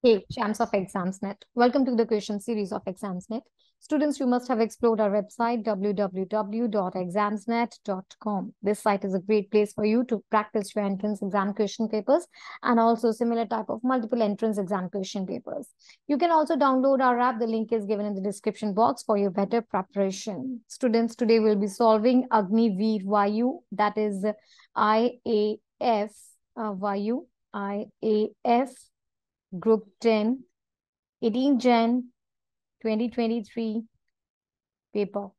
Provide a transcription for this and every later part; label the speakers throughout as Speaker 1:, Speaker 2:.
Speaker 1: Hey, champs of ExamsNet. Welcome to the question series of ExamsNet. Students, you must have explored our website www.examsnet.com. This site is a great place for you to practice your entrance exam question papers and also similar type of multiple entrance exam question papers. You can also download our app. The link is given in the description box for your better preparation. Students, today we'll be solving Agniveer Vayu, that is IAF Vayu, IAF Group 10, 18 Jan 2023 paper.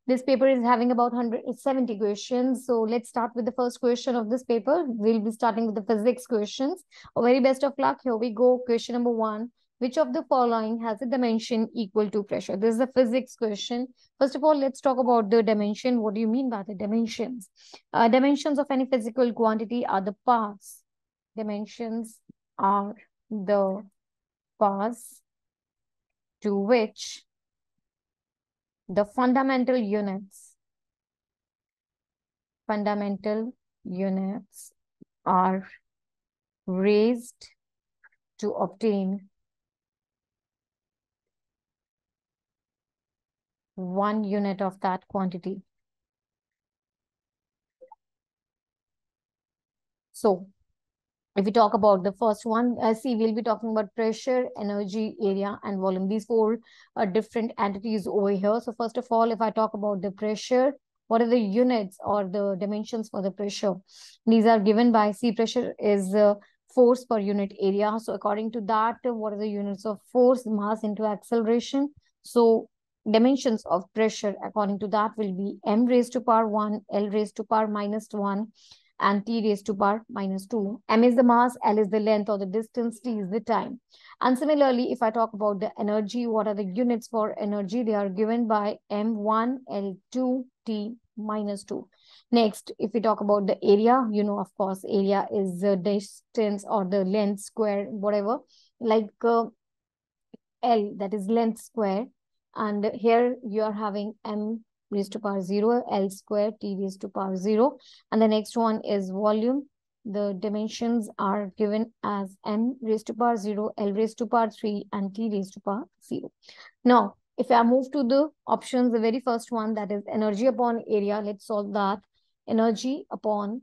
Speaker 1: This paper is having about 170 questions. So let's start with the first question of this paper. We'll be starting with the physics questions. A very best of luck. Here we go. Question number 1. Which of the following has a dimension equal to pressure? This is a physics question. First of all, let's talk about the dimension. What do you mean by the dimensions? Dimensions of any physical quantity are the parts. Dimensions are the parts to which the fundamental units are raised to obtain 1 unit of that quantity. So, if we talk about the first one, see, we'll be talking about pressure, energy, area, and volume. These four are different entities over here. So first of all, if I talk about the pressure, what are the units or the dimensions for the pressure? These are given by, see, pressure is force per unit area. So according to that, what are the units of force, mass into acceleration? So dimensions of pressure according to that will be m raised to power 1, L raised to power minus 1, and t raised to power minus 2. M is the mass, L is the length or the distance, T is the time. And similarly, if I talk about the energy, what are the units for energy? They are given by M1, L2, T minus 2. Next, if we talk about the area, you know, of course, area is the distance or the length square, whatever, like L, that is length square. And here you are having M raised to power 0, L square, T raised to power 0. And the next one is volume. The dimensions are given as M raised to power 0, L raised to power 3, and T raised to power 0. Now, if I move to the options, the very first one, that is energy upon area, let's solve that. Energy upon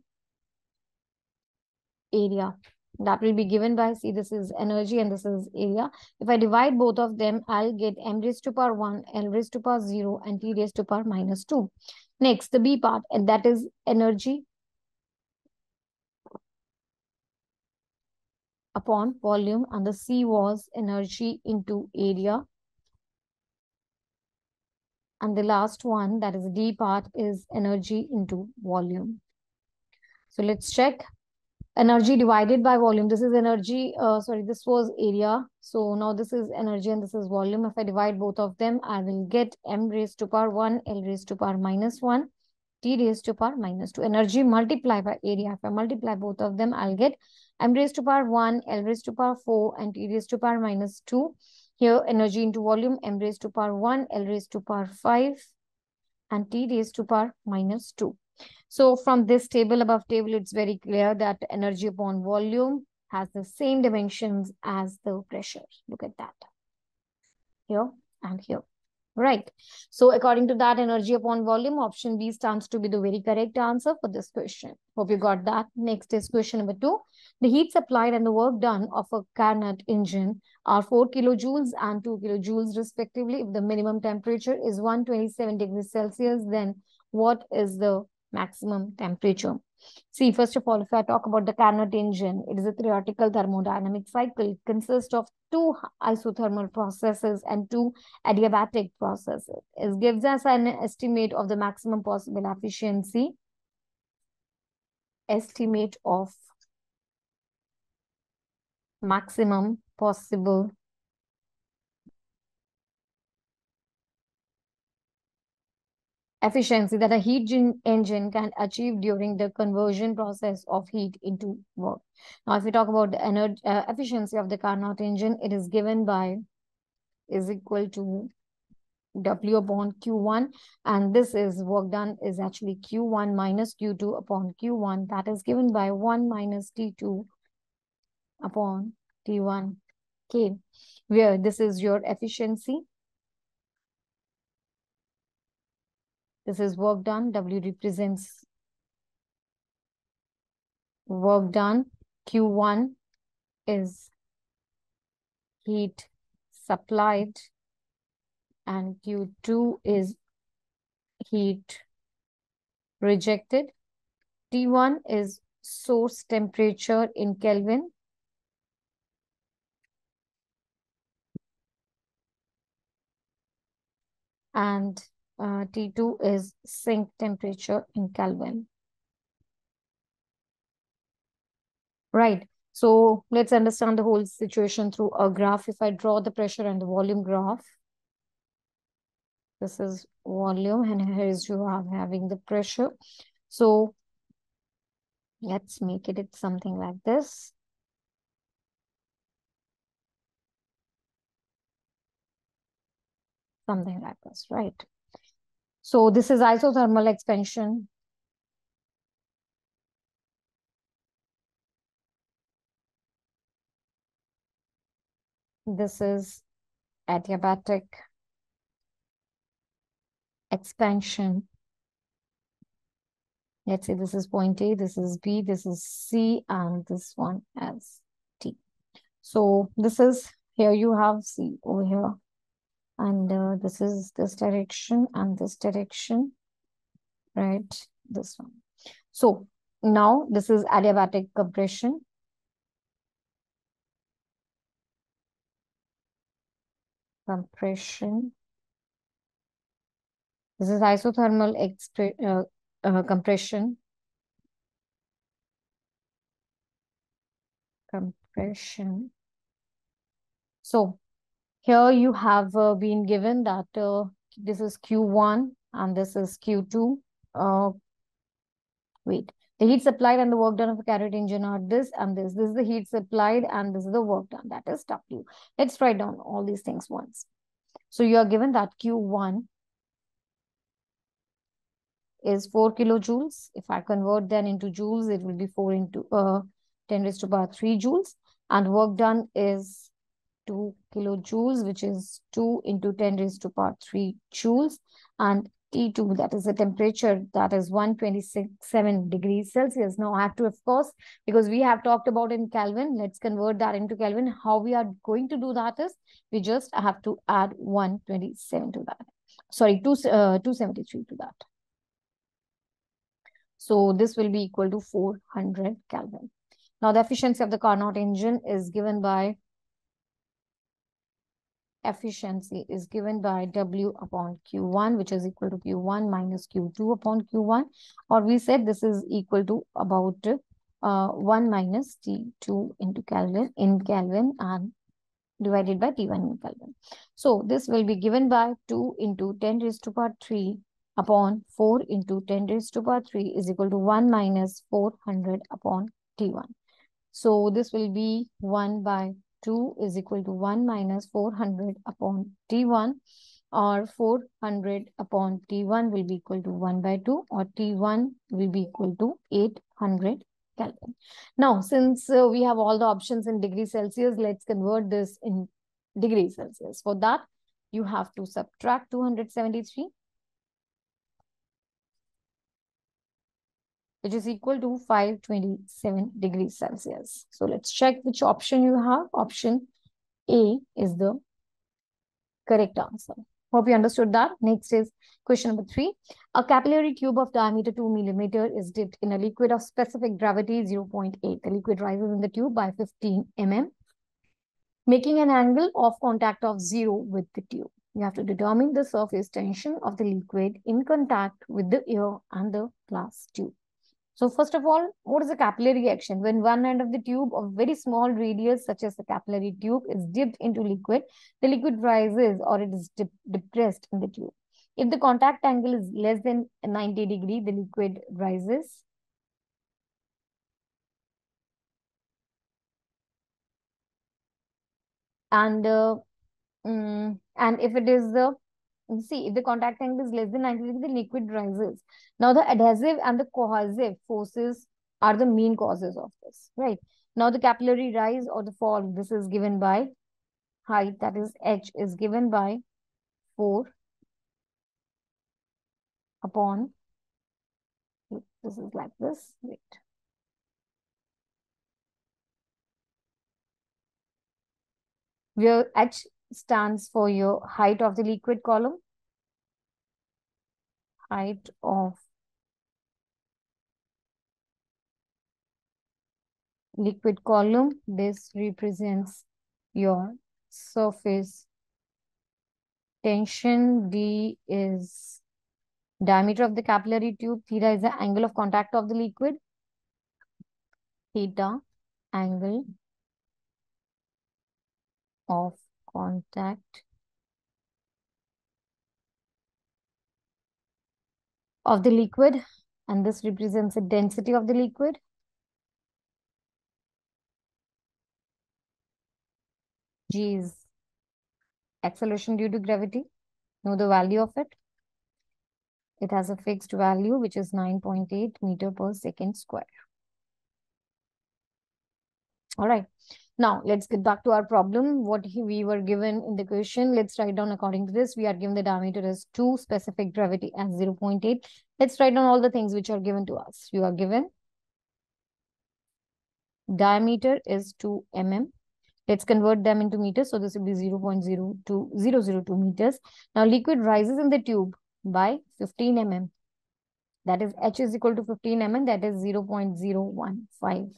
Speaker 1: area. That will be given by, see, this is energy and this is area. If I divide both of them, I'll get m raised to power 1, L raised to power 0, and T raised to power minus 2. Next, the B part, and that is energy upon volume, and the C was energy into area. And the last one, that is the D part, is energy into volume. So let's check. Energy divided by volume. This is energy, this was area. So now this is energy and this is volume. If I divide both of them, I will get m raised to power 1, L raised to power minus 1, T raised to power minus 2. Energy multiplied by area. If I multiply both of them, I'll get m raised to power 1, L raised to power 4, and T raised to power minus 2. Here, energy into volume, m raised to power 1, L raised to power 5, and T raised to power minus 2. So from this table, above table, it's very clear that energy upon volume has the same dimensions as the pressure. Look at that. Here and here. Right. So according to that, energy upon volume, option B stands to be the very correct answer for this question. Hope you got that. Next is question number 2. The heat supplied and the work done of a Carnot engine are 4 kilojoules and 2 kilojoules respectively. If the minimum temperature is 127 degrees Celsius, then what is the maximum temperature? See, first of all, if I talk about the Carnot engine, it is a theoretical thermodynamic cycle. It consists of 2 isothermal processes and 2 adiabatic processes. It gives us an estimate of the maximum possible efficiency. Estimate of maximum possible efficiency that a heat engine can achieve during the conversion process of heat into work. Now, if we talk about the energy efficiency of the Carnot engine, it is given by is equal to W upon Q1, and this is work done is actually Q1 minus Q2 upon Q1, that is given by 1 minus T2 upon T1. Okay, where this is your efficiency. This is work done. W represents work done. Q1 is heat supplied and Q2 is heat rejected. T1 is source temperature in Kelvin. And T2 is sink temperature in Kelvin. Right. So let's understand the whole situation through a graph. If I draw the pressure and the volume graph, this is volume and here is you are having the pressure. So let's make it something like this. Something like this, right? So this is isothermal expansion. This is adiabatic expansion. Let's say this is point A, this is B, this is C, and this one as T. So this is, here you have C over here. And this is this direction and this direction, right? This one. So now this is adiabatic compression. Compression. This is isothermal compression. Compression. So here you have been given that this is Q1 and this is Q2. Wait, the heat supplied and the work done of a Carrot engine are this and this. This is the heat supplied and this is the work done. That is W. Let's write down all these things once. So you are given that Q1 is 4 kilojoules. If I convert that into joules, it will be 4 into 10 raised to the power 3 joules. And work done is 2 kilojoules, which is 2 into 10 raised to the power 3 joules. And T2, that is the temperature, that is 127 degrees Celsius. Now I have to, of course, because we have talked about in Kelvin, let's convert that into Kelvin. How we are going to do that is, we just have to add 127 to that. Sorry, 273 to that. So this will be equal to 400 Kelvin. Now the efficiency of the Carnot engine is given by W upon Q1, which is equal to Q1 minus Q2 upon Q1. Or we said this is equal to about 1 minus T2 into Kelvin in Kelvin and divided by T1 in Kelvin. So this will be given by 2 into 10 raised to power 3 upon 4 into 10 raised to power 3 is equal to 1 minus 400 upon T1. So this will be 1 by 2 is equal to 1 minus 400 upon T1, or 400 upon T1 will be equal to 1 by 2, or T1 will be equal to 800 Kelvin. Now, since we have all the options in degrees Celsius, let's convert this in degrees Celsius. For that, you have to subtract 273, which is equal to 527 degrees Celsius. So let's check which option you have. Option A is the correct answer. Hope you understood that. Next is question number 3. A capillary tube of diameter 2 millimeter is dipped in a liquid of specific gravity 0.8. The liquid rises in the tube by 15 mm, making an angle of contact of 0 with the tube. You have to determine the surface tension of the liquid in contact with the air and the glass tube. So first of all, what is a capillary action? When one end of the tube of very small radius, such as the capillary tube, is dipped into liquid, the liquid rises or it is depressed in the tube. If the contact angle is less than 90 degree, the liquid rises. And if it is the see, if the contact angle is less than 90 degrees, the liquid rises. Now, the adhesive and the cohesive forces are the main causes of this, right? Now, the capillary rise or the fall, this is given by height, that is h is given by 4 upon, this is like this, wait. Where h stands for your height of the liquid column, height of liquid column. This represents your surface tension. D is diameter of the capillary tube. Theta is the angle of contact of the liquid. Theta, angle of contact of the liquid. And this represents the density of the liquid. G is acceleration due to gravity. Know the value of it. It has a fixed value, which is 9.8 meter per second square. All right. Now, let's get back to our problem. What we were given in the question, let's write down according to this. We are given the diameter as 2, specific gravity as 0.8. Let's write down all the things which are given to us. You are given diameter is 2 mm. Let's convert them into meters. So this will be 0.02002 meters. Now, liquid rises in the tube by 15 mm. That is h is equal to 15 mm. That is 0.015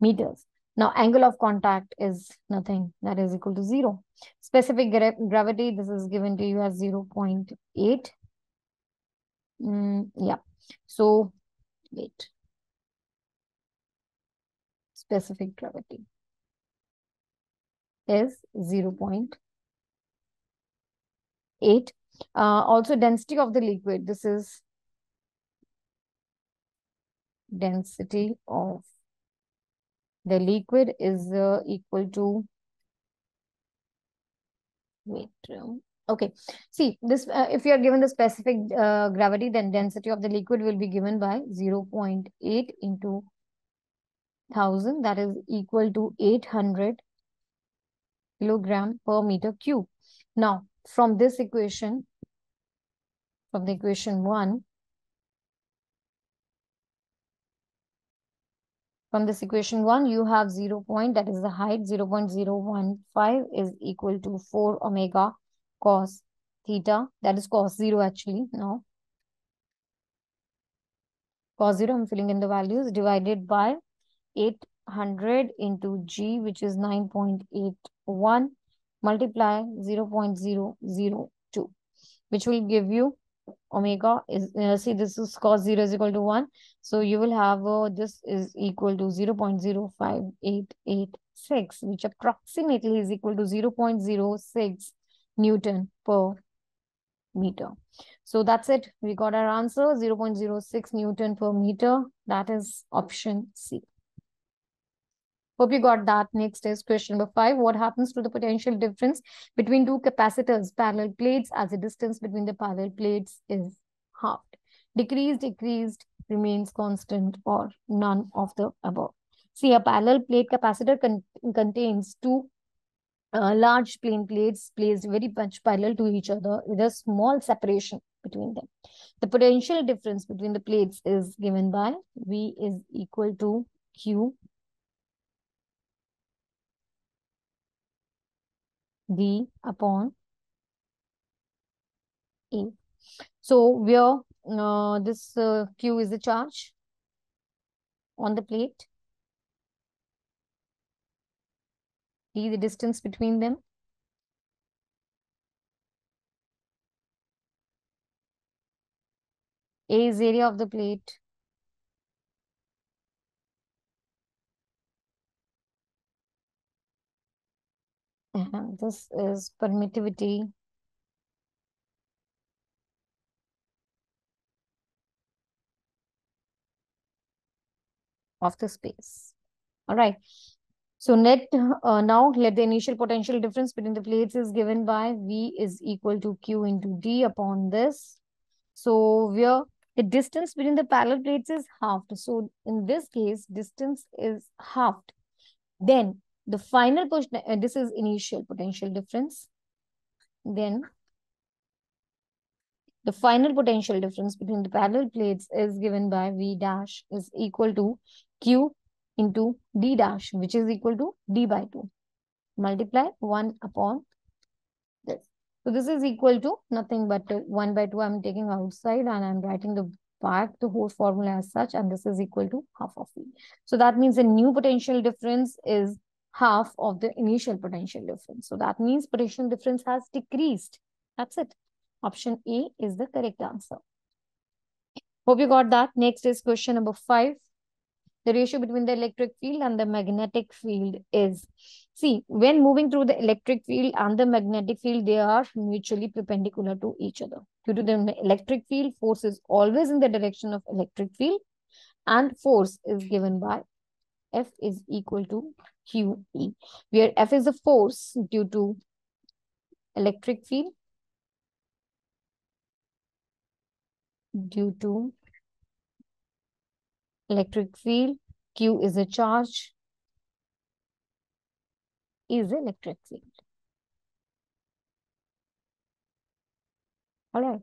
Speaker 1: meters. Now, angle of contact is nothing. That is equal to 0. Specific gravity, this is given to you as 0.8. Yeah. So, wait. Specific gravity is 0.8. Also, density of the liquid. This is density of the liquid is equal to, wait, okay. See, this if you are given the specific gravity, then density of the liquid will be given by 0.8 into 1000. That is equal to 800 kilogram per meter cube. Now, from this equation, from the equation 1, from this equation 1, you have 0 point, that is the height, 0.015 is equal to 4 omega cos theta. That is cos 0 actually. Now, cos 0, I'm filling in the values, divided by 800 into G, which is 9.81, multiply 0.002, which will give you omega is, see, this is cos 0 is equal to 1. So you will have this is equal to 0.05886, which approximately is equal to 0.06 Newton per meter. So that's it. We got our answer, 0.06 Newton per meter. That is option C. Hope you got that. Next is question number 5. What happens to the potential difference between two capacitors, parallel plates, as the distance between the parallel plates is halved? Decreased, decreased, remains constant, or none of the above? See, a parallel plate capacitor contains two large plane plates placed very much parallel to each other with a small separation between them. The potential difference between the plates is given by V is equal to Q D upon A. So where this Q is the charge on the plate, D the distance between them, A is area of the plate, and this is permittivity of the space. All right. So now let the initial potential difference between the plates is given by V is equal to Q into D upon this. So where the distance between the parallel plates is halved. So in this case, distance is halved. Then the final this is initial potential difference. Then the final potential difference between the parallel plates is given by V dash is equal to Q into D dash, which is equal to D by 2. Multiply 1 upon this. So this is equal to nothing but 1 by 2 I'm taking outside and I'm writing the whole formula as such, and this is equal to half of V. So that means the new potential difference is half of the initial potential difference. So that means potential difference has decreased. That's it. Option A is the correct answer. Hope you got that. Next is question number 5. The ratio between the electric field and the magnetic field is, see, when moving through the electric field and the magnetic field, they are mutually perpendicular to each other. Due to the electric field, force is always in the direction of electric field, and force is given by F is equal to QE, where F is the force due to electric field, Q is a charge, is electric field. All right.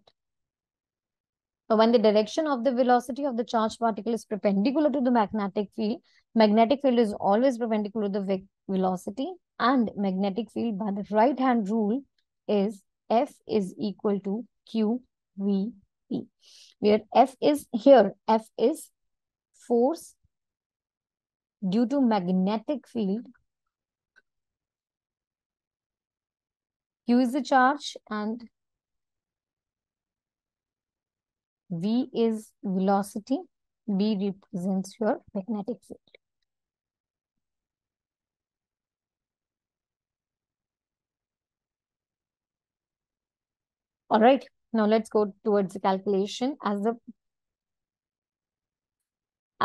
Speaker 1: So when the direction of the velocity of the charged particle is perpendicular to the magnetic field is always perpendicular to the velocity, and magnetic field by the right hand rule is F is equal to QVP, where F is force due to magnetic field, Q is the charge, and V is velocity. B represents your magnetic field. All right. Now let's go towards the calculation. As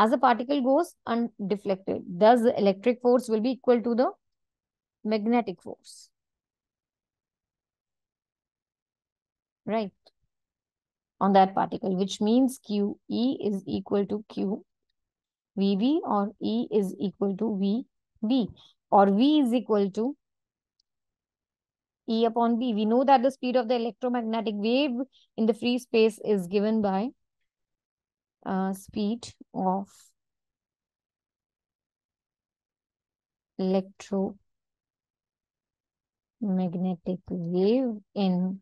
Speaker 1: the particle goes undeflected, thus the electric force will be equal to the magnetic force. Right. On that particle, which means QE is equal to QVB, or E is equal to VB, or V is equal to E upon B. We know that the speed of the electromagnetic wave in the free space is given by speed of electromagnetic wave in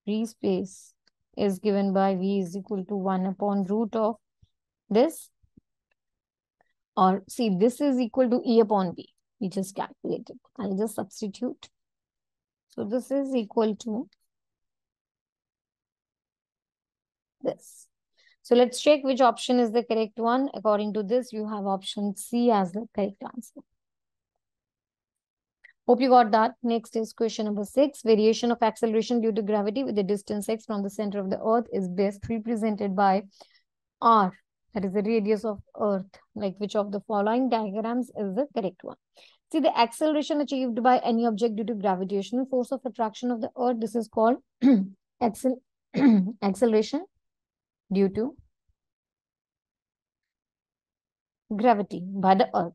Speaker 1: free space is given by V is equal to 1 upon root of this, or see, this is equal to E upon B. We just calculated. I'll just substitute. So this is equal to this. So let's check which option is the correct one. According to this, you have option C as the correct answer. Hope you got that. Next is question number 6. Variation of acceleration due to gravity with the distance x from the center of the earth is best represented by R, that is the radius of earth. Like, which of the following diagrams is the correct one? See, the acceleration achieved by any object due to gravitational force of attraction of the earth, this is called acceleration due to gravity by the earth.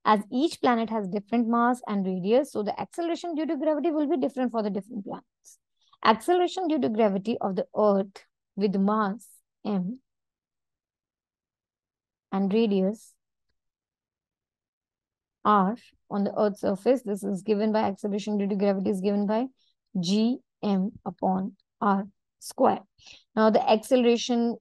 Speaker 1: As each planet has different mass and radius, so the acceleration due to gravity will be different for the different planets. Acceleration due to gravity of the earth with mass m and radius r on the earth's surface, this is given by acceleration due to gravity is given by gm upon r square. Now the acceleration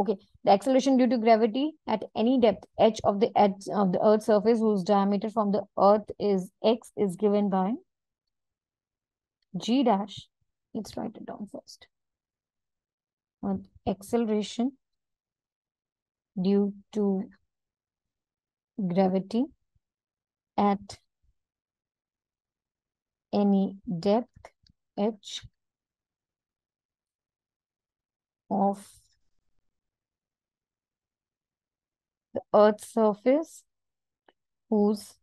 Speaker 1: the acceleration due to gravity at any depth h of the edge of the earth's surface whose diameter from the earth is x is given by g dash. Let's write it down first. Acceleration due to gravity at any depth h of the Earth's surface whose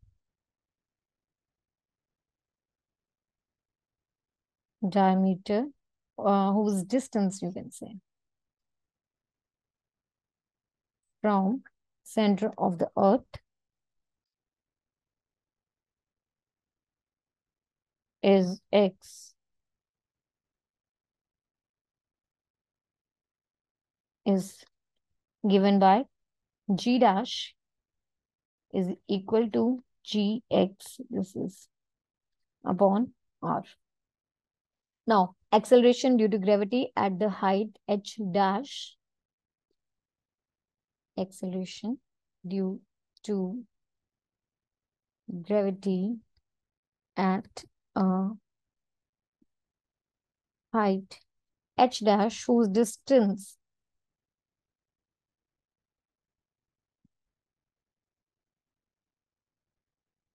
Speaker 1: diameter, whose distance you can say from center of the Earth is x is given by g dash is equal to gx. This is upon r. Now, acceleration due to gravity at the height h dash, acceleration due to gravity at a height h dash whose distance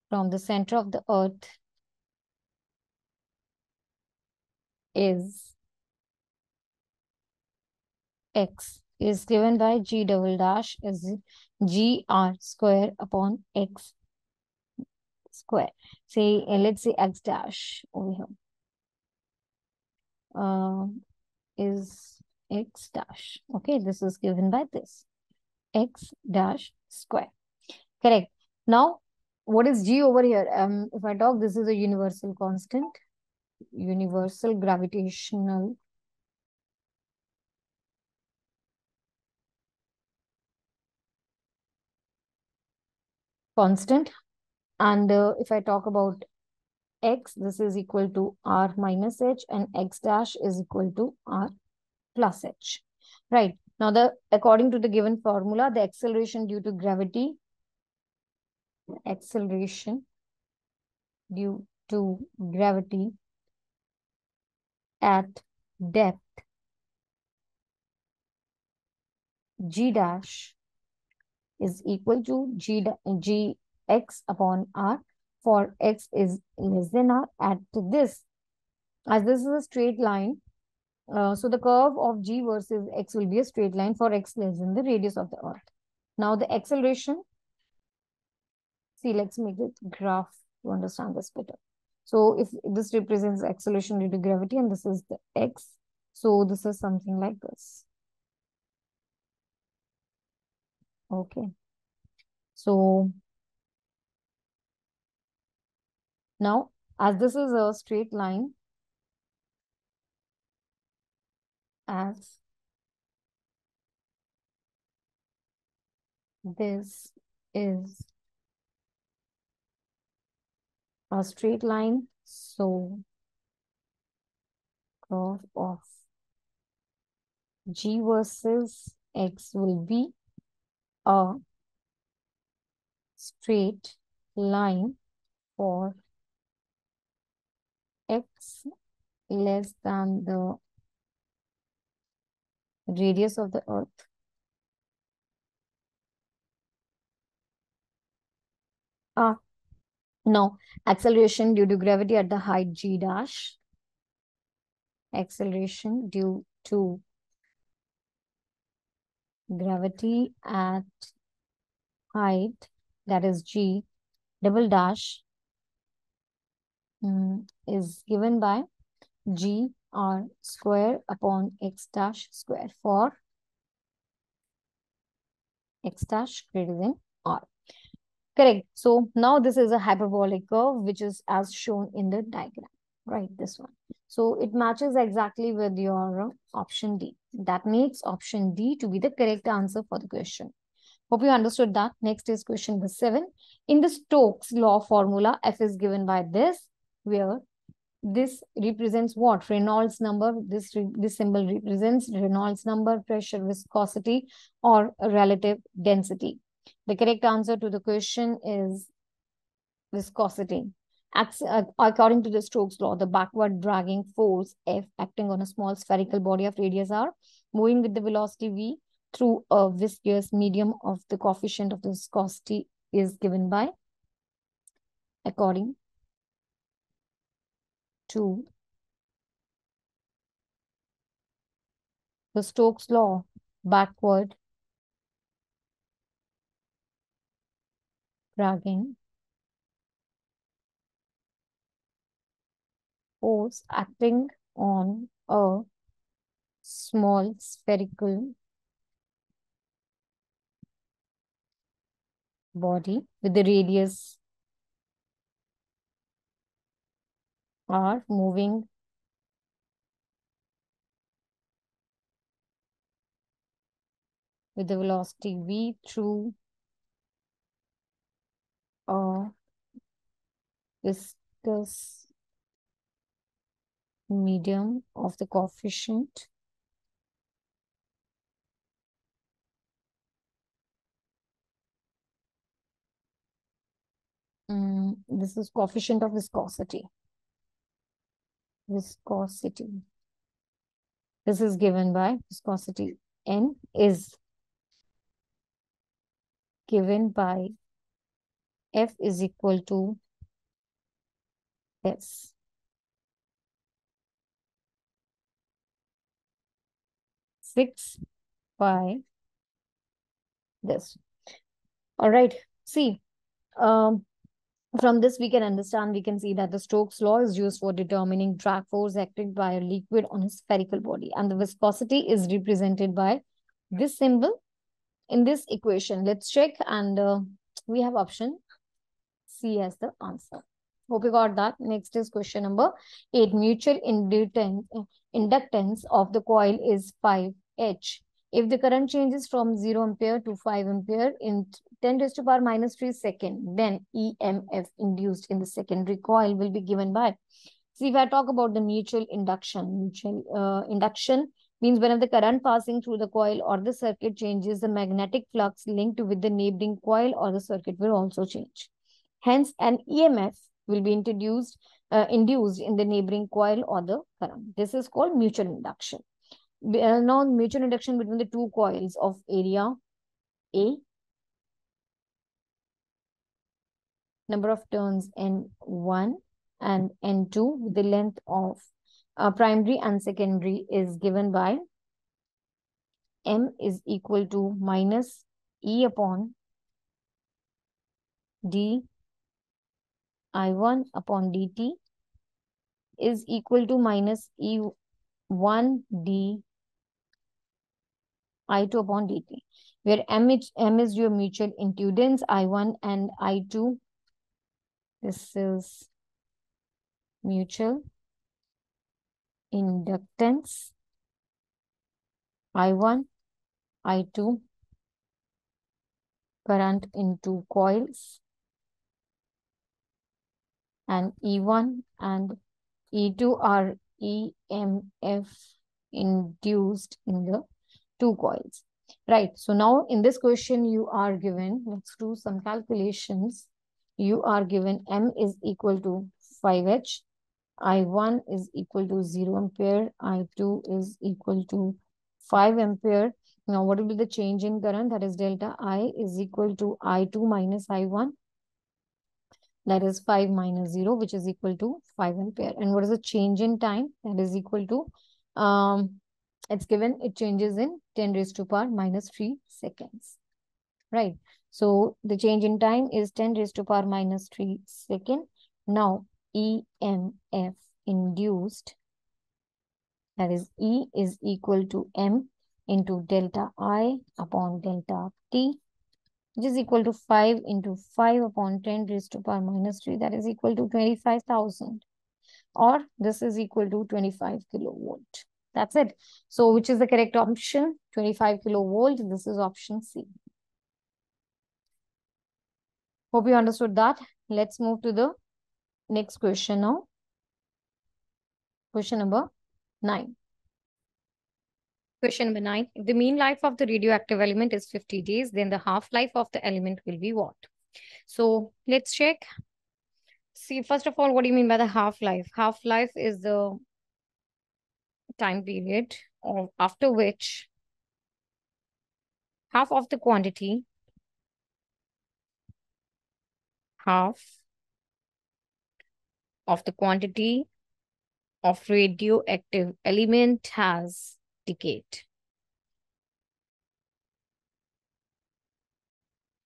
Speaker 1: from the center of the Earth is x is given by g double dash is g r square upon x square. Say, let's say x dash over here is x dash. Okay, this is given by this x dash square. Correct. Now, what is g over here? If I talk, this is a universal constant, universal gravitational constant. And if I talk about x, this is equal to r minus h, and x dash is equal to r plus h. Right. Now, according to the given formula, the acceleration due to gravity, acceleration due to gravity at depth g dash is equal to g x upon r for x is less than r at this. As this is a straight line, so the curve of g versus x will be a straight line for x less than the radius of the Earth. Now the acceleration, see, let's make it graph to understand this better. So if this represents acceleration due to gravity and this is the x, so this is something like this. Okay. So now, as this is a straight line, as this is a straight line, so curve of g versus x will be a straight line for x less than the radius of the Earth. Now, acceleration due to gravity at the height g dash, acceleration due to gravity at height, that is g double dash, is given by g r square upon x dash square for x dash greater than r. Correct. So now this is a hyperbolic curve, which is as shown in the diagram, right? This one. So it matches exactly with your option D. That makes option D to be the correct answer for the question. Hope you understood that. Next is question number 7. In the Stokes law formula, F is given by this, where this represents what? Reynolds number. This symbol represents Reynolds number, pressure, viscosity, or relative density. The correct answer to the question is viscosity. According to the Stokes law, the backward dragging force F acting on a small spherical body of radius r moving with the velocity v through a viscous medium of the coefficient of the viscosity is given by, according to the Stokes law, backward Bragging force acting on a small spherical body with the radius r moving with the velocity v through a viscous medium of the coefficient this is coefficient of viscosity. Viscosity. This is given by viscosity. N is given by F is equal to S. Six by this. All right. See, from this we can see that the Stokes law is used for determining drag force acted by a liquid on a spherical body, and the viscosity is represented by this symbol in this equation. Let's check, and we have option C as the answer. Hope you got that. Next is question number 8. Mutual inductance of the coil is 5H. If the current changes from 0 ampere to 5 ampere in 10 raised to power minus 3 second, then EMF induced in the secondary coil will be given by. See, if I talk about the mutual induction means whenever the current passing through the coil or the circuit changes, the magnetic flux linked with the neighboring coil or the circuit will also change. Hence, an EMF will be induced in the neighboring coil or the current. This is called mutual induction. Now, mutual induction between the two coils of area A, number of turns N1 and N2 with the length of primary and secondary is given by M is equal to minus E upon D I1 upon dt is equal to minus E1 D I2 upon dt, where M is your mutual impedance, I1 and I2. This is mutual inductance, I1, I2, current into coils, and E1 and E2 are EMF induced in the two coils. Right. So now in this question you are given, let's do some calculations. You are given M is equal to 5H, I1 is equal to 0 ampere, I2 is equal to 5 ampere. Now what will be the change in current? That is delta I is equal to I2 minus I1. That is 5 minus 0, which is equal to 5 ampere. And what is the change in time? That is equal to, it's given, it changes in 10 raised to power minus 3 seconds. Right. So the change in time is 10 raised to power minus 3 second. Now EMF induced, that is E is equal to M into delta I upon delta T, which is equal to 5 into 5 upon 10 raised to power minus 3. That is equal to 25,000. Or this is equal to 25 kilovolt. That's it. So which is the correct option? 25 kilovolt. This is option C. Hope you understood that. Let's move to the next question now. Question number 9. Question number 9. If the mean life of the radioactive element is 50 days, then the half-life of the element will be what? So let's check. See, first of all, what do you mean by the half-life? Half-life is the time period after which half of the quantity, half of the quantity of radioactive element has decayed.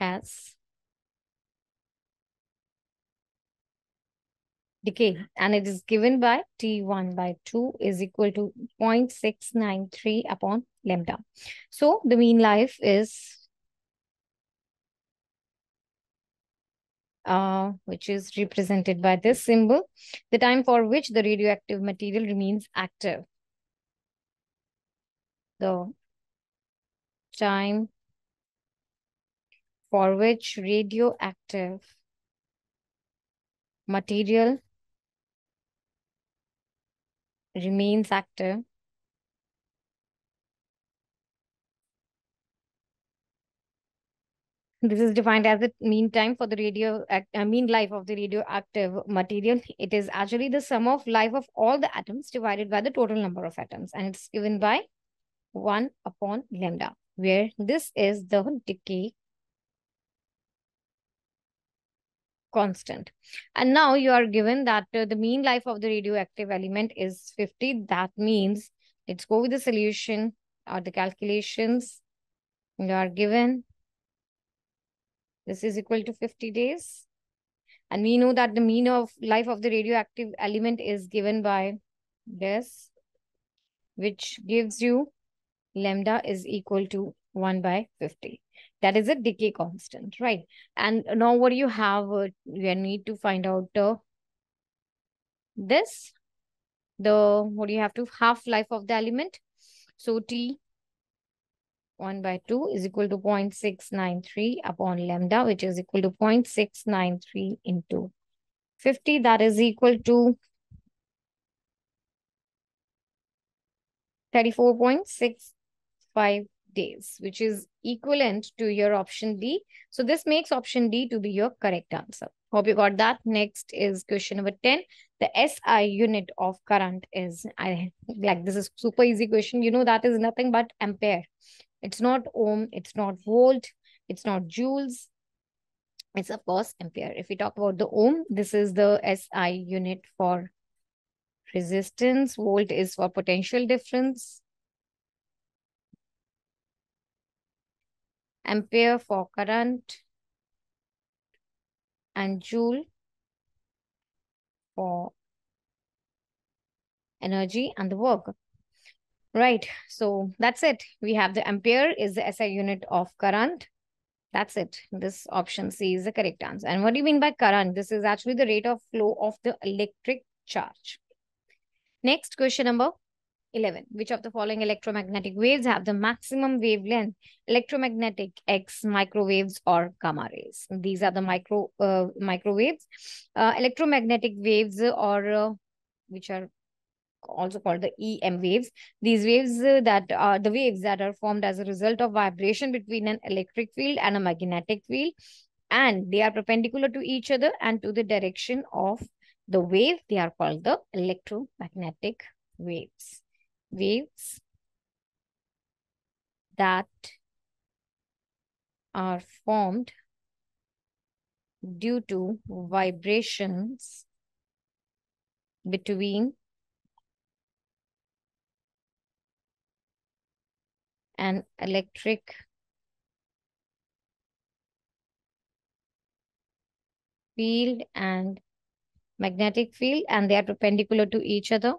Speaker 1: Has decay, and it is given by T1 by 2 is equal to 0.693 upon lambda. So the mean life is which is represented by this symbol, the time for which the radioactive material remains active. The time for which radioactive material remains active This is defined as the mean time for the mean life of the radioactive material. It is actually the sum of life of all the atoms divided by the total number of atoms, and it's given by 1 upon lambda, where this is the decay constant. And now you are given that the mean life of the radioactive element is 50. That means let's go with the solution or the calculations. You are given this is equal to 50 days. And we know that the mean of life of the radioactive element is given by this, which gives you lambda is equal to 1 by 50. That is a decay constant, right? And now what do you have? You need to find out what do you have to half-life of the element. So T 1 by 2 is equal to 0.693 upon lambda, which is equal to 0.693 into 50. That is equal to 34.65 days, which is equivalent to your option D. So this makes option D to be your correct answer. Hope you got that. Next is question number 10. The SI unit of current is, this is super easy question. You know, that is nothing but ampere. It's not ohm, it's not volt, it's not joules. It's of course ampere. If we talk about the ohm, this is the SI unit for resistance. Volt is for potential difference. Ampere for current, and joule for energy and the work. Right. So that's it. We have the ampere is the SI unit of current. That's it. This option C is the correct answer. And what do you mean by current? This is actually the rate of flow of the electric charge. Next, question number 11. Which of the following electromagnetic waves have the maximum wavelength? Electromagnetic, X, microwaves, or gamma rays. These are the microwaves. Electromagnetic waves, or which are also called the EM waves. These waves that are the waves that are formed as a result of vibration between an electric field and a magnetic field, and they are perpendicular to each other and to the direction of the wave. They are called the electromagnetic waves. Waves that are formed due to vibrations between an electric field and magnetic field, and they are perpendicular to each other.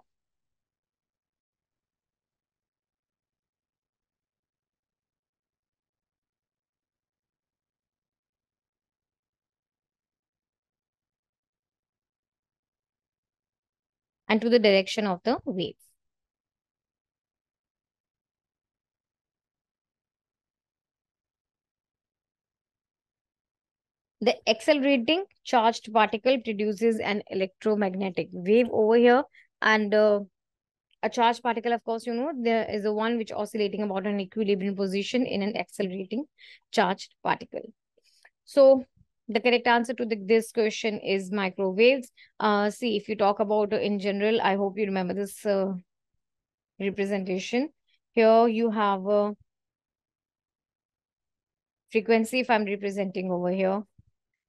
Speaker 1: And to the direction of the wave. The accelerating charged particle produces an electromagnetic wave over here, and a charged particle, of course, you know, there is a one which oscillating about an equilibrium position in an accelerating charged particle. So the correct answer to this question is microwaves. See, if you talk about in general, I hope you remember this representation. Here you have a frequency if I'm representing over here.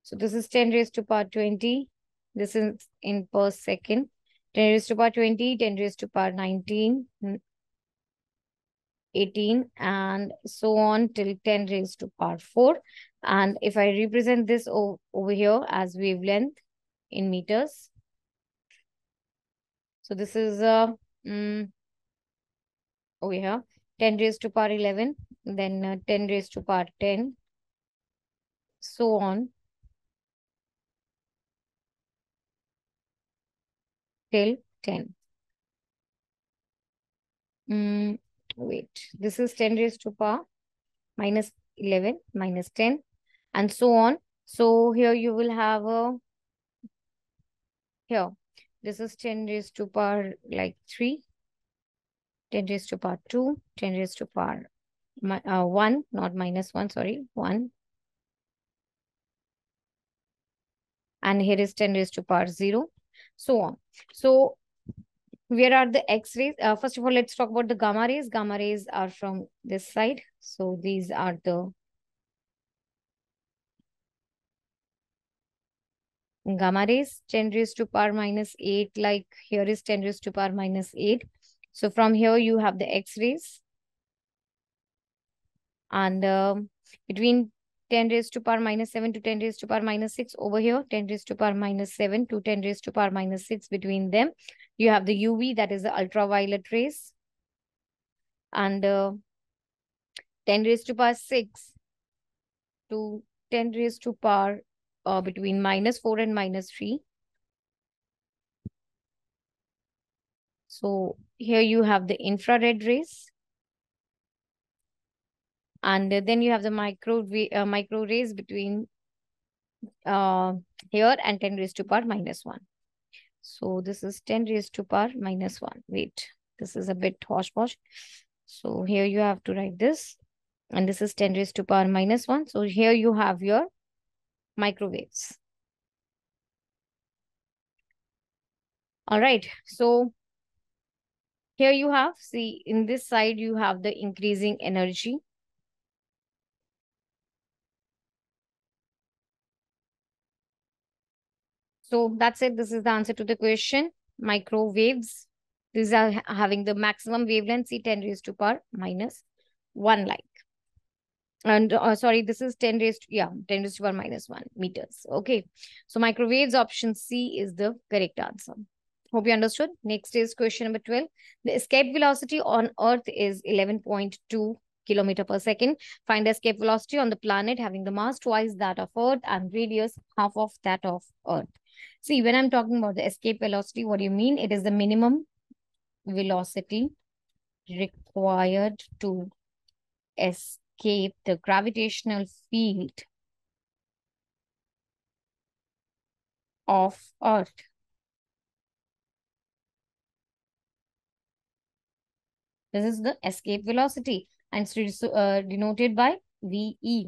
Speaker 1: So this is 10 raised to power 20. This is in per second. 10 raised to power 20, 10 raised to power 19, 18, and so on till 10 raised to power 4. And if I represent this over here as wavelength in meters, So this is mm, over here 10 raised to power 11, then 10 raised to power 10, so on till 10. Mm, Wait, this is 10 raised to power minus 11 minus 10 and so on. So here you will have a, here, this is 10 raised to power like 3, 10 raised to power 2, 10 raised to power 1, not minus 1, sorry, 1. And here is 10 raised to power 0, so on. So where are the X-rays? First of all, let's talk about the gamma rays. Gamma rays are from this side. So these are the gamma rays, 10 raised to power minus 8, like here is 10 raised to power minus 8. So from here you have the X-rays, and between 10 raised to power minus 7 to 10 raised to power minus 6 over here, 10 raised to power minus 7 to 10 raised to power minus 6, between them you have the UV, that is the ultraviolet rays, and 10 raised to power 6 to 10 raised to power between minus 4 and minus 3. So here you have the infrared rays, and then you have the micro rays between uh, here and 10 raised to power minus 1. So this is 10 raised to power minus 1. Wait, this is a bit hosh-posh. So here you have to write this, and this is 10 raised to power minus 1. So here you have your microwaves. All right, so here you have, see, in this side, you have the increasing energy. So that's it. This is the answer to the question. Microwaves. These are having the maximum wavelength, see 10 raised to power minus 1 like. And sorry, this is 10 raised to, yeah, 10 raised to power minus 1 meters. Okay. So microwaves, option C is the correct answer. Hope you understood. Next is question number 12. The escape velocity on Earth is 11.2 kilometer per second. Find the escape velocity on the planet having the mass twice that of Earth and radius half of that of Earth. See, when I'm talking about the escape velocity, what do you mean? It is the minimum velocity required to escape the gravitational field of Earth. This is the escape velocity, and it's denoted by VE.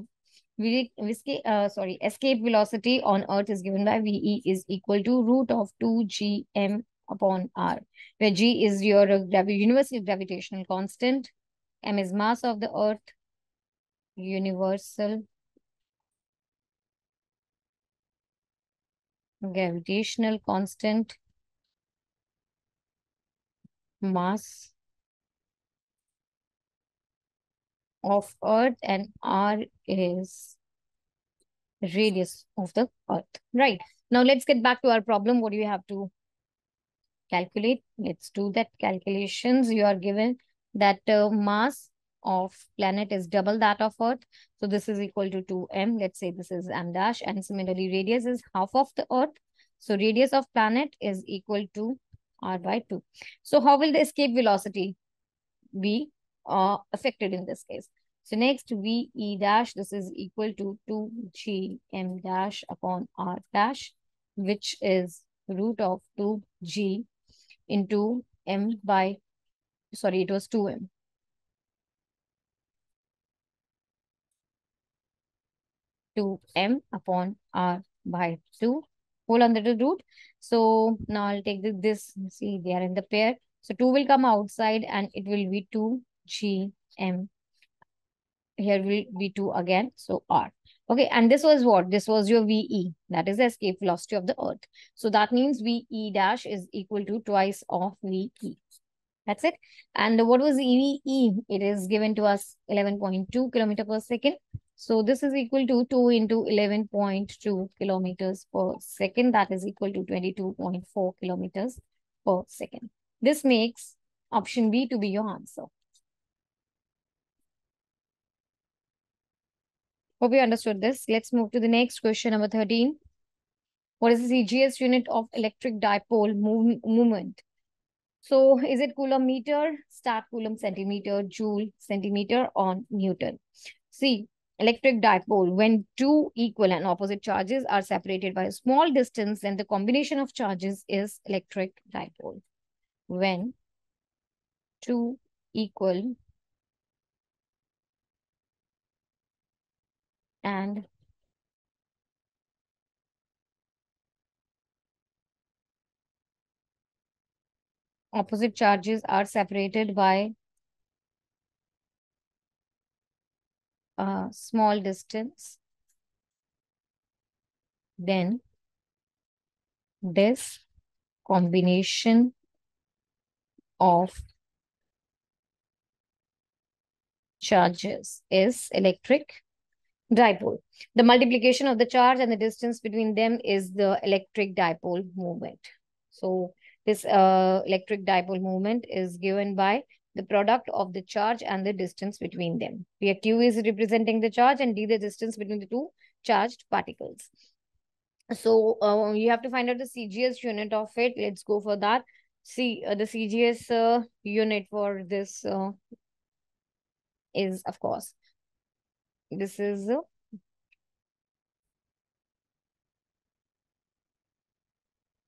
Speaker 1: Escape velocity on Earth is given by VE is equal to root of 2gm upon r, where g is your universal gravitational constant, m is mass of the Earth, universal gravitational constant, mass of Earth, and r is radius of the Earth. Right. Now let's get back to our problem. What do you have to calculate? Let's do that calculations. You are given that mass of planet is double that of Earth. So this is equal to 2m. Let's say this is m dash, and similarly radius is half of the Earth. So radius of planet is equal to r by 2. So how will the escape velocity be affected in this case? So next VE dash, this is equal to 2gm dash upon r dash, which is root of 2g into m by, sorry, it was 2m. To m upon r by 2 whole under the root. So now I'll take this, see, they are in the pair. So 2 will come outside and it will be 2gm. Here will be 2 again, so r. Okay, and this was what? This was your VE, that is the escape velocity of the Earth. So that means VE dash is equal to twice of VE. That's it. And what was EVE? It is given to us 11.2 kilometer per second. So this is equal to 2 into 11.2 kilometers per second. That is equal to 22.4 kilometers per second. This makes option B to be your answer. Hope you understood this. Let's move to the next question, number 13. What is the CGS unit of electric dipole moment? So is it coulomb meter, stat coulomb centimeter, joule centimeter, or Newton? See, electric dipole, when two equal and opposite charges are separated by a small distance, then the combination of charges is electric dipole. When two equal and opposite charges are separated by a small distance, then this combination of charges is electric dipole. The multiplication of the charge and the distance between them is the electric dipole moment. So this electric dipole moment is given by the product of the charge and the distance between them. Here Q is representing the charge and D the distance between the two charged particles. So you have to find out the CGS unit of it. Let's go for that. See, the CGS unit for this is, of course, this is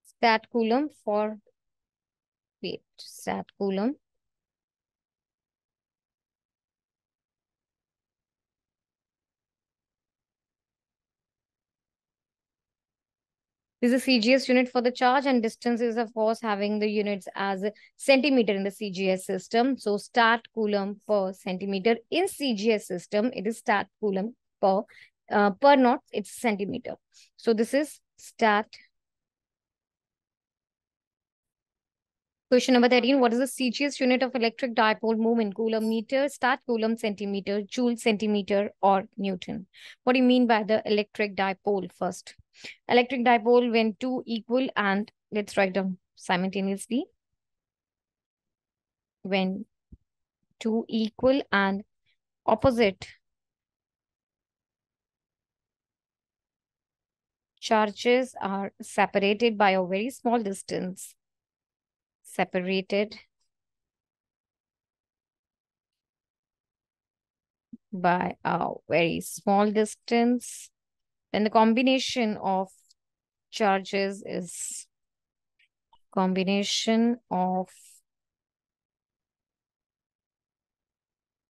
Speaker 1: stat coulomb for, wait, stat coulomb. This is a CGS unit for the charge, and distance is, of course, having the units as centimeter in the CGS system. So stat coulomb per centimeter in CGS system, it is stat coulomb per knot, it's centimeter. So this is stat. Question number 13. What is the CGS unit of electric dipole moment? Coulomb meter, stat coulomb centimeter, joule centimeter, or Newton? What do you mean by the electric dipole first? Electric dipole when two equal and, let's write them simultaneously. When two equal and opposite charges are separated by a very small distance. Separated by a very small distance. Then the combination of charges is combination of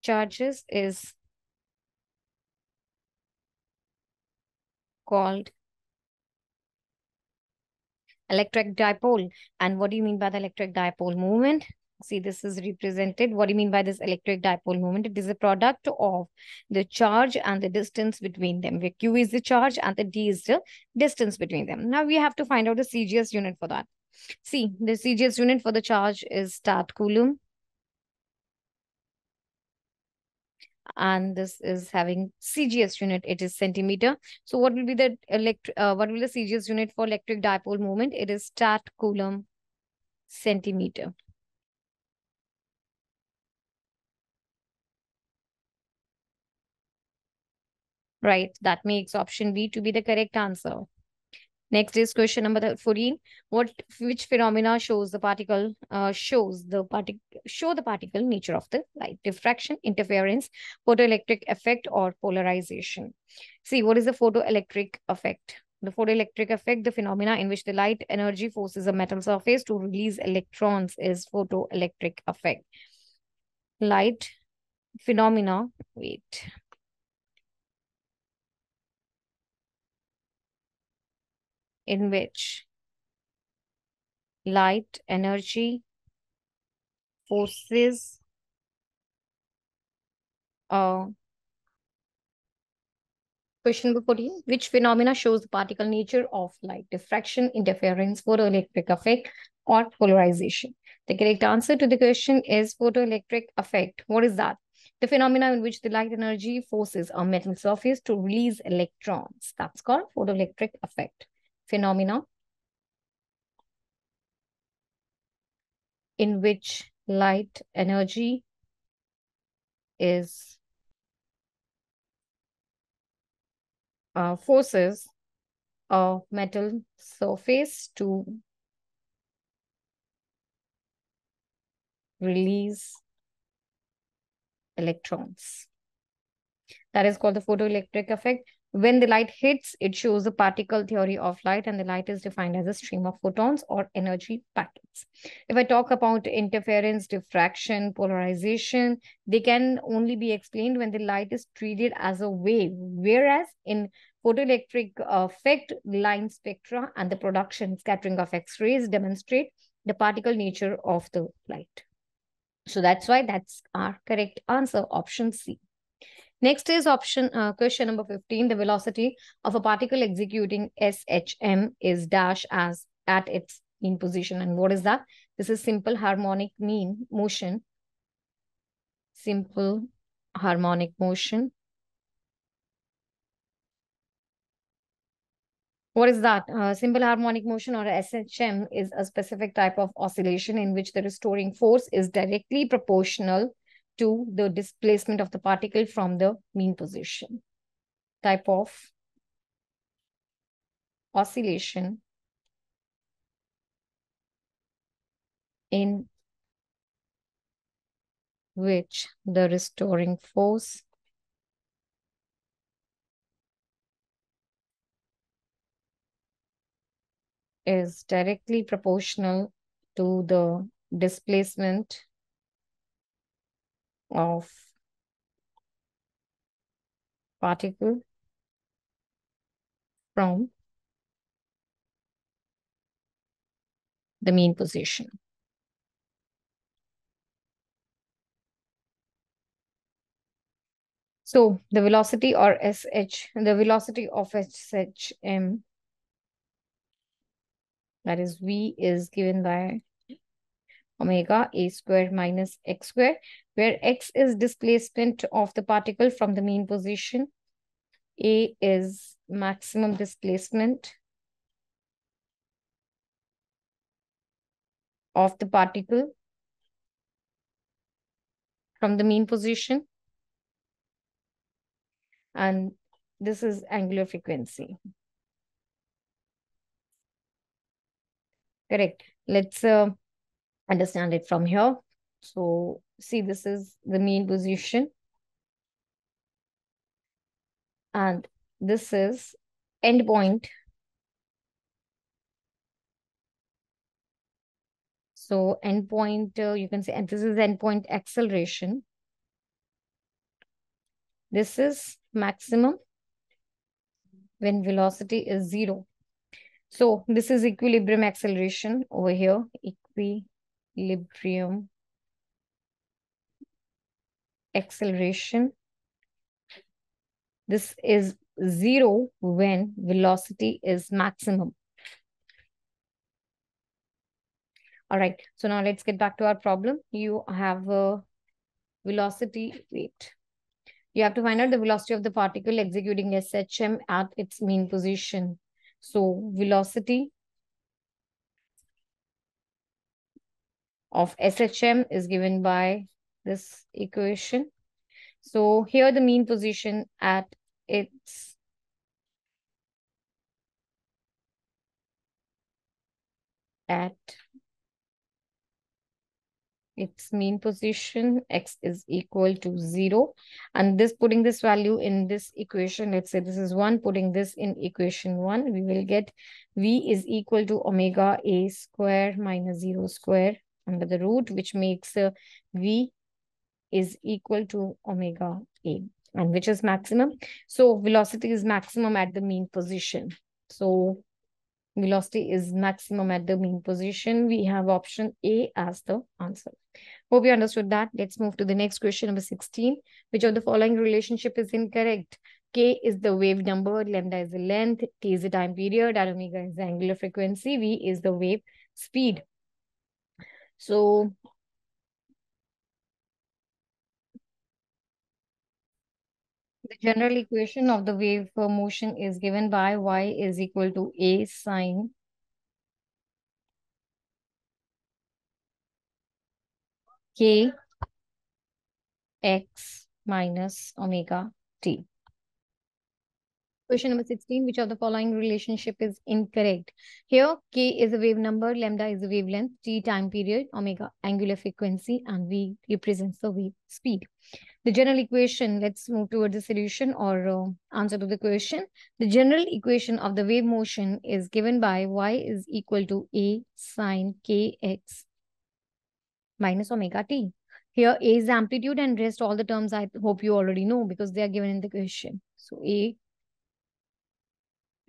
Speaker 1: charges is called electric dipole. And what do you mean by the electric dipole moment? See, this is represented. What do you mean by this electric dipole moment? It is a product of the charge and the distance between them, where Q is the charge and the D is the distance between them. Now we have to find out the CGS unit for that. See, the CGS unit for the charge is stat coulomb. And this is having CGS unit, it is centimeter. So what will be the CGS unit for electric dipole moment? It is stat coulomb centimeter. Right, that makes option B to be the correct answer. Next is question number 14. Which phenomena show the particle nature of the light? Diffraction, interference, photoelectric effect, or polarization? See, what is the photoelectric effect? The photoelectric effect, the phenomena in which the light energy forces a metal surface to release electrons, is photoelectric effect. Light phenomena, wait. In which light energy forces question number 14. Which phenomena shows the particle nature of light? Diffraction, interference, photoelectric effect, or polarization? The correct answer to the question is photoelectric effect. What is that? The phenomena in which the light energy forces a metal surface to release electrons. That's called photoelectric effect. Phenomena in which light energy is forces a metal surface to release electrons. That is called the photoelectric effect. When the light hits, it shows the particle theory of light, and the light is defined as a stream of photons or energy packets. If I talk about interference, diffraction, polarization, they can only be explained when the light is treated as a wave, whereas in photoelectric effect, line spectra and the production scattering of X-rays demonstrate the particle nature of the light. So that's why that's our correct answer, option C. Next is question number 15. The velocity of a particle executing SHM is dash as at its mean position. And what is that? This is simple harmonic mean motion. Simple harmonic motion. What is that? Simple harmonic motion, or SHM, is a specific type of oscillation in which the restoring force is directly proportional to the displacement of the particle from the mean position. Type of oscillation in which the restoring force is directly proportional to the displacement of particle from the mean position. So the velocity or the velocity of SHM, that is V, is given by omega a square minus x square, where x is displacement of the particle from the mean position, a is maximum displacement of the particle from the mean position, and this is angular frequency. Correct. Let's understand it from here. So see, this is the mean position, and this is endpoint. So endpoint, you can say, and this is endpoint acceleration. This is maximum when velocity is 0. So this is equilibrium acceleration over here, equilibrium acceleration. This is 0 when velocity is maximum. All right, so now let's get back to our problem. You have a velocity, wait. You have to find out the velocity of the particle executing SHM at its mean position. So velocity of SHM is given by this equation. So here the mean position at its mean position, x is equal to 0, and this, putting this value in this equation, let's say this is 1, putting this in equation 1, we will get v is equal to omega a square minus 0 square under the root, which makes v is equal to omega a, and which is maximum. So velocity is maximum at the mean position. So velocity is maximum at the mean position. We have option A as the answer. Hope you understood that. Let's move to the next question, number 16. Which of the following relationship is incorrect? K is the wave number, lambda is the length, T is the time period, and omega is the angular frequency, V is the wave speed. So the general equation of the wave motion is given by y is equal to a sine k x minus omega t. Question number 16, which of the following relationship is incorrect? Here, k is a wave number, lambda is a wavelength, t time period, omega angular frequency, and v represents the wave speed. The general equation, let's move towards the solution or answer to the question. The general equation of the wave motion is given by y is equal to a sine kx minus omega t. Here, a is the amplitude and rest all the terms I hope you already know because they are given in the question. So, a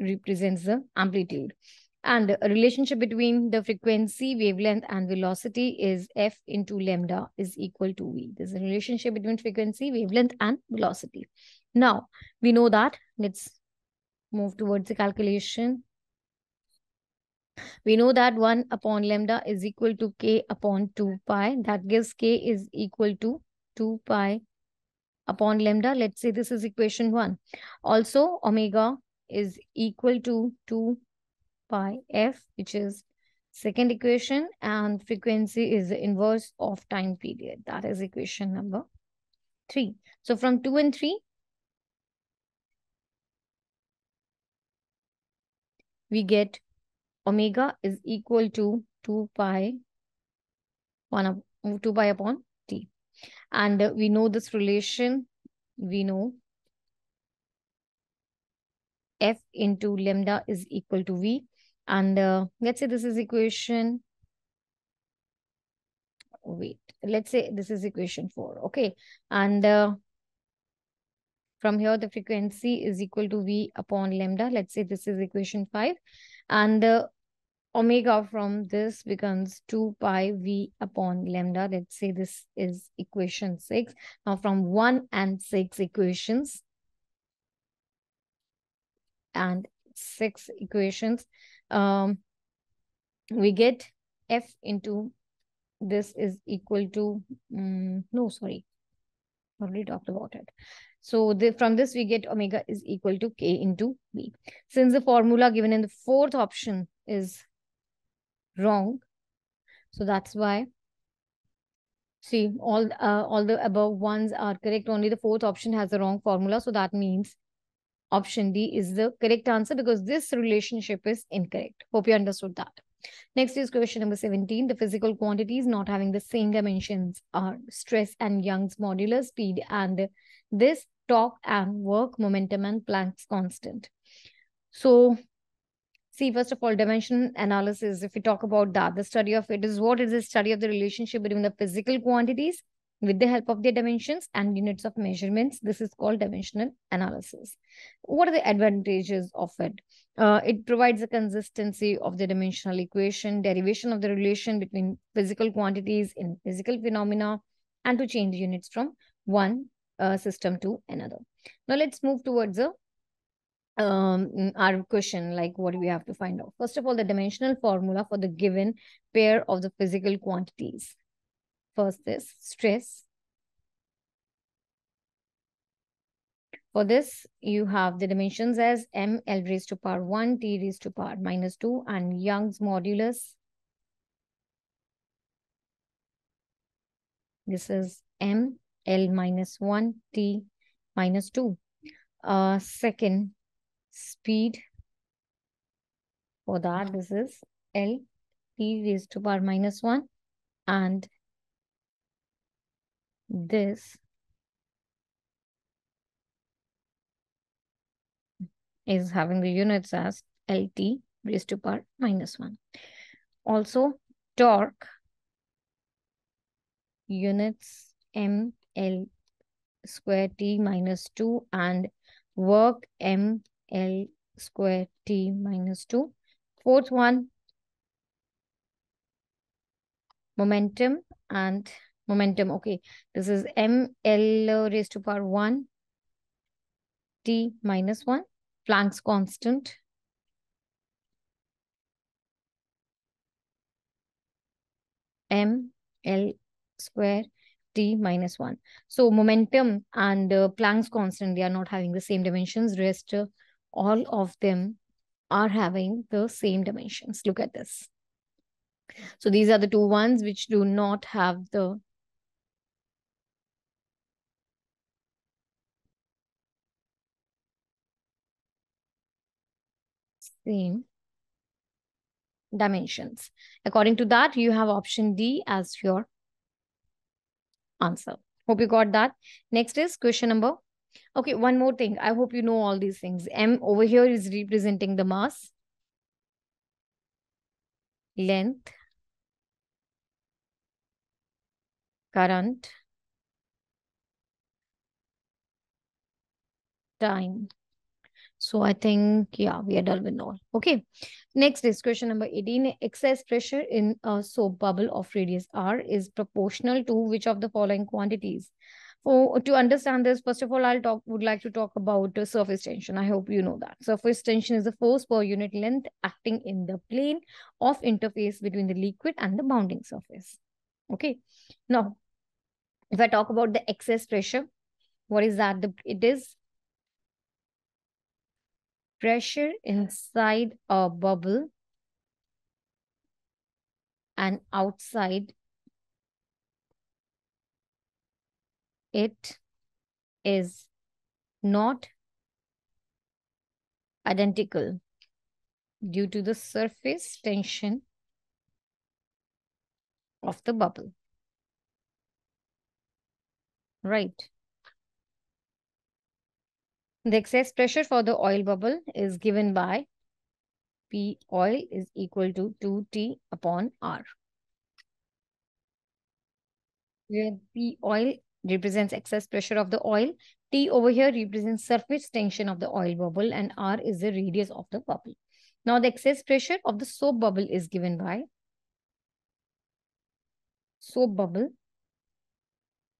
Speaker 1: represents the amplitude. And a relationship between the frequency, wavelength, and velocity is f into lambda is equal to v. There's a relationship between frequency, wavelength, and velocity. Now, we know that. Let's move towards the calculation. We know that 1 upon lambda is equal to k upon 2 pi. That gives k is equal to 2 pi upon lambda. Let's say this is equation 1. Also, omega is equal to 2 pi f, which is second equation, and frequency is the inverse of time period. That is equation number 3. So from 2 and 3, we get omega is equal to 2 pi 2 pi upon t. And we know this relation. We know f into lambda is equal to v. And let's say this is equation, wait, let's say this is equation 4, okay? And from here, the frequency is equal to v upon lambda. Let's say this is equation 5. And the omega from this becomes 2 pi v upon lambda. Let's say this is equation 6. Now, from 1 and 6 equations, and 6 equations, we get f into this is equal to, no, sorry, already talked about it. So from this, we get omega is equal to k into v. Since the formula given in the fourth option is wrong, so that's why, see, all the above ones are correct. Only the fourth option has the wrong formula. So that means option D is the correct answer because this relationship is incorrect. Hope you understood that. Next is question number 17. The physical quantities not having the same dimensions are stress and Young's modulus, speed and this, torque and work, momentum and Planck's constant. So, see, first of all, dimension analysis, if we talk about that, the study of it is what is the study of the relationship between the physical quantities with the help of their dimensions and units of measurements. This is called dimensional analysis. What are the advantages of it? It provides a consistency of the dimensional equation, derivation of the relation between physical quantities in physical phenomena, and to change units from one system to another. Now let's move towards our question, like what do we have to find out? First of all, the dimensional formula for the given pair of the physical quantities. First is stress. For this, you have the dimensions as m L raised to power 1, T raised to power minus 2, and Young's modulus. This is m L minus 1, T minus 2. Second, speed. For that, this is L T raised to power minus 1, and this is having the units as LT raised to power minus 1. Also, torque units ML square T minus 2 and work ML square T minus 2. Fourth one, momentum and momentum. Okay, this is ML raised to power 1 T minus 1. Planck's constant. ML square T minus 1. So momentum and Planck's constant, they are not having the same dimensions. Rest, all of them are having the same dimensions. Look at this. So these are the two ones which do not have the same dimensions. According to that, you have option D as your answer. Hope you got that. Next is question number. Okay, one more thing. I hope you know all these things. M over here is representing the mass, length, current, time. So I think, yeah, we are done with all. Okay. Next is question number 18. Excess pressure in a soap bubble of radius r is proportional to which of the following quantities? Oh, to understand this, first of all, would like to talk about surface tension. I hope you know that. Surface tension is the force per unit length acting in the plane of interface between the liquid and the bounding surface. Okay. Now, if I talk about the excess pressure, what is that? It is pressure inside a bubble and outside it is not identical due to the surface tension of the bubble. Right. The excess pressure for the oil bubble is given by P oil is equal to 2T upon R. Where P oil represents excess pressure of the oil, T over here represents surface tension of the oil bubble, and R is the radius of the bubble. Now, the excess pressure of the soap bubble is given by soap bubble.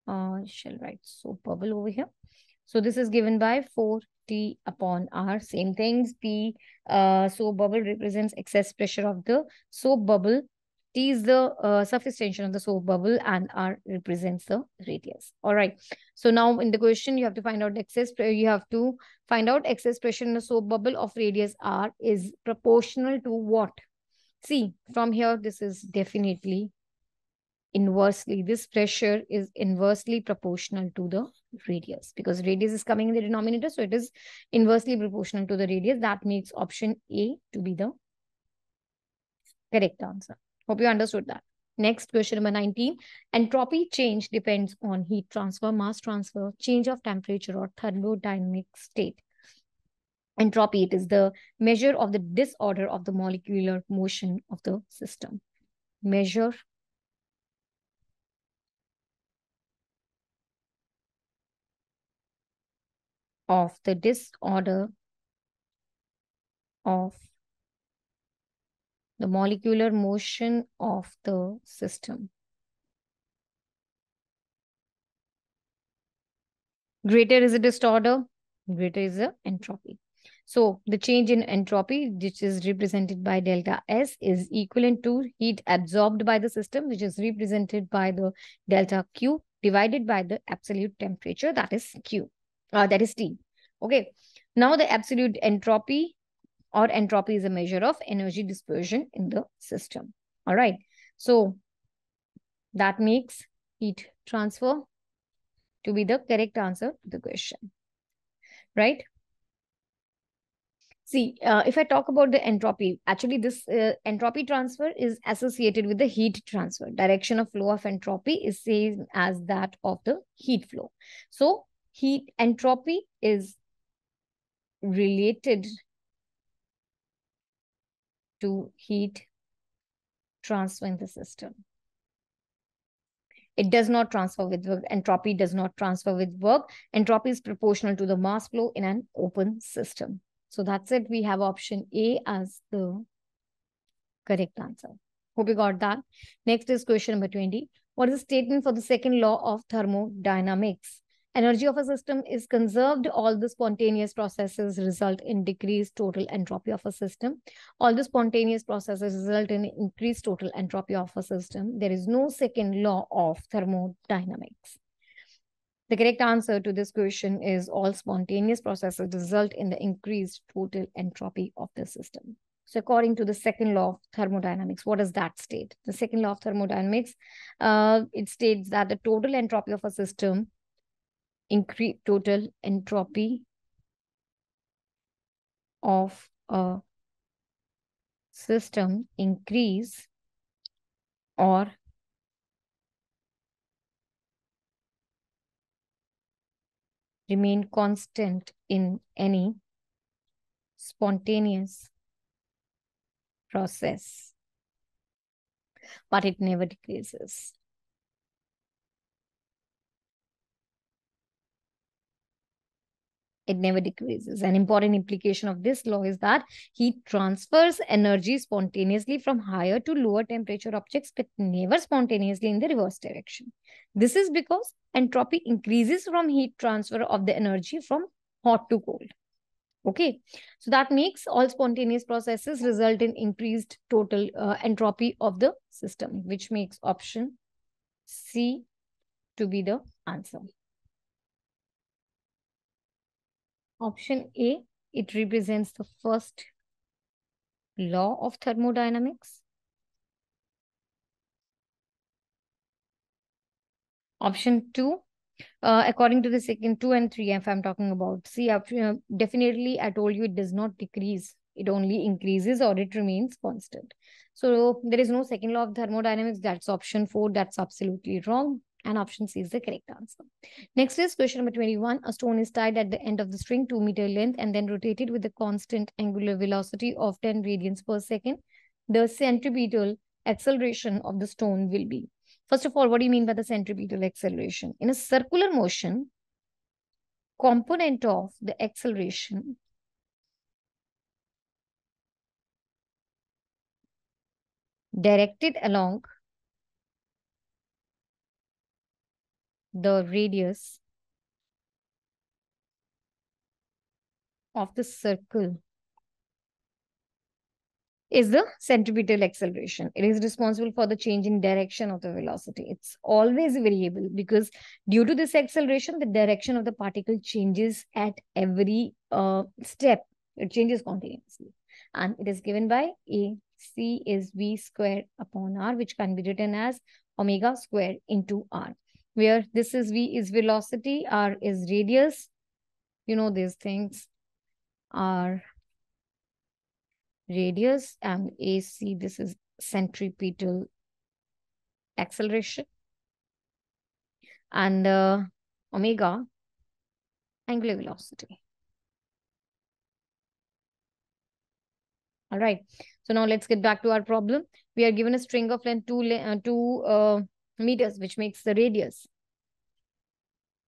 Speaker 1: Shall write soap bubble over here. So this is given by 4T upon R. Same things. P soap bubble represents excess pressure of the soap bubble. T is the surface tension of the soap bubble, and R represents the radius. All right. So now in the question, you have to find out you have to find out excess pressure in the soap bubble of radius R is proportional to what? See, from here, this is definitely inversely. This pressure is inversely proportional to the radius because radius is coming in the denominator. So it is inversely proportional to the radius. That makes option A to be the correct answer. Hope you understood that. Next, question number 19. Entropy change depends on heat transfer, mass transfer, change of temperature, or thermodynamic state. Entropy, it is the measure of the disorder of the molecular motion of the system. Measure of the disorder of the molecular motion of the system. Greater is the disorder, greater is the entropy. So the change in entropy, which is represented by delta S, is equivalent to heat absorbed by the system, which is represented by the delta Q divided by the absolute temperature, that is Q, that is T. Okay. Now the absolute entropy or entropy is a measure of energy dispersion in the system. All right. So that makes heat transfer to be the correct answer to the question. Right? See, if I talk about the entropy, actually this entropy transfer is associated with the heat transfer. Direction of flow of entropy is same as that of the heat flow. So heat entropy is related to heat transfer in the system. It does not transfer with work. Entropy does not transfer with work. Entropy is proportional to the mass flow in an open system. So that's it. We have option A as the correct answer. Hope you got that. Next is question number 20. What is the statement for the second law of thermodynamics? Energy of a system is conserved. All the spontaneous processes result in decreased total entropy of a system. All the spontaneous processes result in increased total entropy of a system. There is no second law of thermodynamics. The correct answer to this question is all spontaneous processes result in the increased total entropy of the system. So according to the second law of thermodynamics, what does that state? The second law of thermodynamics, it states that the total entropy of a system total entropy of a system increase or remain constant in any spontaneous process, but it never decreases. It never decreases. An important implication of this law is that heat transfers energy spontaneously from higher to lower temperature objects, but never spontaneously in the reverse direction. This is because entropy increases from heat transfer of the energy from hot to cold. Okay, so that makes all spontaneous processes result in increased total entropy of the system, which makes option C to be the answer. Option A, it represents the first law of thermodynamics. Option 2, according to the second 2 and 3, if I'm talking about, see, definitely I told you it does not decrease. It only increases or it remains constant. So there is no second law of thermodynamics. That's option 4. That's absolutely wrong. And option C is the correct answer. Next is question number 21. A stone is tied at the end of the string 2-meter length and then rotated with a constant angular velocity of 10 radians per second. The centripetal acceleration of the stone will be. First of all, what do you mean by the centripetal acceleration? In a circular motion, component of the acceleration directed along the radius of the circle is the centripetal acceleration. It is responsible for the change in direction of the velocity. It's always variable because due to this acceleration, the direction of the particle changes at every step. It changes continuously. And it is given by A. C is V squared upon R, which can be written as omega squared into R, where this is V is velocity, R is radius. You know these things. R radius and AC, this is centripetal acceleration, and omega angular velocity. All right, so now let's get back to our problem. We are given a string of length 2 meters, which makes the radius.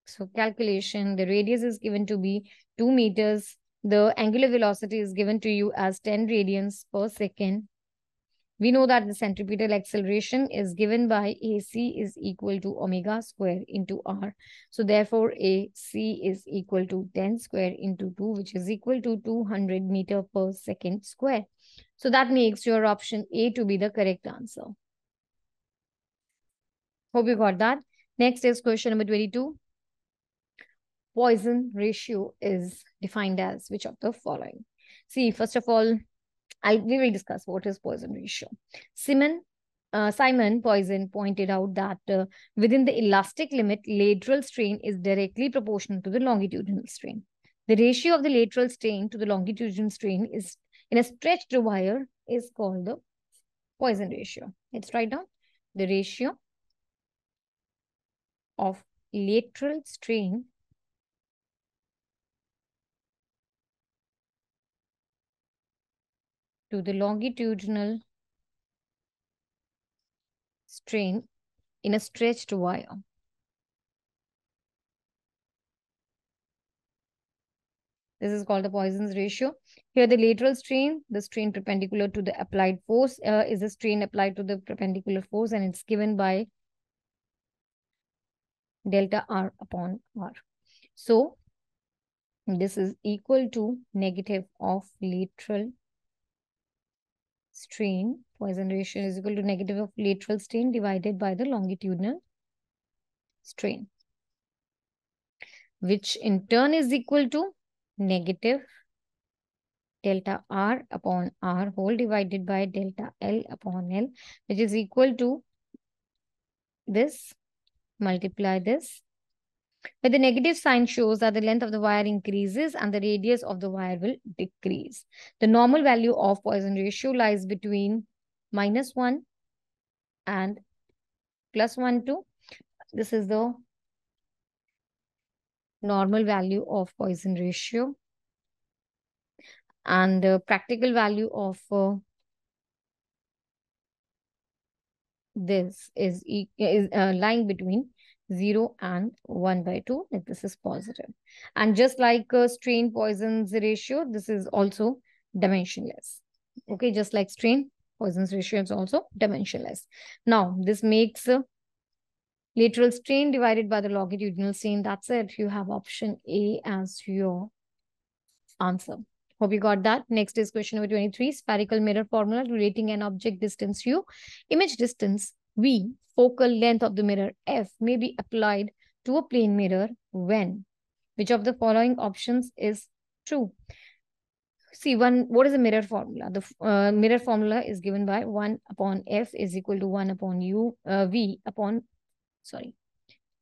Speaker 1: So calculation, the radius is given to be 2 meters. The angular velocity is given to you as 10 radians per second. We know that the centripetal acceleration is given by AC is equal to omega square into R. So therefore, AC is equal to 10 square into 2, which is equal to 200 meter per second square. So that makes your option A to be the correct answer. Hope you got that. Next is question number 22. Poisson ratio is defined as which of the following? See, first of all, we will discuss what is Poisson ratio. Simon Poisson pointed out that within the elastic limit, lateral strain is directly proportional to the longitudinal strain. The ratio of the lateral strain to the longitudinal strain is in a stretched wire is called the Poisson ratio. Let's write down the ratio of lateral strain to the longitudinal strain in a stretched wire. This is called the Poisson's ratio. Here the lateral strain, the strain perpendicular to the applied force is the strain applied to the perpendicular force, and it's given by delta R upon R. So this is equal to negative of lateral strain. Poisson ratio is equal to negative of lateral strain divided by the longitudinal strain, which in turn is equal to negative delta R upon R whole divided by delta L upon L, which is equal to this, multiply this, where the negative sign shows that the length of the wire increases and the radius of the wire will decrease. The normal value of Poisson ratio lies between -1 and +1 2. This is the normal value of Poisson ratio, and the practical value of this is lying between 0 and 1/2, if this is positive. And just like strain Poisson's ratio, this is also dimensionless. Okay, just like strain Poisson's ratio is also dimensionless. Now, this makes lateral strain divided by the longitudinal strain. That's it. You have option A as your answer. Hope you got that. Next is question number 23. Spherical mirror formula relating an object distance U, image distance V, focal length of the mirror F may be applied to a plane mirror when? Which of the following options is true? See, what is the mirror formula? The mirror formula is given by 1 upon F is equal to 1 upon U, V upon, sorry,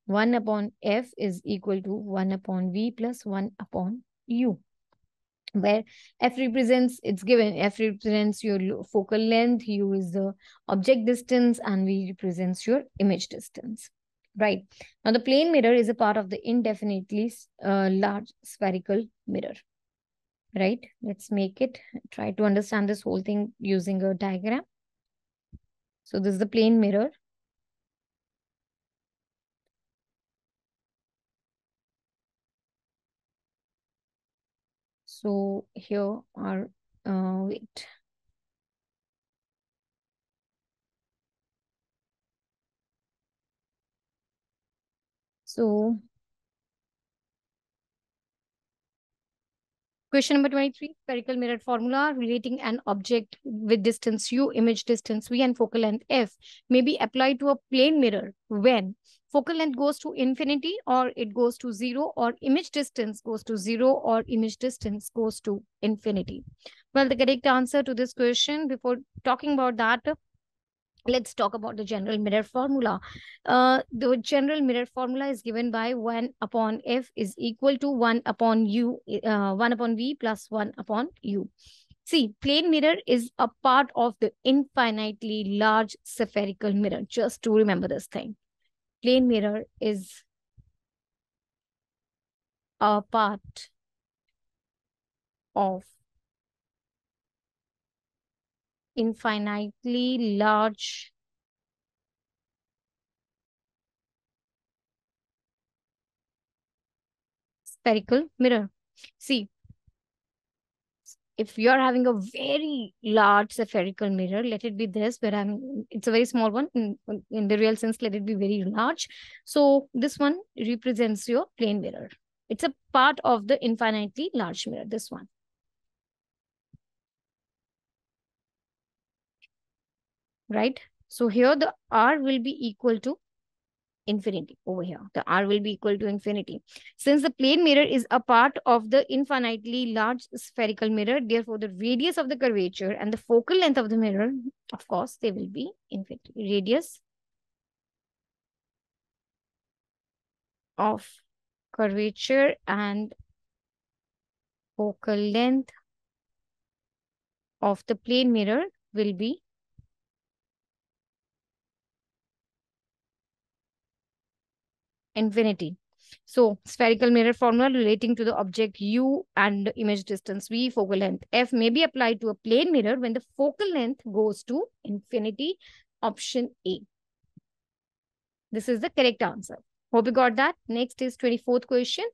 Speaker 1: 1 upon F is equal to 1 upon V plus 1 upon U, where F represents, it's given, F represents your focal length, U is the object distance, and V represents your image distance, right? Now, the plane mirror is a part of the indefinitely large spherical mirror, right? Let's make it, try to understand this whole thing using a diagram. So this is the plane mirror. So here are, wait. So question number 23, spherical mirror formula relating an object with distance U, image distance V, and focal length F may be applied to a plane mirror when focal length goes to infinity or it goes to 0, or image distance goes to 0 or image distance goes to infinity. Well, the correct answer to this question, before talking about that, let's talk about the general mirror formula. The general mirror formula is given by 1 upon F is equal to 1 upon U, 1 upon V plus 1 upon U. See, plane mirror is a part of the infinitely large spherical mirror. Just to remember this thing. Plane mirror is a part of infinitely large spherical mirror. See, if you're having a very large spherical mirror, let it be this, where it's a very small one. In the real sense, let it be very large. So this one represents your plane mirror. It's a part of the infinitely large mirror, this one. Right? So here the R will be equal to infinity over here. The R will be equal to infinity. Since the plane mirror is a part of the infinitely large spherical mirror, therefore the radius of the curvature and the focal length of the mirror, of course, they will be infinity. Radius of curvature and focal length of the plane mirror will be infinity. So spherical mirror formula relating to the object U and image distance V, focal length F may be applied to a plane mirror when the focal length goes to infinity. Option A. This is the correct answer. Hope you got that. Next is 24th question.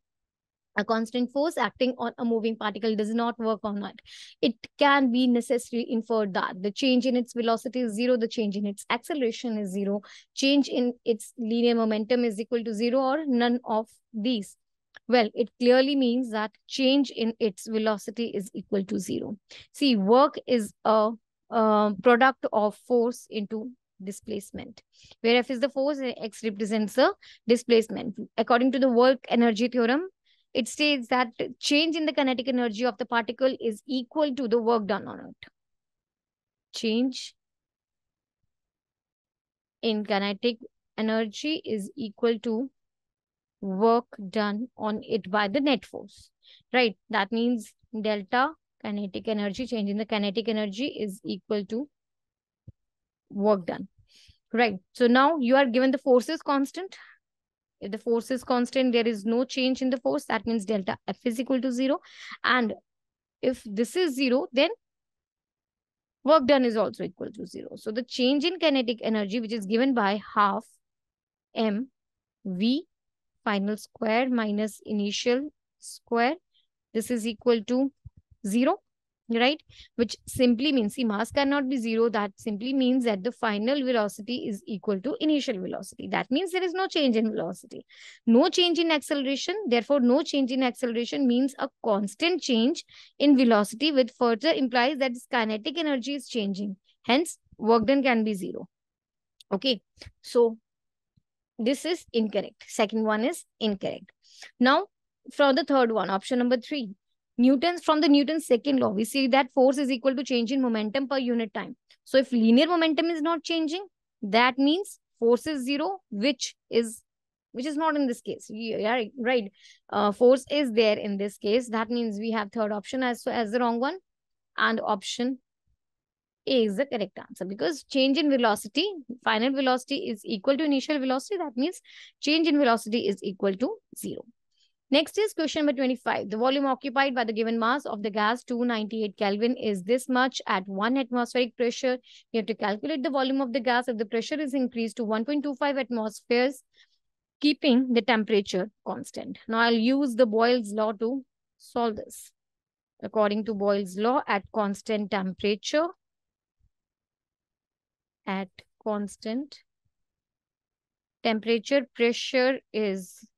Speaker 1: A constant force acting on a moving particle does not work on it. It can be necessarily inferred that the change in its velocity is 0, the change in its acceleration is 0, change in its linear momentum is equal to 0, or none of these. Well, it clearly means that change in its velocity is equal to 0. See, work is a product of force into displacement, where F is the force and X represents the displacement. According to the work energy theorem, it states that change in the kinetic energy of the particle is equal to the work done on it. Change in kinetic energy is equal to work done on it by the net force, right? That means delta kinetic energy, change in the kinetic energy, is equal to work done, right? So now you are given the force is constant. If the force is constant, there is no change in the force. That means delta F is equal to 0. And if this is 0, then work done is also equal to 0. So the change in kinetic energy, which is given by half m v final square minus initial square, this is equal to 0, right? Which simply means, see, mass cannot be 0. That simply means that the final velocity is equal to initial velocity. That means there is no change in velocity, no change in acceleration. Therefore, no change in acceleration means a constant change in velocity, which further implies that kinetic energy is changing. Hence, work done can be 0. Okay, so this is incorrect. Second one is incorrect. Now, from the third one, option number 3, from the Newton's second law, we see that force is equal to change in momentum per unit time. So if linear momentum is not changing, that means force is 0, which is not in this case. Yeah, right. Force is there in this case. That means we have third option as the wrong one, and option A is the correct answer, because change in velocity, final velocity is equal to initial velocity. That means change in velocity is equal to 0. Next is question number 25. The volume occupied by the given mass of the gas 298 Kelvin is this much at 1 atmospheric pressure. You have to calculate the volume of the gas if the pressure is increased to 1.25 atmospheres, keeping the temperature constant. Now I'll use the Boyle's law to solve this. According to Boyle's law, at constant temperature, pressure is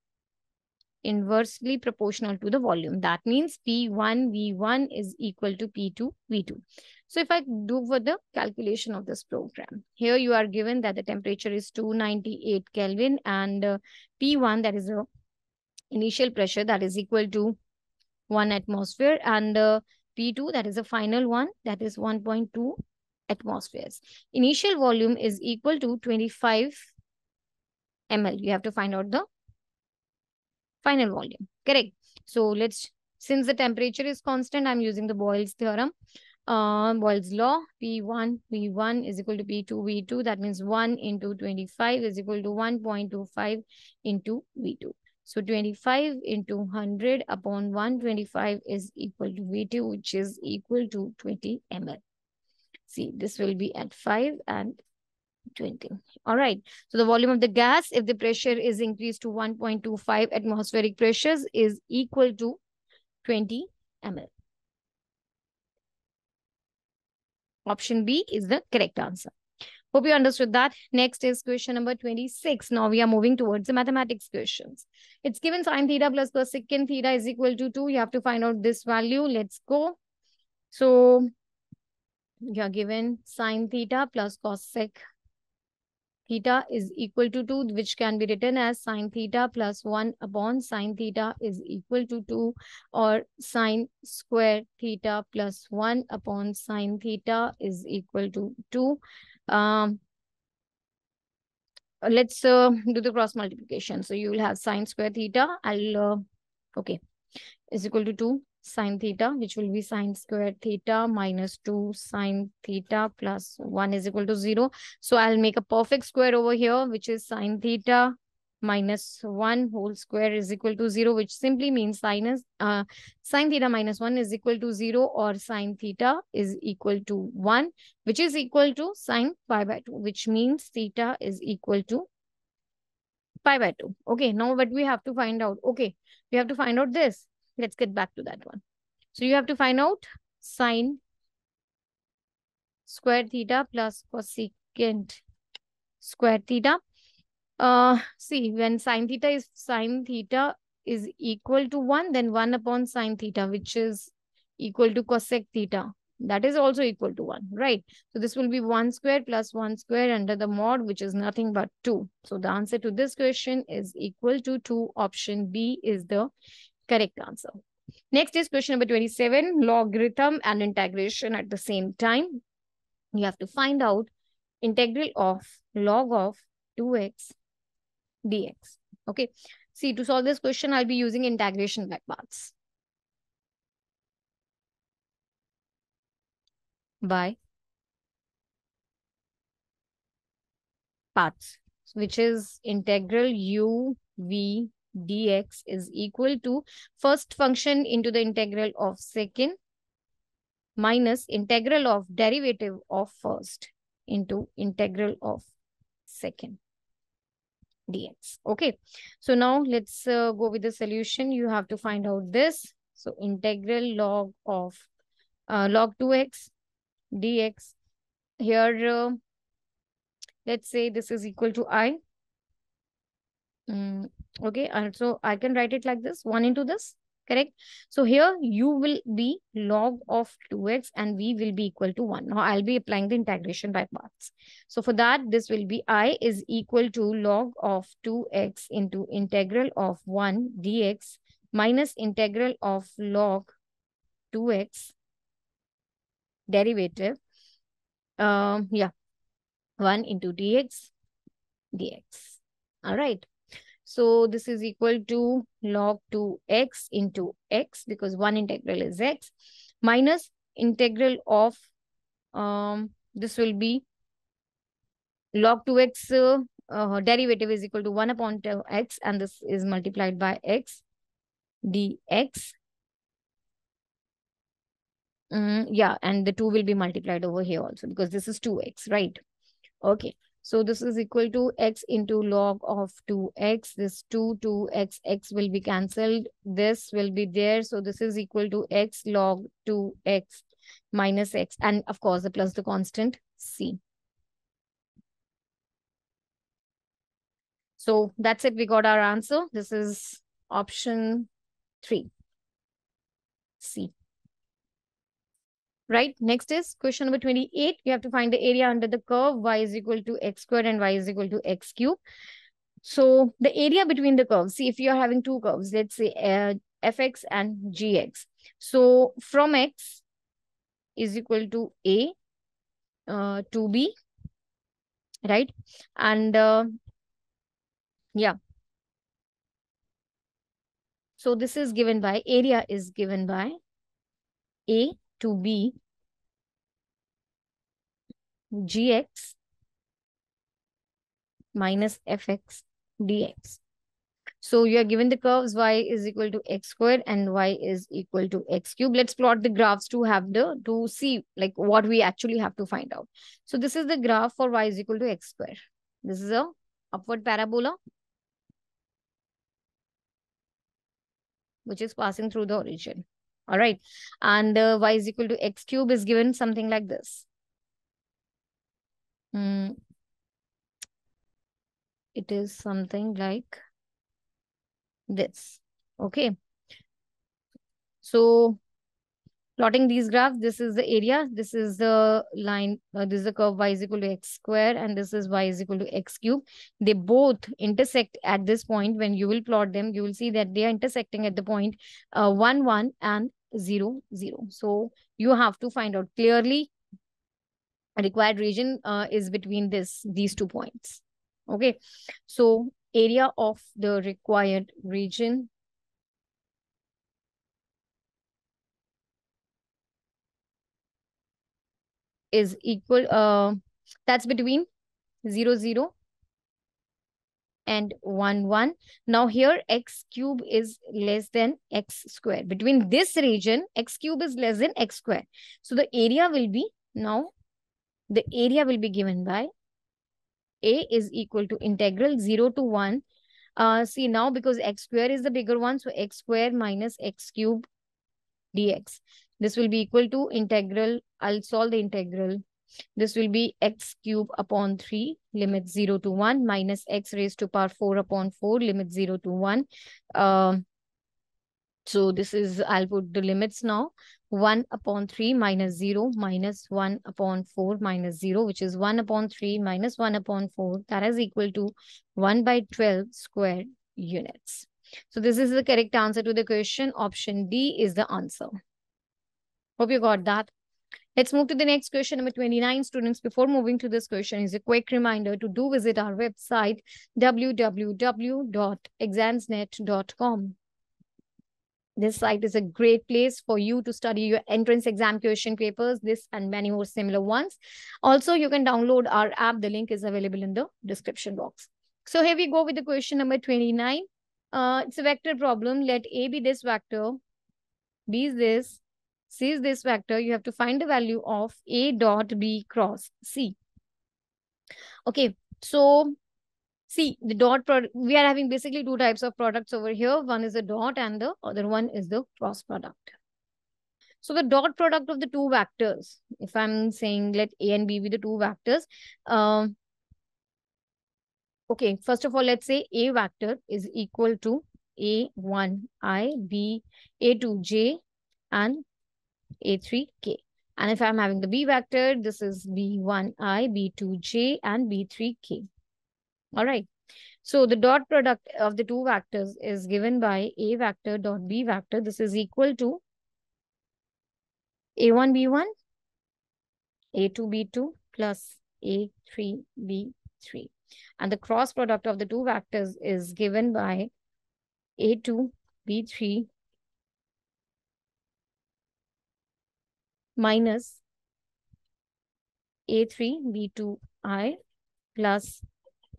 Speaker 1: inversely proportional to the volume. That means P1 V1 is equal to P2 V2. So if I do for the calculation of this program, here you are given that the temperature is 298 Kelvin, and P1, that is the initial pressure, that is equal to 1 atmosphere, and P2, that is the final one, that is 1.2 atmospheres. Initial volume is equal to 25 ml. You have to find out the final volume. Correct. So since the temperature is constant, I'm using the Boyle's theorem. Boyle's law, P1 V1 is equal to P2 V2. That means 1 into 25 is equal to 1.25 into V2. So 25 into 100 upon 125 is equal to V2, which is equal to 20 ml. See, this will be at 5 and 20. All right. So the volume of the gas, if the pressure is increased to 1.25 atmospheric pressures, is equal to 20 ml. Option B is the correct answer. Hope you understood that. Next is question number 26. Now we are moving towards the mathematics questions. It's given sine theta plus cosecant theta is equal to 2. You have to find out this value. Let's go. So you are given sine theta plus cosec theta is equal to 2, which can be written as sine theta plus 1 upon sine theta is equal to 2, or sine square theta plus 1 upon sine theta is equal to 2. Let's do the cross multiplication. So you will have sine square theta, is equal to 2 sine theta, which will be sine square theta minus 2 sine theta plus 1 is equal to 0. So I'll make a perfect square over here, which is sine theta minus 1 whole square is equal to 0, which simply means sine theta minus 1 is equal to 0, or sine theta is equal to 1, which is equal to sine pi by 2, which means theta is equal to pi by 2. Okay, now what we have to find out? Okay, we have to find out this. Let's get back to that one. So you have to find out sine square theta plus cosecant square theta. See, when sine theta is equal to 1, then 1 upon sine theta, which is equal to cosec theta, that is also equal to 1, right? So this will be 1 square plus 1 square under the mod, which is nothing but 2. So the answer to this question is equal to 2. Option B is the correct answer. Next is question number 27, logarithm and integration at the same time. You have to find out integral of log of 2x dx. Okay. See, to solve this question, I'll be using integration by parts. By parts, which is integral u v dx is equal to first function into the integral of second minus integral of derivative of first into integral of second dx. Okay, so now let's go with the solution. You have to find out this. So integral log of log 2x dx. Here, let's say this is equal to I. Okay, and so I can write it like this, 1 into this, correct? So here u will be log of 2x and v will be equal to 1. Now I'll be applying the integration by parts. So for that, this will be I is equal to log of 2x into integral of 1 dx minus integral of log 2x derivative, 1 into dx. All right. So this is equal to log 2x into x because one integral is x minus integral of this will be log 2x derivative is equal to 1 upon x and this is multiplied by x dx. Yeah, and the 2 will be multiplied over here also because this is 2x, right? Okay. So this is equal to x into log of 2x. This 2x will be cancelled. This will be there. So this is equal to x log 2x minus x. And of course, the plus the constant c. So that's it. We got our answer. This is option 3, C. Right. Next is question number 28. You have to find the area under the curve y is equal to x squared and y is equal to x cube. So the area between the curves, see if you are having two curves, let's say fx and gx. So from x is equal to a to b, right? And yeah. So this is given by, area is given by a to b gx minus fx dx. So you are given the curves y is equal to x squared and y is equal to x cube. Let's plot the graphs to have to see like what we actually have to find out. So this is the graph for y is equal to x squared. This is a upward parabola which is passing through the origin. All right. And y is equal to x cube is given something like this. It is something like this. Okay. So plotting these graphs, this is the area, this is the line, this is the curve y is equal to x square and this is y is equal to x cube. They both intersect at this point. When you will plot them, you will see that they are intersecting at the point 1, 1 and 0, 0. So you have to find out clearly required region is between these 2 points. Okay. So area of the required region is equal, that's between 0, 0 and 1, 1. Now here x cube is less than x square. Between this region, x cube is less than x square. So the area will be, now the area will be given by a is equal to integral 0 to 1. See now because x square is the bigger one, so x square minus x cube dx. This will be equal to integral, I'll solve the integral. This will be x cube upon 3, limit 0 to 1, minus x raised to power 4 upon 4, limit 0 to 1. So this is, I'll put the limits now. 1 upon 3 minus 0 minus 1 upon 4 minus 0, which is 1 upon 3 minus 1 upon 4. That is equal to 1 by 12 square units. So this is the correct answer to the question. Option D is the answer. Hope you got that. Let's move to the next question, number 29. Students, before moving to this question, is a quick reminder to do visit our website, www.examsnet.com. This site is a great place for you to study your entrance exam question papers, this and many more similar ones. Also, you can download our app. The link is available in the description box. So here we go with the question number 29. It's a vector problem. Let A be this vector, B is this, C is this vector. You have to find the value of A dot B cross C. Okay, so see the dot product. We are having basically two types of products over here. One is a dot and the other one is the cross product. So the dot product of the two vectors, if I'm saying let A and B be the two vectors, okay, first of all, let's say A vector is equal to A1I, B, A2J, and A3K. And if I'm having the B vector, this is B1I, B2J, and B3K. All right. So the dot product of the two vectors is given by A vector dot B vector. This is equal to A1, B1, A2, B2 plus A3, B3. And the cross product of the two vectors is given by A2, B3 minus A3, B2I plus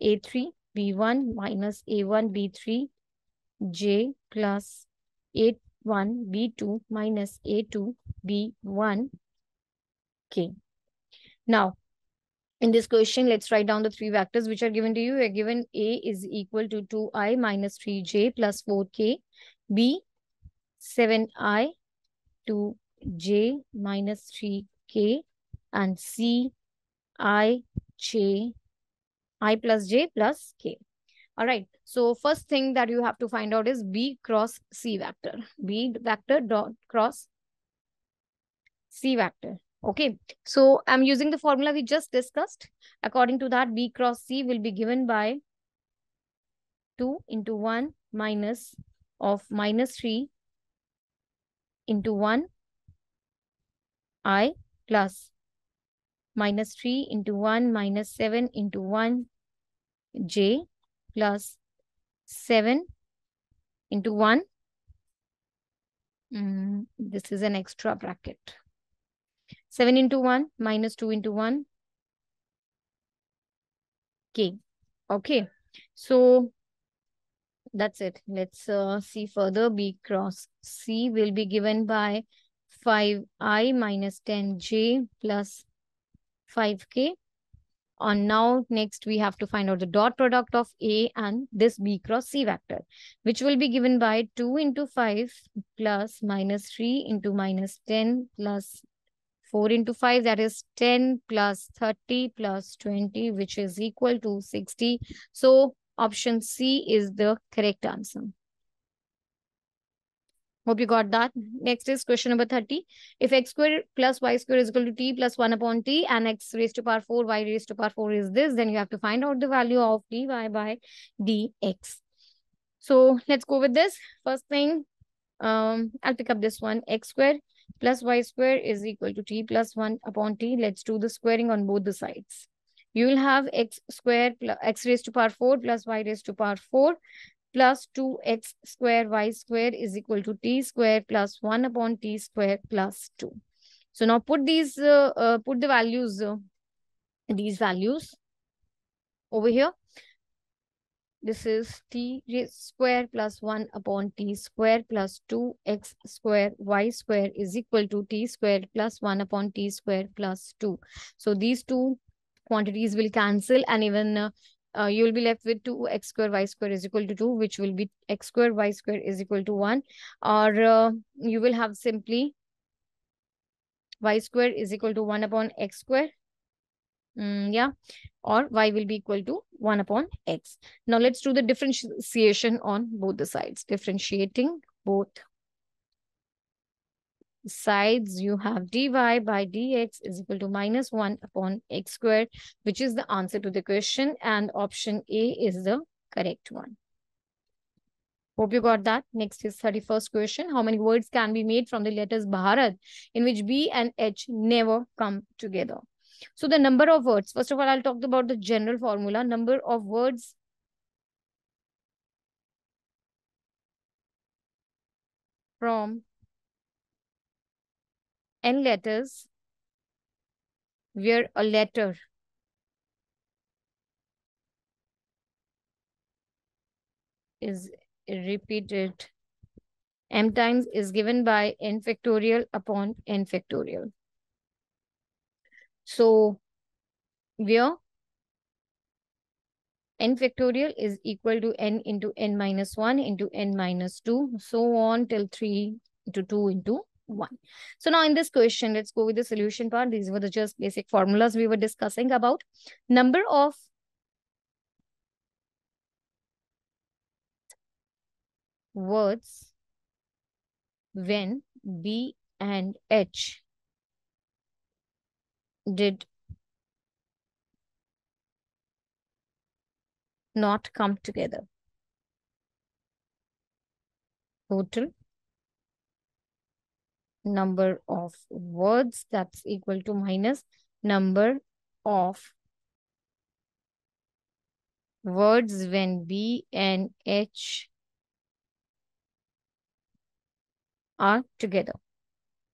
Speaker 1: A3, B1 minus A1, B3, J plus A1, B2 minus A2, B1, K. Now, in this question, let's write down the three vectors which are given to you. We are given A is equal to 2I minus 3J plus 4K, B 7I 2J minus 3K, and C I plus J plus K. All right. So first thing that you have to find out is B cross C vector. B vector dot cross C vector. Okay. So I'm using the formula we just discussed. According to that, B cross C will be given by 2 into 1 minus of minus 3 into 1 I plus minus 3 into 1 minus 7 into 1 J plus 7 into 1. This is an extra bracket. 7 into 1 minus 2 into 1 K. Okay. So that's it. Let's see further. B cross C will be given by 5I minus 10J plus 5K. And now next we have to find out the dot product of A and this B cross C vector, which will be given by 2 into 5 plus minus 3 into minus 10 plus 4 into 5, that is 10 plus 30 plus 20, which is equal to 60. So option C is the correct answer. Hope you got that. Next is question number 30. If x square plus y square is equal to t plus 1 upon t and x raised to power 4, y raised to power 4 is this, then you have to find out the value of dy by dx. So let's go with this. First thing, I'll pick up this one. X square plus y square is equal to t plus 1 upon t. Let's do the squaring on both the sides. You will have x square plus x raised to power 4 plus y raised to power 4 plus 2x square y square is equal to t square plus 1 upon t square plus 2. So now put these, put the values, these values over here. This is t square plus 1 upon t square plus 2x square y square is equal to t square plus 1 upon t square plus 2. So these two quantities will cancel, and even you will be left with 2x square y square is equal to 2, which will be x square y square is equal to 1. Or you will have simply y square is equal to 1 upon x square. Yeah, or y will be equal to 1 upon x. Now let's do the differentiation on both the sides. Differentiating both sides, you have dy by dx is equal to minus 1 upon x square, which is the answer to the question, and option A is the correct one. Hope you got that. Next is 31st question. How many words can be made from the letters Bharat in which B and H never come together? So the number of words. First of all, I'll talk about the general formula. Number of words from N letters where a letter is repeated m times is given by n factorial upon n factorial. So where n factorial is equal to n into n minus 1 into n minus 2, so on till 3 into 2 into 1. So now in this question, let's go with the solution part. These were the just basic formulas we were discussing about. Number of words when B and H did not come together. Total number of words, that's equal to minus number of words when B and H are together,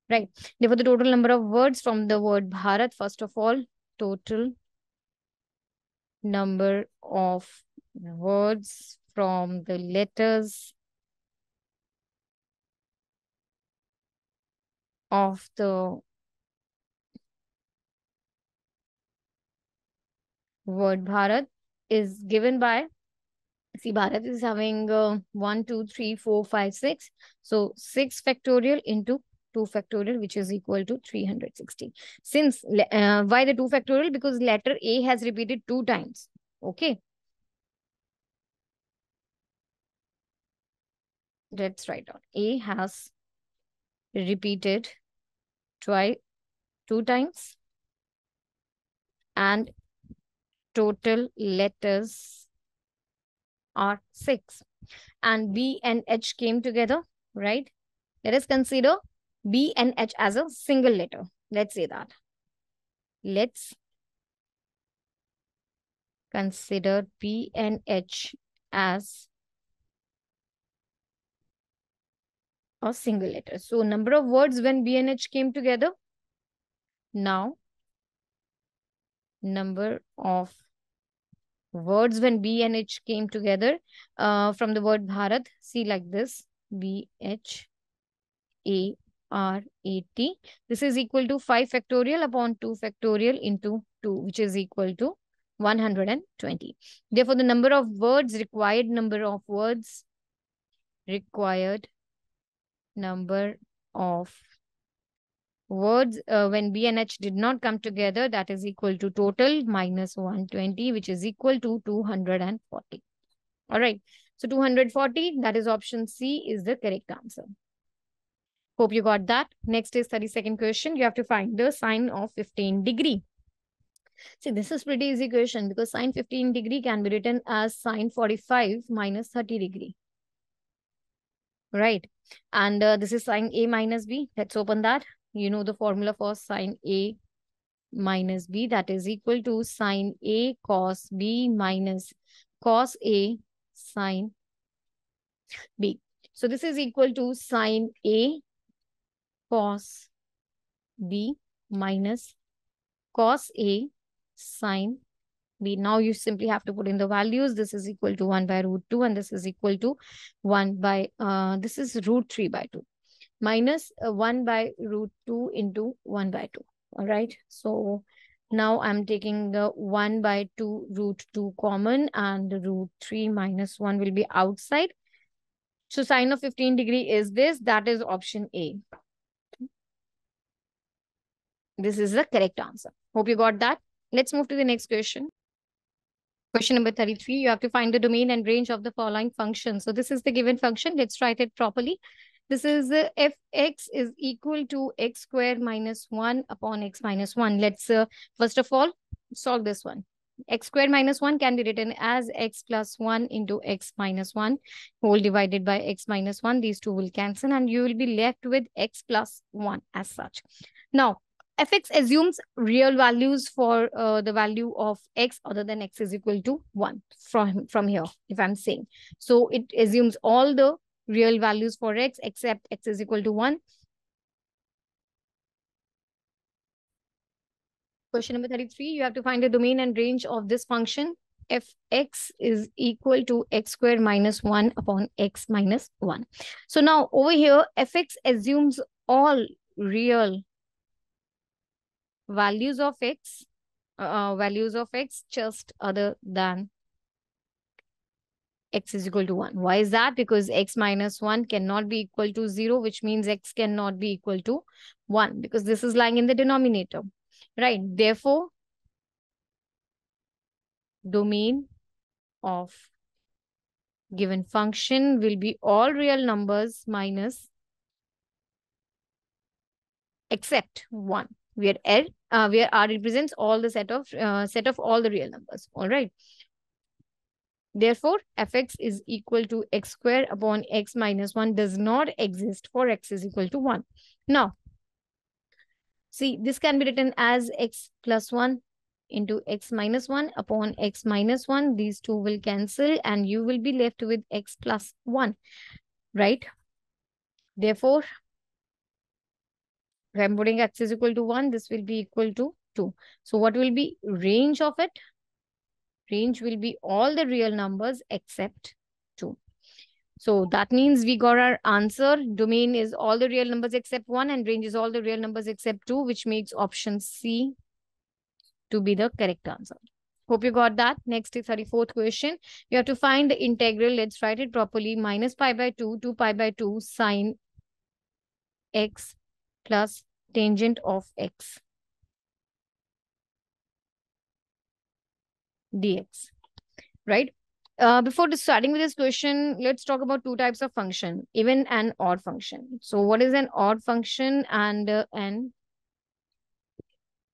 Speaker 1: right? Therefore, the total number of words from the word Bharat, first of all, total number of words from the letters of the word Bharat is given by, see, Bharat is having 1, 2, 3, 4, 5, 6. So 6 factorial into 2 factorial, which is equal to 360. Since, why the 2 factorial? Because letter A has repeated 2 times. Okay. Let's write down. A has repeated 2 times. And total letters are 6. And B and H came together, right? Let us consider B and H as a single letter. Let's say that. Let's consider B and H as a single letter. So number of words when B and H came together. Now, number of words when B and H came together from the word Bharat. See like this. B, H, A, R, A, T. This is equal to 5 factorial upon 2 factorial into 2, which is equal to 120. Therefore, the number of words, required number of words when B and H did not come together, that is equal to total minus 120, which is equal to 240. All right. So 240, that is option C, is the correct answer. Hope you got that. Next is 32nd question. You have to find the sine of 15 degree. See, this is pretty easy question because sine 15 degree can be written as sine 45 minus 30 degree. Right. And this is sine A minus B. Let's open that. You know the formula for sine A minus B, that is equal to sine A cos B minus cos A sine B. So this is equal to sine A cos B minus cos A sine B. Now you simply have to put in the values. This is equal to 1 by root 2 and this is equal to 1 by, this is root 3 by 2 minus 1 by root 2 into 1 by 2. All right. So now I'm taking the 1 by 2 root 2 common and the root 3 minus 1 will be outside. So sine of 15 degree is this. That is option A. This is the correct answer. Hope you got that. Let's move to the next question. Question number 33, you have to find the domain and range of the following function. So this is the given function. Let's write it properly. This is fx is equal to x square minus 1 upon x minus 1. Let's first of all solve this one. X square minus 1 can be written as x plus 1 into x minus 1 whole divided by x minus 1. These two will cancel and you will be left with x plus 1 as such. Now, fx assumes real values for the value of x other than x is equal to 1 from here, if I'm saying. So it assumes all the real values for x except x is equal to 1. Question number 33, you have to find the domain and range of this function if x is equal to x square minus 1 upon x minus 1. So now over here, fx assumes all real values of x, just other than x is equal to 1. Why is that? Because x minus 1 cannot be equal to 0, which means x cannot be equal to 1 because this is lying in the denominator, right? Therefore, domain of given function will be all real numbers minus except 1, where R represents all the set of all the real numbers. All right. Therefore, fx is equal to x square upon x minus 1 does not exist for x is equal to 1. Now, see, this can be written as x plus 1 into x minus 1 upon x minus 1. These two will cancel and you will be left with x plus 1, right? Therefore, if I'm putting x is equal to 1, this will be equal to 2. So what will be range of it? Range will be all the real numbers except 2. So that means we got our answer. Domain is all the real numbers except 1 and range is all the real numbers except 2, which makes option C to be the correct answer. Hope you got that. Next is 34th question. You have to find the integral. Let's write it properly. Minus pi by 2 to pi by 2 sine x plus tangent of x dx, right? Before starting with this question, let's talk about two types of function, even and odd function. So what is an odd function and an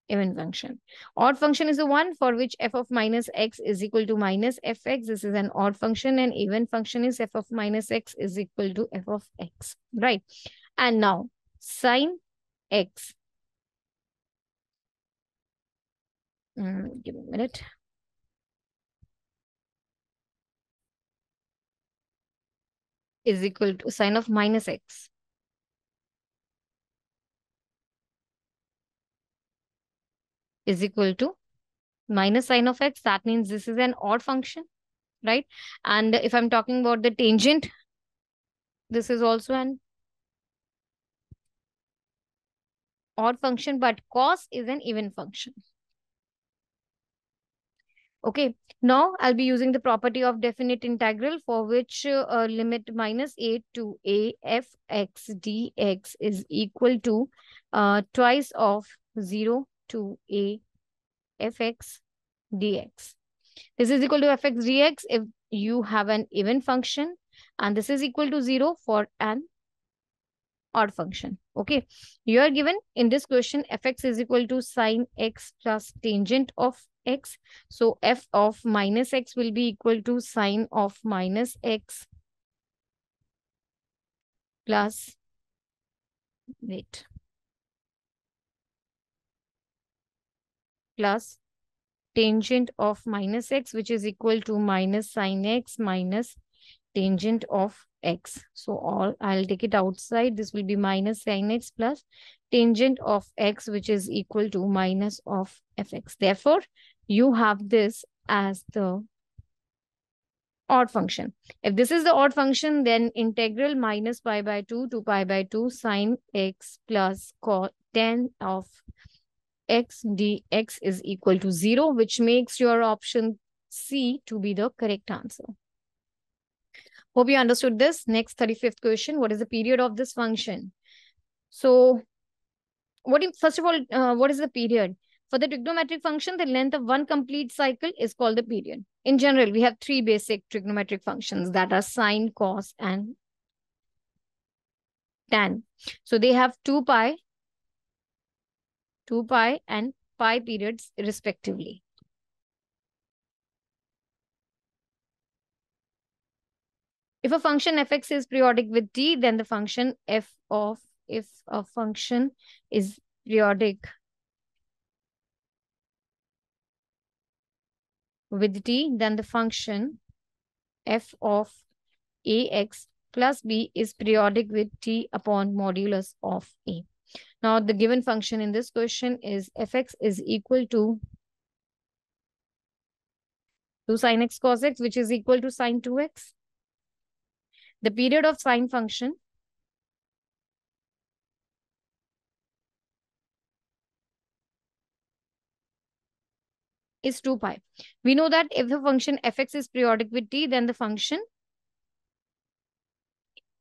Speaker 1: even function? Odd function is the one for which f of minus x is equal to minus fx. This is an odd function, and even function is f of minus x is equal to f of x, right? And now sine x. Give me a minute. Is equal to sine of minus x is equal to minus sine of x. That means this is an odd function, right? And if I'm talking about the tangent, this is also an odd function, but cos is an even function. Okay, now I'll be using the property of definite integral for which limit minus a to a f x dx is equal to twice of 0 to a fx dx. This is equal to fx dx if you have an even function, and this is equal to 0 for an odd function. Okay, you are given in this question fx is equal to sine x plus tangent of x. So f of minus x will be equal to sine of minus x plus, wait, plus tangent of minus x, which is equal to minus sine x minus tangent of x. So all I'll take it outside. This will be minus sine x plus tangent of x, which is equal to minus of fx. Therefore, you have this as the odd function. If this is the odd function, then integral minus pi by 2 to pi by 2 sine x plus cos tan of x dx is equal to 0, which makes your option C to be the correct answer. Hope you understood this. Next, 35th question. What is the period of this function? So, first of all, what is the period? For the trigonometric function, the length of one complete cycle is called the period. In general, we have three basic trigonometric functions that are sine, cos, and tan. So, they have 2 pi, and pi periods respectively. If a function fx is periodic with t, then the function if a function is periodic with t, then the function f of ax plus b is periodic with t upon modulus of a. Now, the given function in this question is fx is equal to 2 sin x cos x, which is equal to sin 2x. The period of sine function is 2 pi. We know that if the function fx is periodic with t, then the function,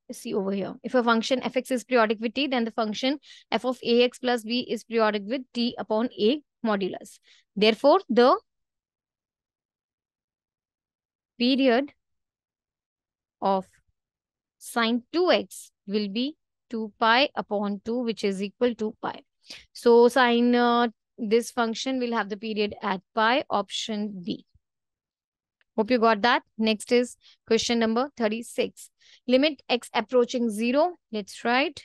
Speaker 1: see over here, if a function fx is periodic with t, then the function f of ax plus b is periodic with t upon a modulus. Therefore, the period of sine 2x will be 2 pi upon 2, which is equal to pi. So sine this function will have the period at pi, option B. Hope you got that. Next is question number 36. Limit x approaching 0. Let's write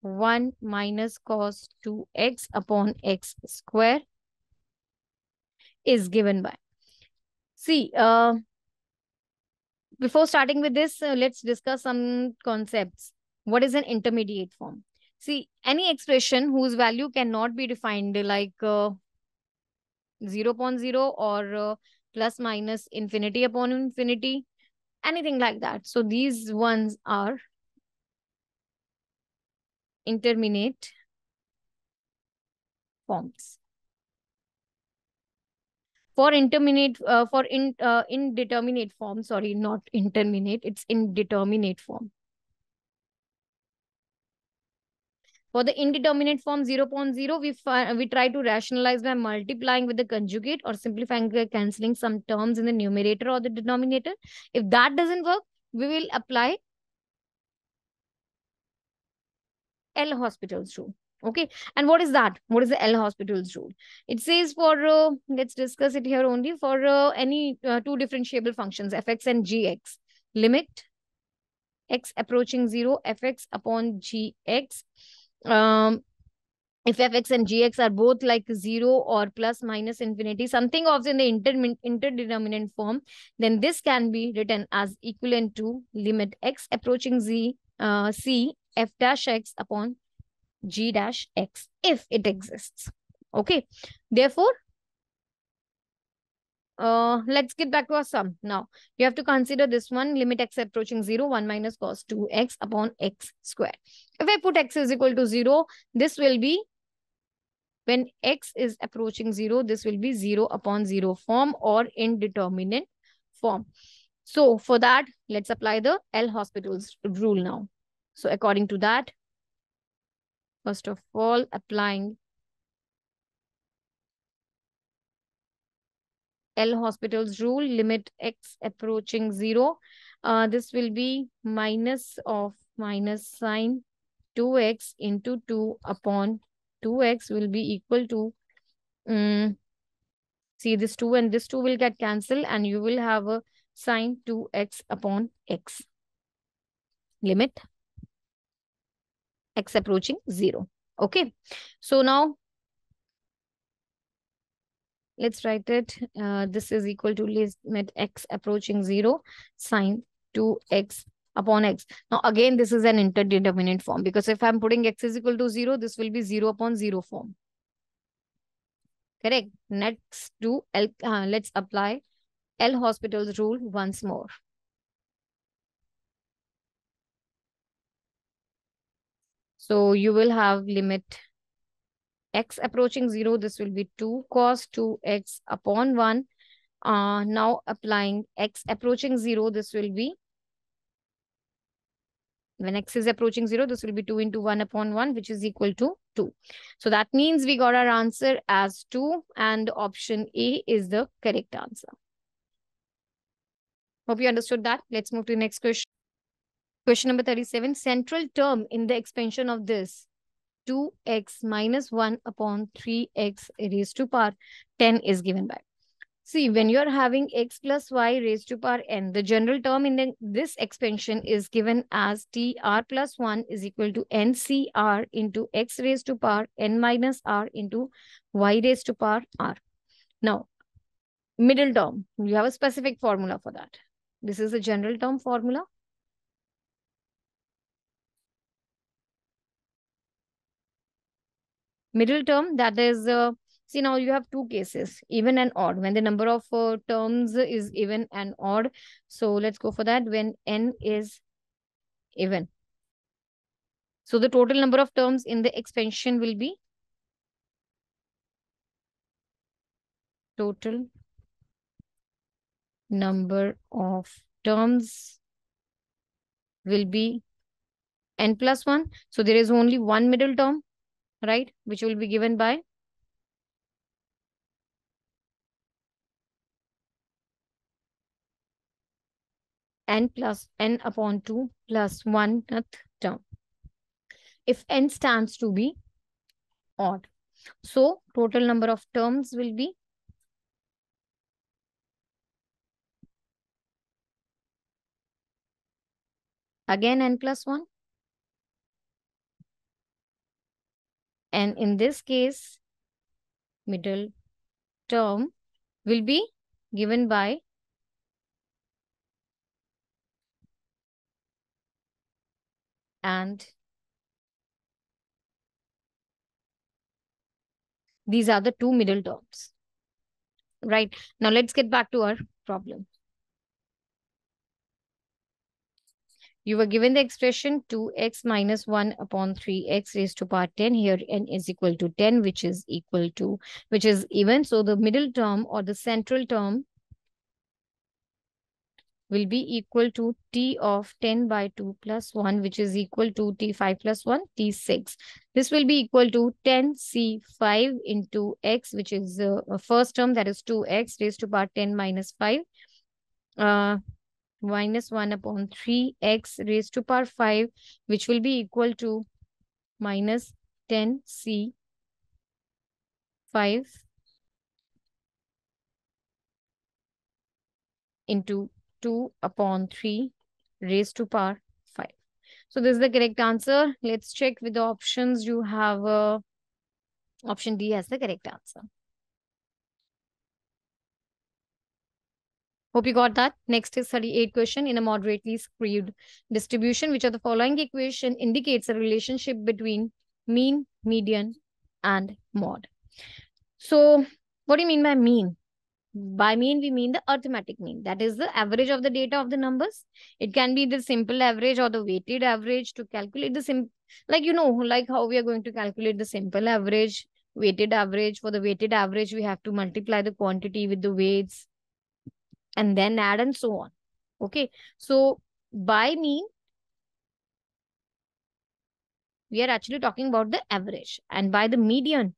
Speaker 1: 1 minus cos 2x upon x square is given by. See, before starting with this, let's discuss some concepts. What is an intermediate form? See, any expression whose value cannot be defined like 0 upon 0 or plus minus infinity upon infinity, anything like that. So these ones are intermediate forms. For indeterminate form, sorry, not intermediate, it's indeterminate form. For the indeterminate form 0 upon 0, we try to rationalize by multiplying with the conjugate or simplifying by cancelling some terms in the numerator or the denominator. If that doesn't work, we will apply L'Hospital's rule. Okay. And what is that? What is the L'Hospital's rule? It says for, let's discuss it here only, for any two differentiable functions, fx and gx, limit x approaching 0, fx upon gx. If fx and gx are both like 0 or plus minus infinity, something of in the interdeterminant form, then this can be written as equivalent to limit x approaching c f dash x upon g dash x if it exists. Okay. Therefore, let's get back to our sum. Now, you have to consider this one, limit x approaching 0, 1 minus cos 2x upon x square. If I put x is equal to 0, this will be, when x is approaching 0, this will be 0 upon 0 form or indeterminate form. So for that, let's apply the L'Hospital's rule now. So according to that, first of all, applying L'Hospital's rule, limit x approaching 0. This will be minus of minus sine 2x into 2 upon 2x will be equal to, see this 2 and this 2 will get cancelled and you will have a sine 2x upon x. Limit x approaching 0. Okay. So now, let's write it. This is equal to limit x approaching 0, sine 2x upon x. Now, again, this is an interdeterminate form because if I'm putting x is equal to 0, this will be 0 upon 0 form. Correct. Next to let's apply L'Hospital's rule once more. So you will have limit x approaching 0. This will be 2 cos 2x upon 1. Now applying x approaching 0, this will be, when x is approaching 0, this will be 2 into 1 upon 1, which is equal to 2. So that means we got our answer as 2 and option A is the correct answer. Hope you understood that. Let's move to the next question. Question number 37. Central term in the expansion of this 2x minus 1 upon 3x raised to power 10 is given by. See, when you're having x plus y raised to power n, the general term in this expansion is given as tr plus 1 is equal to ncr into x raised to power n minus r into y raised to power r. Now, middle term, you have a specific formula for that. This is a general term formula. Middle term, that is, see, now you have two cases, even and odd. When the number of terms is even and odd. So let's go for that when n is even. So the total number of terms in the expansion will be total number of terms will be n plus 1. So there is only one middle term, right? Which will be given by n plus n upon 2 plus 1th term. If n stands to be odd. So total number of terms will be again n plus 1. And in this case, middle term will be given by and these are the two middle terms. Right. Now let's get back to our problem. You were given the expression 2x minus 1 upon 3x raised to power 10. Here n is equal to 10, which is even. So the middle term or the central term will be equal to t of 10 by 2 plus 1, which is equal to t5 plus 1, t6. This will be equal to 10c5 into x, which is first term, that is 2x raised to power 10 minus 5. Minus 1 upon 3x raised to power 5, which will be equal to minus 10c5 into 2 upon 3 raised to power 5. So this is the correct answer. Let's check with the options. You have option D as the correct answer. Hope you got that. Next is 38 question. In a moderately skewed distribution, which of the following equation indicates a relationship between mean, median, and mode? So what do you mean by mean? By mean, we mean the arithmetic mean. That is the average of the data of the numbers. It can be the simple average or the weighted average to calculate the like how we are going to calculate the simple average, weighted average. For the weighted average, we have to multiply the quantity with the weights and then add and so on. Okay. So by mean, we are actually talking about the average. And by the median,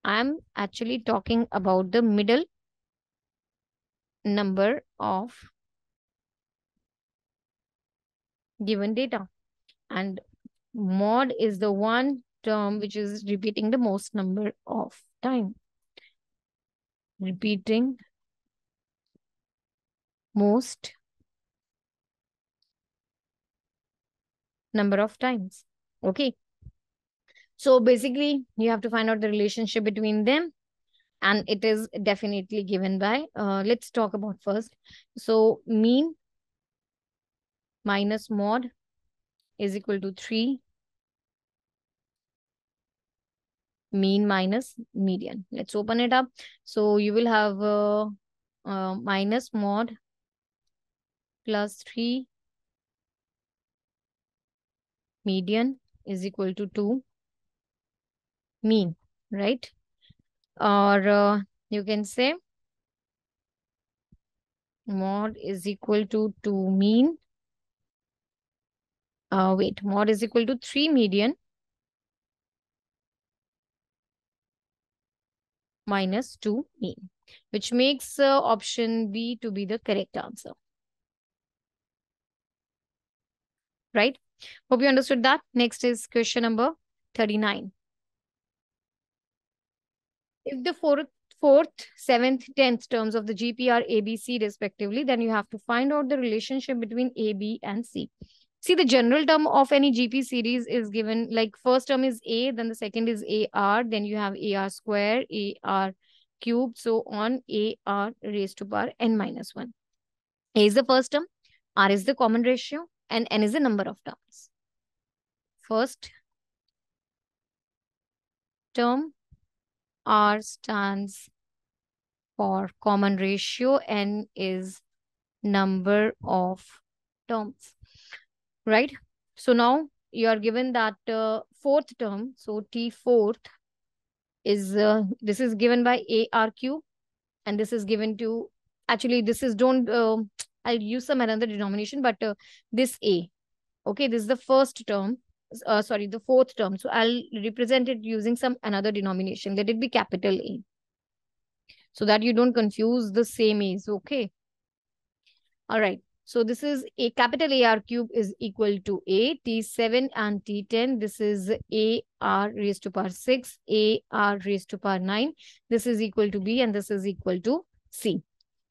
Speaker 1: I'm actually talking about the middle number of given data. And mod is the one term which is repeating the most number of time. Repeating most number of times. Okay. So basically, you have to find out the relationship between them. And it is definitely given by, let's talk about first. So mean minus mod is equal to 3. Mean minus median. Let's open it up. So you will have minus mod plus 3 median is equal to 2 mean, right? Or you can say mod is equal to 2 mean. Mod is equal to 3 median minus 2 mean, which makes option B to be the correct answer. Right? Hope you understood that. Next is question number 39. If the fourth, seventh, 10th terms of the GP are A, B, C respectively, then you have to find out the relationship between A, B, and C. See, the general term of any GP series is given, like first term is A, then the second is AR, then you have AR square, AR cubed, so on, AR raised to power n minus 1. A is the first term, R is the common ratio, and N is the number of terms. First term, R stands for common ratio, N is number of terms, right? So now you are given that fourth term, so T fourth is, this is given by AR cube, and this is given to, actually this is, don't, I'll use some another denomination, but this A, okay, this is the first term, sorry, the fourth term. So I'll represent it using some another denomination. Let it be capital A, so that you don't confuse the same A's, okay? All right. So this is a capital AR cube is equal to A, T7 and T10. This is AR raised to power 6, AR raised to power 9. This is equal to B, and this is equal to C.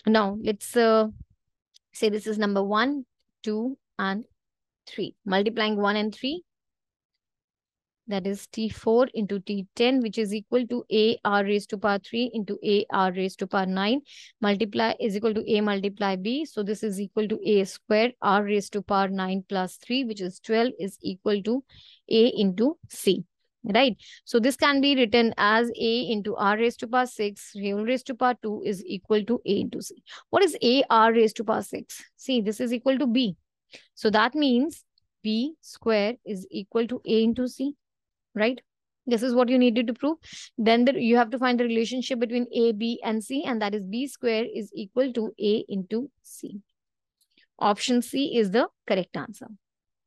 Speaker 1: Now let's say this is number 1, 2, and 3. Multiplying 1 and 3, that is T4 into T10, which is equal to AR raised to power 3 into AR raised to power 9. Multiply is equal to A multiply B. So this is equal to A square, R raised to power 9 plus 3, which is 12, is equal to A into C. Right? So this can be written as A into R raised to power 6, whole raised to power 2 is equal to A into C. What is AR raised to power 6? See, this is equal to B. So that means B square is equal to A into C. Right? This is what you needed to prove. Then you have to find the relationship between A, B, and C, and that is B square is equal to A into C. Option C is the correct answer.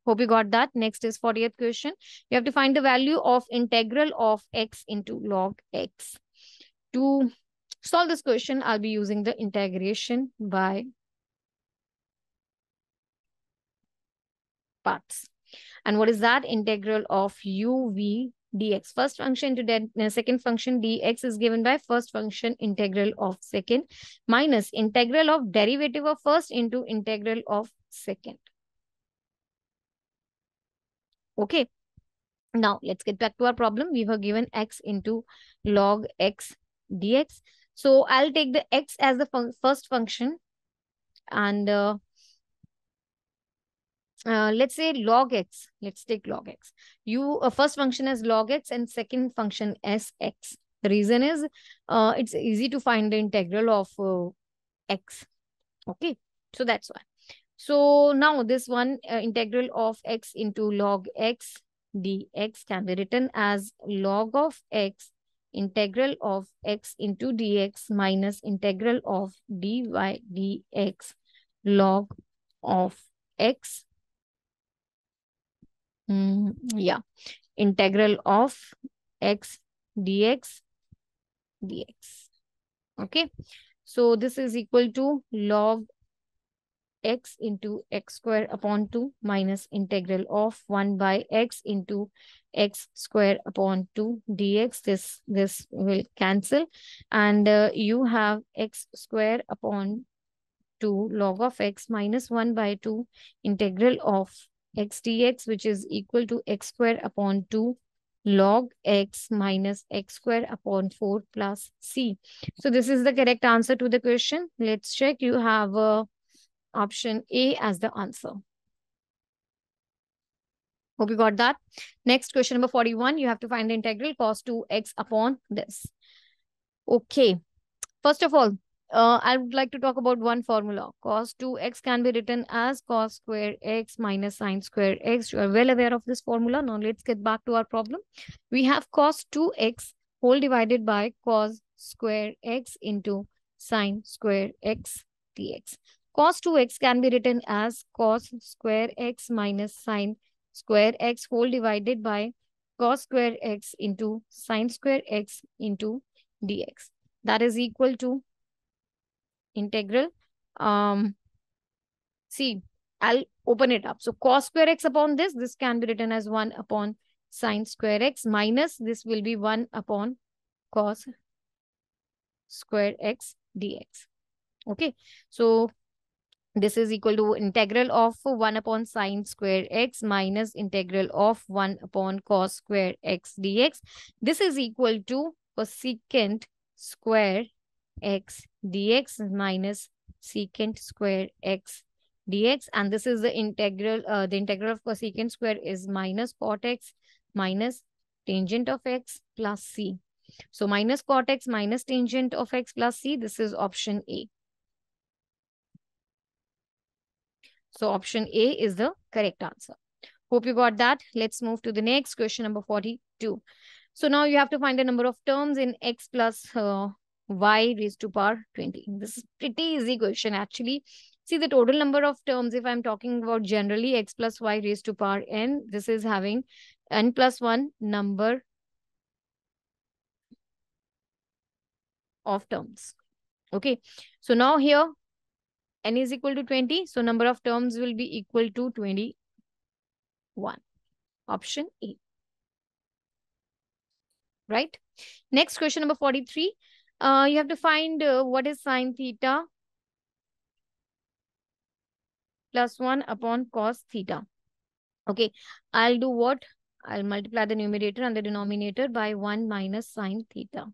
Speaker 1: Hope you got that. Next is 40th question. You have to find the value of integral of x into log x. To solve this question, I'll be using the integration by parts. And what is that? Integral of uv dx. First function to second function dx is given by first function integral of second minus integral of derivative of first into integral of second. Okay. Now let's get back to our problem. We were given x into log x dx. So I'll take the x as the first function, and let's say log x. Let's take log x. First function as log x and second function as x. The reason is it's easy to find the integral of x. Okay, so that's why. So now this one integral of x into log x dx can be written as log of x integral of x into dx minus integral of dy dx log of x. Yeah, integral of x dx dx. Okay, so this is equal to log x into x square upon 2 minus integral of 1 by x into x square upon 2 dx. This will cancel, and you have x square upon 2 log of x minus 1 by 2 integral of x dx, which is equal to x square upon 2 log x minus x square upon 4 plus c. So this is the correct answer to the question. Let's check. You have option A as the answer. Hope you got that. Next, question number 41. You have to find the integral cos 2x upon this. Okay. First of all, I would like to talk about one formula. Cos 2x can be written as cos square x minus sine square x. You are well aware of this formula. Now let's get back to our problem. We have cos 2x whole divided by cos square x into sine square x dx. Cos 2x can be written as cos square x minus sine square x whole divided by cos square x into sine square x into dx. That is equal to integral. See, I'll open it up. So cos square x upon this can be written as 1 upon sine square x minus this will be 1 upon cos square x dx. Okay, so this is equal to integral of 1 upon sine square x minus integral of 1 upon cos square x dx. This is equal to cosecant square x dx minus secant square x dx, and this is the integral of cosecant square is minus cot x minus tangent of x plus c. So minus cot x minus tangent of x plus c, this is option A. So option A is the correct answer. Hope you got that. Let's move to the next question, number 42. So now you have to find the number of terms in x plus y raised to power 20. This is pretty easy question actually. See the total number of terms, if I'm talking about generally x plus y raised to power n, this is having n plus 1 number of terms. Okay. So now here n is equal to 20. So number of terms will be equal to 21. Option A. Right? Next question, number 43. You have to find what is sine theta plus 1 upon cos theta. Okay, I'll do what? I'll multiply the numerator and the denominator by 1 minus sine theta.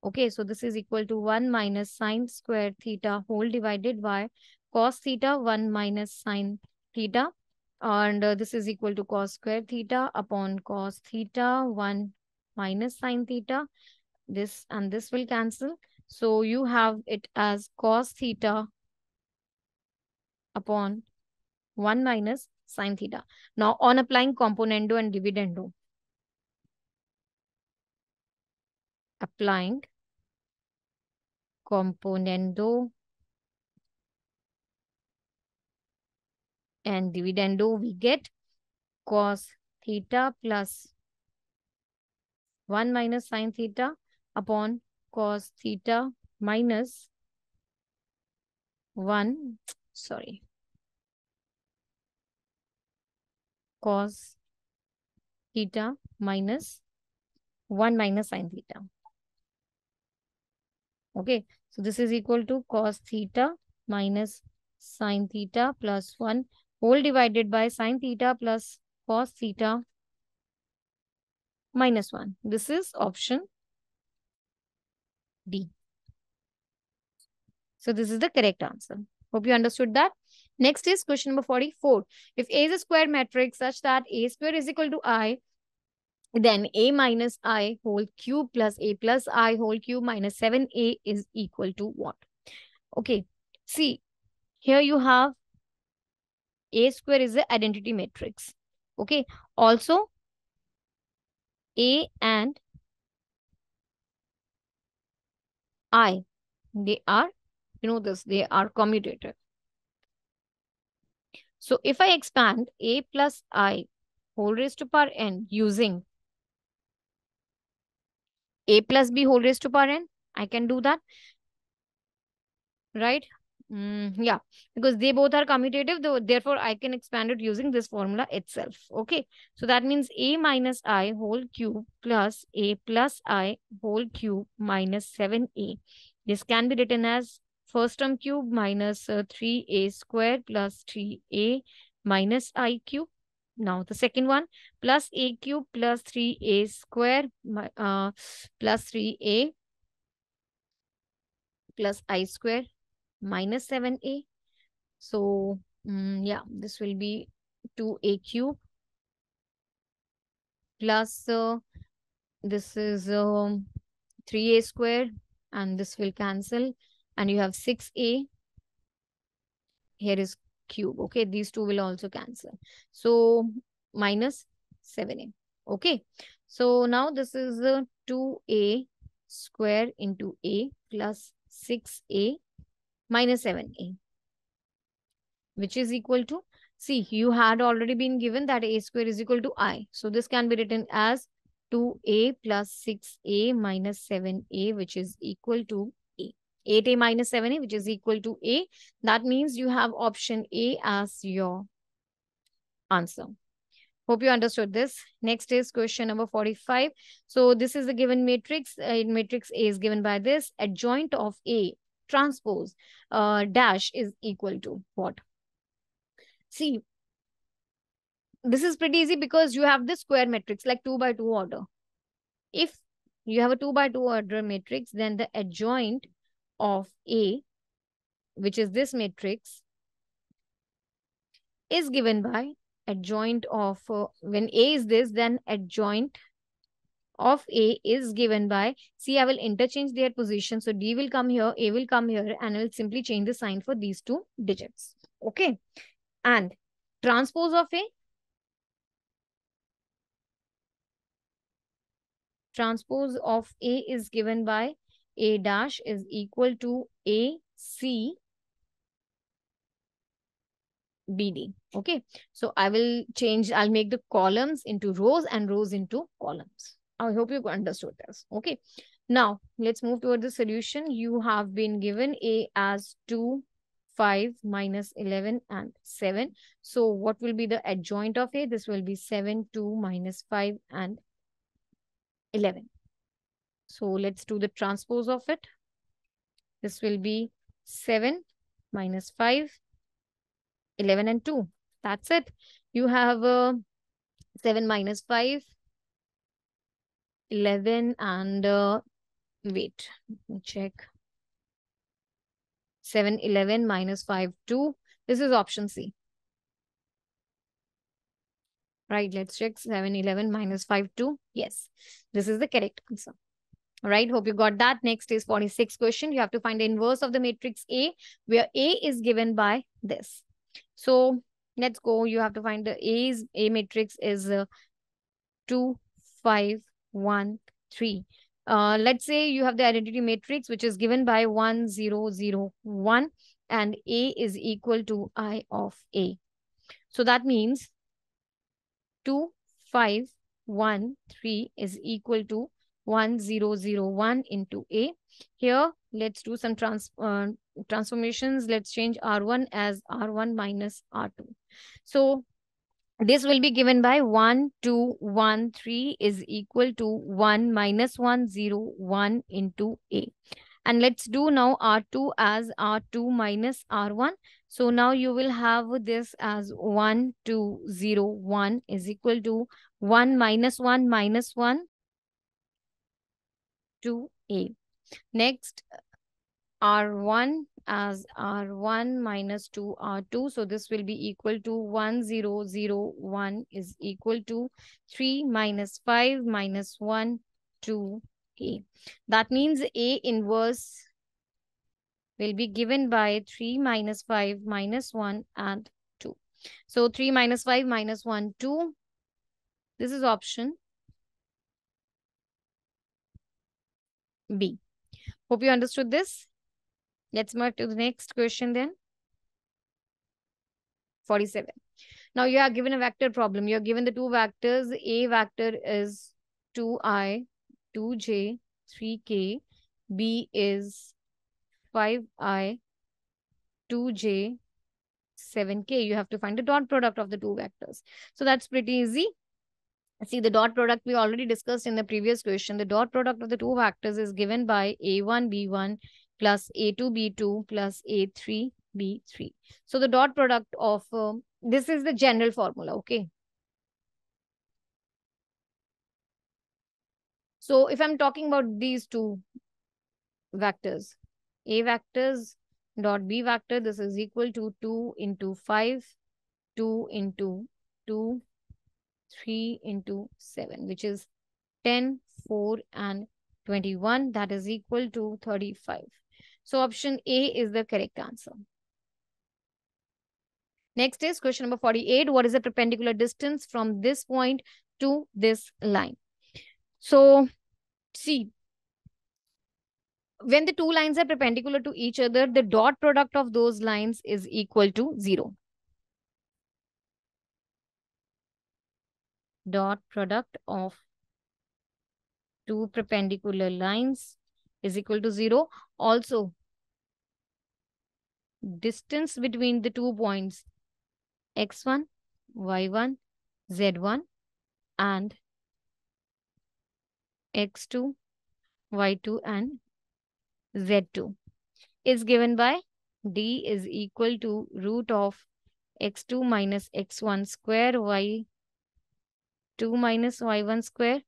Speaker 1: Okay, so this is equal to 1 minus sine square theta whole divided by cos theta 1 minus sine theta. And this is equal to cos square theta upon cos theta 1 minus sine theta. This and this will cancel. So you have it as cos theta upon 1 minus sine theta. Now on applying componendo and dividendo. Applying componendo and dividendo, we get cos theta plus 1 minus sine theta upon cos theta minus 1, cos theta minus 1 minus sine theta. Okay, so this is equal to cos theta minus sine theta plus 1 whole divided by sine theta plus cos theta minus 1. This is option D. So this is the correct answer. Hope you understood that. Next is question number 44. If A is a square matrix such that A square is equal to I, then A minus I whole cube plus A plus I whole cube minus 7A is equal to what? Okay, see, here you have A square is the identity matrix. Okay, also A and I, they are, they are commutative. So if I expand A plus I whole raised to power n using A plus B whole raised to power n, I can do that, right? Yeah, because they both are commutative, though, therefore I can expand it using this formula itself. Okay, so that means A minus I whole cube plus A plus I whole cube minus 7A. This can be written as first term cube minus 3A square plus 3A minus I cube. Now the second one, plus A cube plus 3A square plus 3A plus I square minus 7A. So, yeah, this will be 2A cube plus this is 3A square, and this will cancel, and you have 6A. Here is cube. Okay, these two will also cancel. So minus 7A. Okay, so now this is 2A square into A plus 6A minus 7A, which is equal to, see, you had already been given that A square is equal to I. So this can be written as 2A plus 6A minus 7A, which is equal to A. 8A minus 7A, which is equal to A. That means you have option A as your answer. Hope you understood this. Next is question number 45. So this is the given matrix. Matrix A is given by this. Adjoint of A transpose dash is equal to what? See, this is pretty easy because you have this square matrix like 2 by 2 order. If you have a 2 by 2 order matrix, then the adjoint of A, which is this matrix, is given by adjoint of, when A is this, then adjoint of A is given by, see, I will interchange their position. So D will come here, A will come here, and I will simply change the sign for these two digits. Okay. And transpose of A, transpose of A is given by A dash is equal to A C BD. Okay. So I will change, I'll make the columns into rows and rows into columns. I hope you understood this. Okay. Now let's move toward the solution. You have been given A as 2, 5, minus 11 and 7. So what will be the adjoint of A? This will be 7, 2, minus 5 and 11. So let's do the transpose of it. This will be 7 minus 5, 11 and 2. That's it. You have 7 minus 5, 11 and wait, let me check. 7, 11 minus 5, 2. This is option C. Right, let's check. 7, 11 minus 5, 2. Yes, this is the correct answer. All right, hope you got that. Next is 46 question. You have to find the inverse of the matrix A, where A is given by this. So let's go. You have to find the A matrix is 2, 5, 1, 3. Let's say you have the identity matrix, which is given by 1, 0, 0, 1, and A is equal to I of A. So that means 2, 5, 1, 3 is equal to 1, 0, 0, 1 into A. Here, let's do some transformations. Let's change R1 as R1 minus R2. So this will be given by 1, 2, 1, 3 is equal to 1 minus 1, 0, 1 into A. And let's do now R2 as R2 minus R1. So now you will have this as 1, 2, 0, 1 is equal to 1 minus 1 minus 1 to A. Next, R1 as R1 minus 2 R2. So this will be equal to 1, 0, 0, 1 is equal to 3 minus 5 minus 1 to A. That means A inverse will be given by 3 minus 5 minus 1 and 2. So 3 minus 5 minus 1, 2. This is option B. Hope you understood this. Let's move to the next question then. 47. Now you are given a vector problem. You're given the two vectors. A vector is 2i, 2j, 3k. B is 5i, 2j, 7k. You have to find the dot product of the two vectors. So that's pretty easy. See, the dot product we already discussed in the previous question. The dot product of the two vectors is given by a1, b1 plus a2, b2 plus a3, b3. So the dot product of, this is the general formula, okay? So if I'm talking about these two vectors, a vectors dot b vector, this is equal to 2 into 5, 2 into 2, 3 into 7, which is 10, 4 and 21. That is equal to 35. So option A is the correct answer. Next is question number 48. What is the perpendicular distance from this point to this line? So see, when the two lines are perpendicular to each other, the dot product of those lines is equal to 0. Dot product of two perpendicular lines is equal to 0. Also, distance between the 2 points x1, y1 z1 and x2, y2 and z2 is given by d is equal to root of x2 minus x1 square, y2 minus y1 square,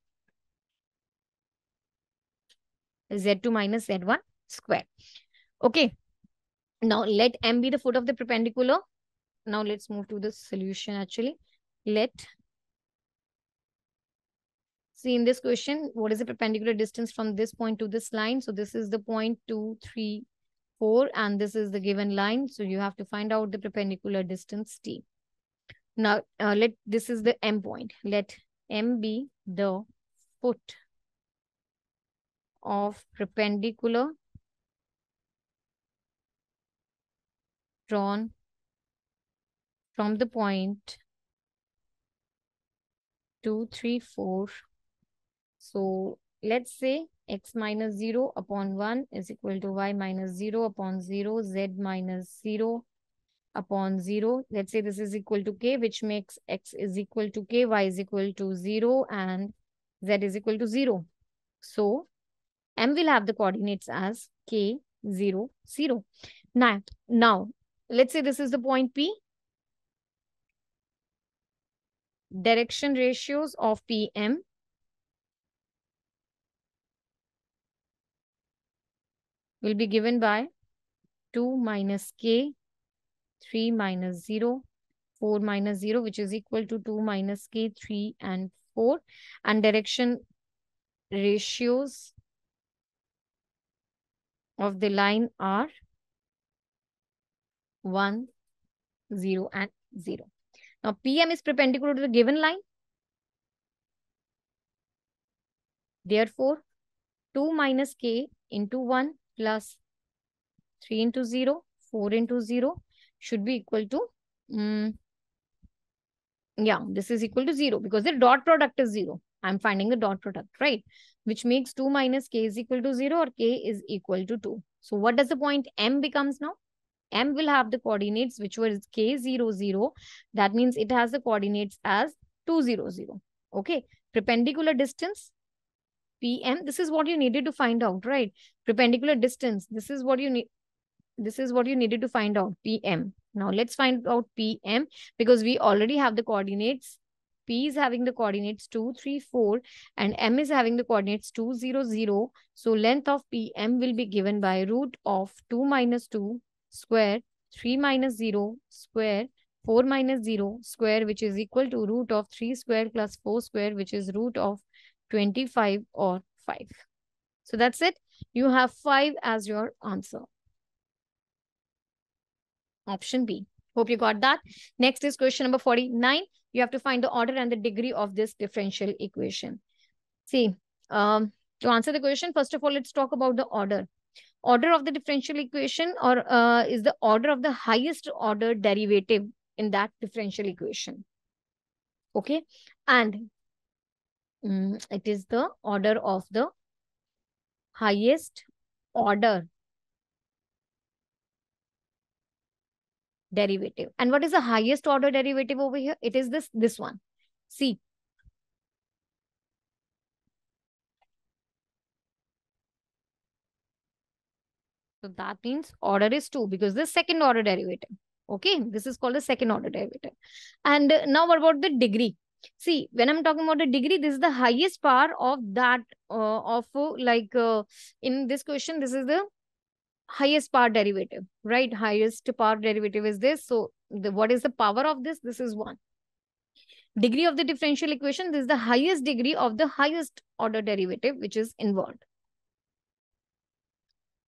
Speaker 1: z2 minus z1 square. Okay. Now let m be the foot of the perpendicular. Now let's move to the solution actually. Let see in this question, what is the perpendicular distance from this point to this line? So this is the point 2, 3, 4, and this is the given line. So you have to find out the perpendicular distance t. Now this is the m point. Let m be the foot of perpendicular drawn from the point 2, 3, 4. So let's say x minus 0 upon 1 is equal to y minus 0 upon 0, z minus 0 upon 0. Let's say this is equal to k, which makes x is equal to k, y is equal to 0, and z is equal to 0. So m will have the coordinates as k, 0, 0. Now let's say this is the point P. Direction ratios of PM will be given by 2 minus k, 3 minus 0, 4 minus 0, which is equal to 2 minus k, 3 and 4. And direction ratios of the line are 1, 0 and 0. Now PM is perpendicular to the given line. Therefore, 2 minus k into 1 plus 3 into 0, 4 into 0 should be equal to, this is equal to 0 because the dot product is 0. I'm finding the dot product, right? Which makes 2 minus k is equal to 0 or k is equal to 2. So what does the point M becomes now? M will have the coordinates which was k, 0, 0. That means it has the coordinates as 2, 0, 0. Okay. Perpendicular distance, PM. This is what you needed to find out, right? Perpendicular distance. This is what you need. This is what you needed to find out, PM. Now let's find out PM because we already have the coordinates. P is having the coordinates 2, 3, 4 and M is having the coordinates 2, 0, 0. So length of PM will be given by root of 2 minus 2 square, 3 minus 0 square, 4 minus 0 square, which is equal to root of 3 square plus 4 square, which is root of 25 or 5. So that's it. You have 5 as your answer. Option B. Hope you got that. Next is question number 49. You have to find the order and the degree of this differential equation. See, to answer the question, first of all, let's talk about the order. Order of the differential equation or is the order of the highest order derivative in that differential equation. Okay. And it is the order of the highest order derivative. And what is the highest order derivative over here? It is this one. See. So that means order is 2 because the second order derivative. Okay, this is called the second order derivative. And now what about the degree? See, when I'm talking about the degree, this is the highest power of that, in this question, this is the highest power derivative, right? Highest power derivative is this. So what is the power of this? This is 1. Degree of the differential equation, this is the highest degree of the highest order derivative, which is involved.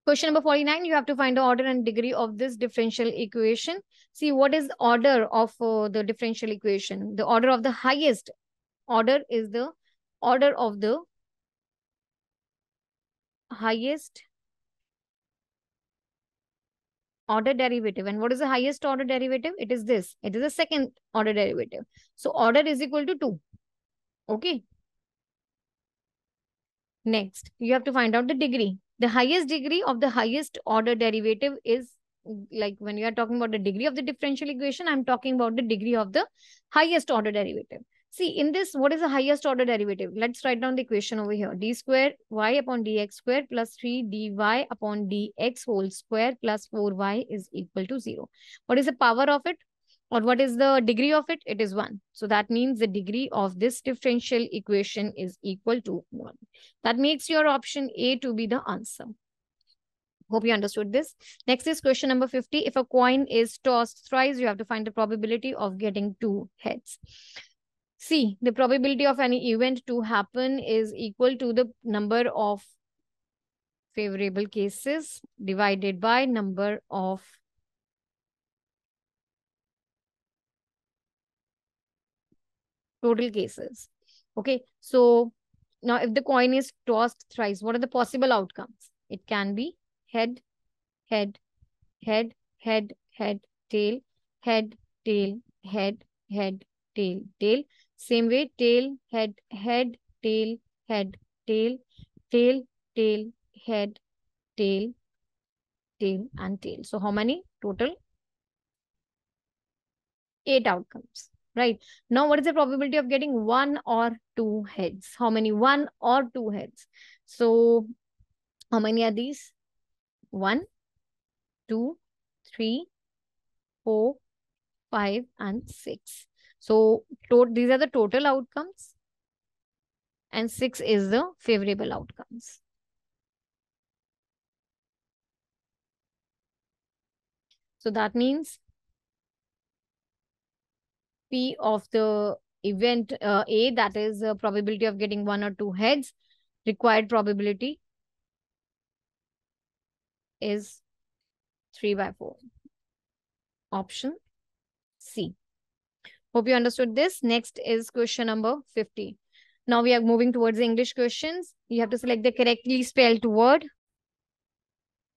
Speaker 1: Question number 49, you have to find the order and degree of this differential equation. See, what is the order of the differential equation? The order of the highest order is the order of the highest order derivative. And what is the highest order derivative? It is this. It is the second order derivative. So order is equal to 2. Okay. Next, you have to find out the degree. The highest degree of the highest order derivative is, like when you are talking about the degree of the differential equation, I'm talking about the degree of the highest order derivative. See, in this, what is the highest order derivative? Let's write down the equation over here. D square y upon dx square plus 3 dy upon dx whole square plus 4y is equal to 0. What is the power of it? Or what is the degree of it? It is 1. So that means the degree of this differential equation is equal to 1. That makes your option A to be the answer. Hope you understood this. Next is question number 50. If a coin is tossed thrice, you have to find the probability of getting 2 heads. See, the probability of any event to happen is equal to the number of favorable cases divided by number of total cases. Okay, so now if the coin is tossed thrice, what are the possible outcomes? It can be head, head, head, head, head, tail, head, tail, head, head, tail, tail. Same way, tail, head, head, tail, head, tail, tail, tail, head, tail, tail, and tail. So how many total? 8 outcomes, right? Now, what is the probability of getting 1 or 2 heads? How many 1 or 2 heads? So how many are these? 1, 2, 3, 4, 5, and 6. So these are the total outcomes, and 6 is the favorable outcomes. So that means P of the event A, that is a probability of getting 1 or 2 heads, required probability is 3/4. Option C. Hope you understood this. Next is question number 50. Now we are moving towards the English questions. You have to select the correctly spelled word.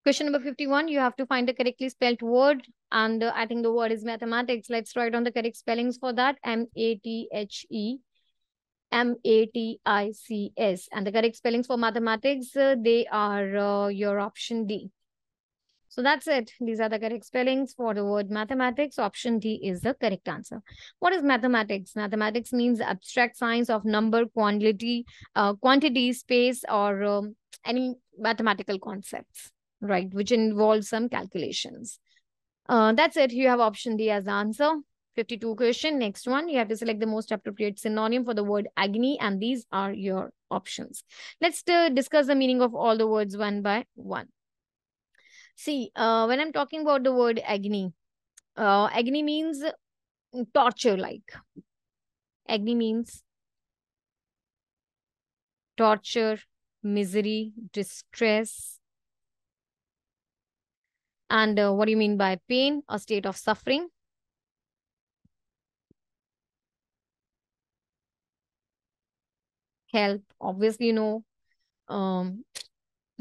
Speaker 1: Question number 51, you have to find the correctly spelled word. And I think the word is mathematics. Let's write on the correct spellings for that. M-A-T-H-E. M-A-T-I-C-S. And the correct spellings for mathematics, they are your option D. So that's it. These are the correct spellings for the word mathematics. Option D is the correct answer. What is mathematics? Mathematics means abstract science of number, quantity, space, or any mathematical concepts, right? Which involves some calculations. That's it. You have option D as the answer. 52 question. Next one, you have to select the most appropriate synonym for the word agony, and these are your options. Let's discuss the meaning of all the words one by one. See, when I'm talking about the word agony means torture like. Agony means torture, misery, distress. And what do you mean by pain? A state of suffering. Help, obviously, um,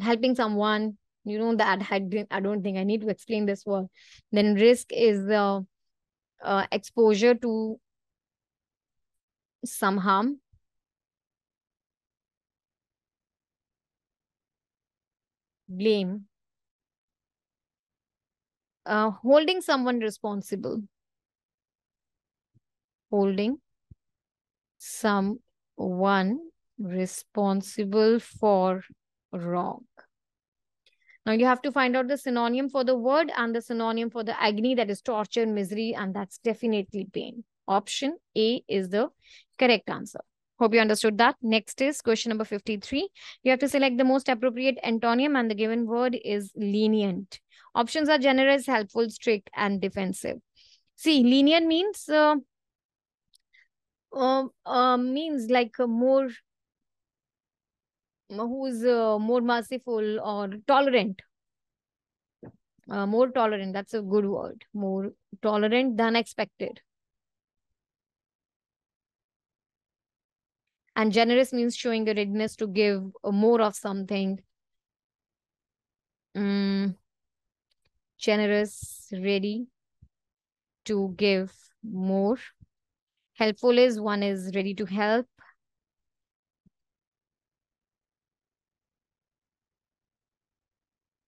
Speaker 1: helping someone, that I don't think I need to explain this word. Then risk is exposure to some harm. Blame, holding someone responsible. Holding someone responsible for wrong. Now you have to find out the synonym for the word and the synonym for the agony, that is torture, misery, and that's definitely pain. Option A is the correct answer. Hope you understood that. Next is question number 53. You have to select the most appropriate antonym, and the given word is lenient. Options are generous, helpful, strict, and defensive. See, lenient means like more, who's more merciful or tolerant. More tolerant, that's a good word. More tolerant than expected. And generous means showing a readiness to give more of something. Generous, ready to give more. Helpful is one is ready to help.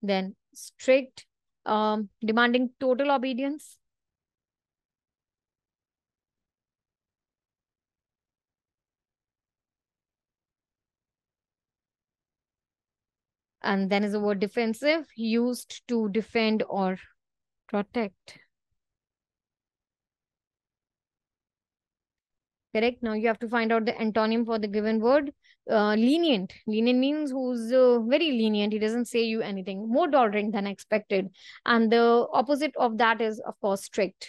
Speaker 1: Then strict, demanding total obedience. And then is the word defensive, used to defend or protect. Correct. Now you have to find out the antonym for the given word. Lenient. Lenient means who's very lenient. He doesn't say you anything. More tolerant than expected. And the opposite of that is, of course, strict.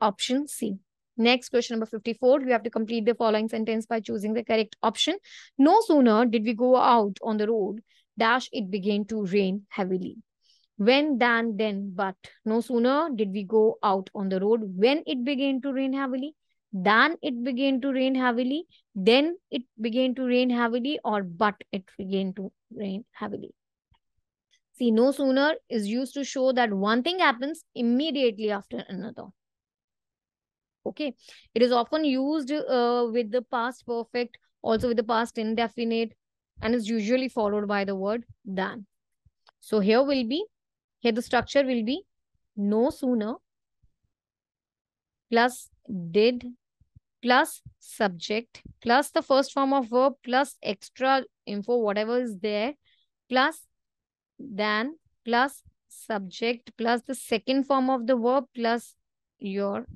Speaker 1: Option C. Next, question number 54. You have to complete the following sentence by choosing the correct option. No sooner did we go out on the road, dash, it began to rain heavily. When, than, then, but. No sooner did we go out on the road when it began to rain heavily, than it began to rain heavily, then it began to rain heavily, or but it began to rain heavily. See, no sooner is used to show that one thing happens immediately after another. Okay. It is often used with the past perfect, also with the past indefinite, and is usually followed by the word than. So here the structure will be no sooner plus did plus subject plus the first form of verb plus extra info, whatever is there, plus than plus subject plus the second form of the verb plus your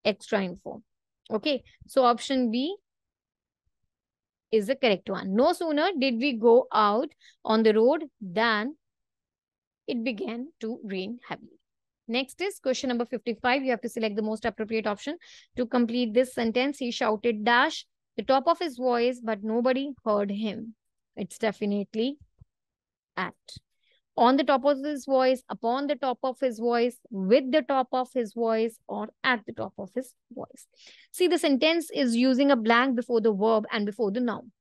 Speaker 1: extra info. Okay, so option B is the correct one. No sooner did we go out on the road than it began to rain heavily. Next is question number 55. You have to select the most appropriate option. To complete this sentence, he shouted dash the top of his voice, but nobody heard him. It's definitely at. On the top of his voice, upon the top of his voice, with the top of his voice, or at the top of his voice. See, the sentence is using a blank before the verb and before the noun,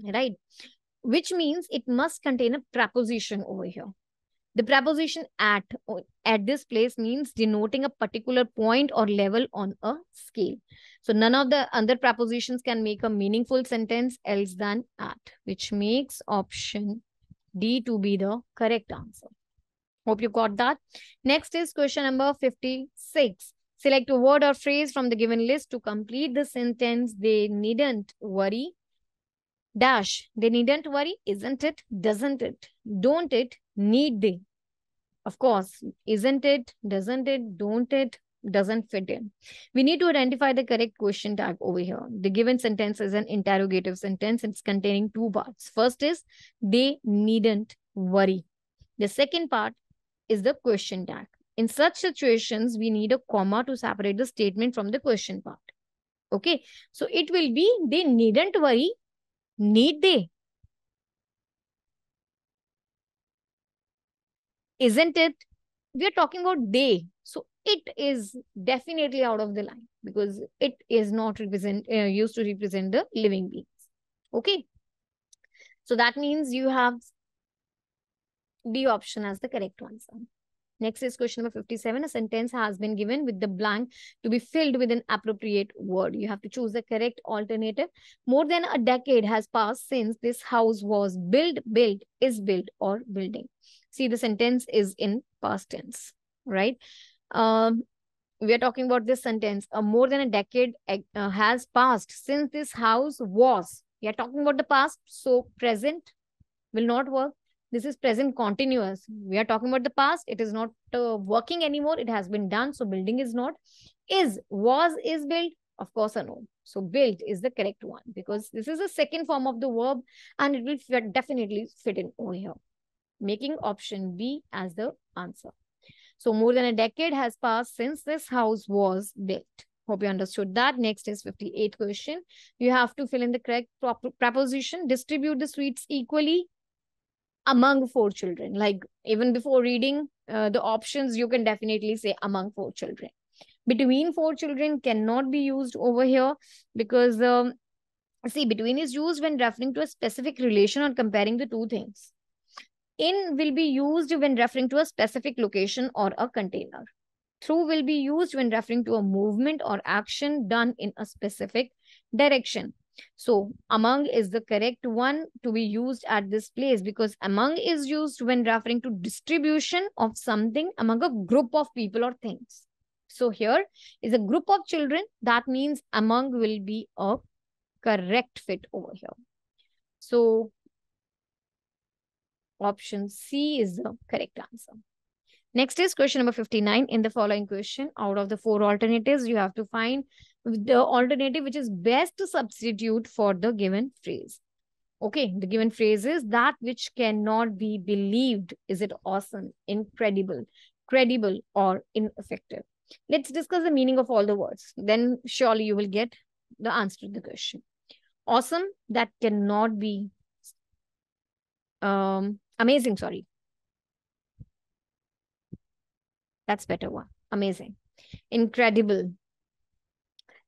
Speaker 1: right? Which means it must contain a preposition over here. The preposition at this place means denoting a particular point or level on a scale. So none of the other prepositions can make a meaningful sentence else than at, which makes option D to be the correct answer. Hope you got that. Next is question number 56. Select a word or phrase from the given list to complete the sentence. They needn't worry. Dash. They needn't worry. Isn't it? Doesn't it? Don't it? Need they? Of course, isn't it? Doesn't it? Don't it? Doesn't fit in. We need to identify the correct question tag over here. The given sentence is an interrogative sentence. It's containing two parts. First is they needn't worry. The second part is the question tag. In such situations, we need a comma to separate the statement from the question part. Okay, so it will be they needn't worry. Need they? Isn't it? We are talking about they. So it is definitely out of the line because it is not used to represent the living beings. Okay. So that means you have D option as the correct answer. Next is question number 57. A sentence has been given with the blank to be filled with an appropriate word. You have to choose the correct alternative. More than a decade has passed since this house was built, is built, or building. See, the sentence is in past tense, right? We are talking about this sentence. More than a decade has passed since this house was. We are talking about the past, so present will not work. This is present continuous. We are talking about the past. It is not working anymore. It has been done. So building is not. Is built. Of course, a no. So built is the correct one because this is the second form of the verb and it will definitely fit in over here. Making option B as the answer. So more than a decade has passed since this house was built. Hope you understood that. Next is 58th question. You have to fill in the correct preposition. Distribute the sweets equally among 4 children. Like even before reading the options, you can definitely say among 4 children. Between 4 children cannot be used over here because see, between is used when referring to a specific relation or comparing the two things. In will be used when referring to a specific location or a container. Through will be used when referring to a movement or action done in a specific direction. So among is the correct one to be used at this place because among is used when referring to distribution of something among a group of people or things. So here is a group of children. That means among will be a correct fit over here. So option C is the correct answer. Next is question number 59. In the following question, out of the four alternatives, you have to find the alternative which is best to substitute for the given phrase. Okay, the given phrase is that which cannot be believed. Is it awesome, incredible, credible, or ineffective? Let's discuss the meaning of all the words. Then surely you will get the answer to the question. Awesome, that cannot be amazing, sorry. That's better one. Amazing. Incredible.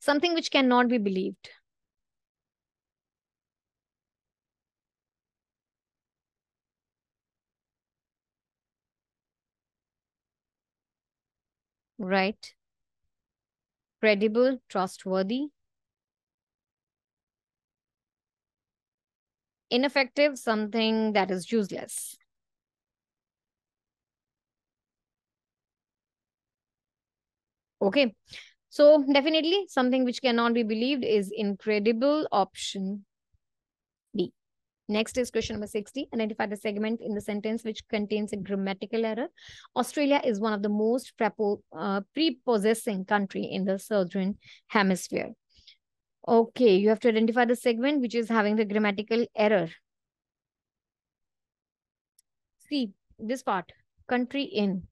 Speaker 1: Something which cannot be believed. Right. Credible, trustworthy. Ineffective, something that is useless. Okay. So definitely something which cannot be believed is incredible, option D. Next is question number 60. Identify the segment in the sentence which contains a grammatical error. Australia is one of the most prepossessing country in the southern hemisphere. Okay, you have to identify the segment which is having the grammatical error. See, this part, country in.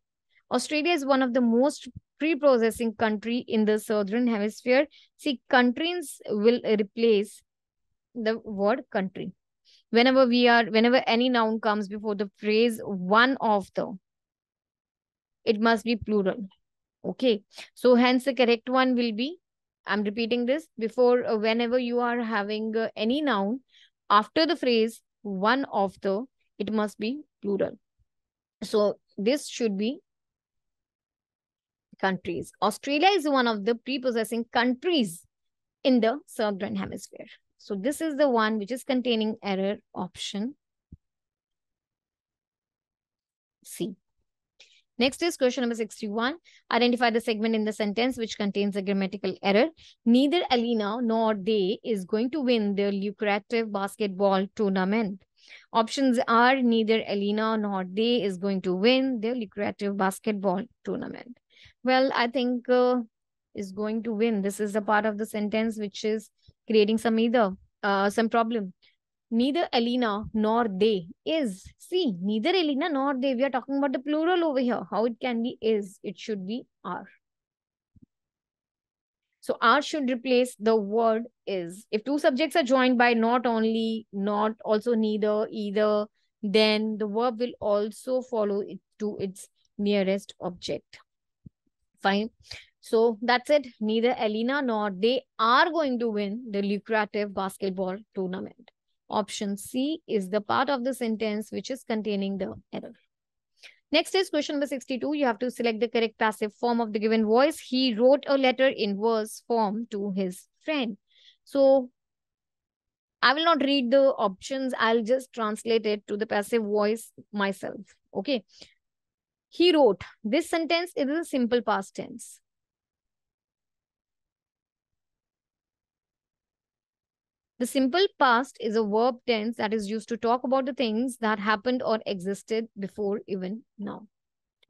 Speaker 1: Australia is one of the most pre-processing country in the southern hemisphere. See, countries will replace the word country. Whenever any noun comes before the phrase one of the, it must be plural. Okay. So hence the correct one will be, I'm repeating this, before whenever you are having any noun, after the phrase one of the, it must be plural. So this should be countries. Australia is one of the prepossessing countries in the southern hemisphere. So this is the one which is containing error, option C. Next is question number 61. Identify the segment in the sentence which contains a grammatical error. Neither Alina nor they is going to win the lucrative basketball tournament. Options are neither Alina nor they is going to win the lucrative basketball tournament. Well, I think is going to win. This is the part of the sentence which is creating some problem. Neither Elena nor they is. See, neither Elena nor they. We are talking about the plural over here. How it can be is. It should be are. So are should replace the word is. If two subjects are joined by not only, not, also neither, either, then the verb will also follow it to its nearest object. Fine. So that's it. Neither Elena nor they are going to win the lucrative basketball tournament. Option C is the part of the sentence which is containing the error. Next is question number 62. You have to select the correct passive form of the given voice. He wrote a letter in verse form to his friend. So I will not read the options. I'll just translate it to the passive voice myself. Okay. He wrote. This sentence is a simple past tense. The simple past is a verb tense that is used to talk about the things that happened or existed before even now.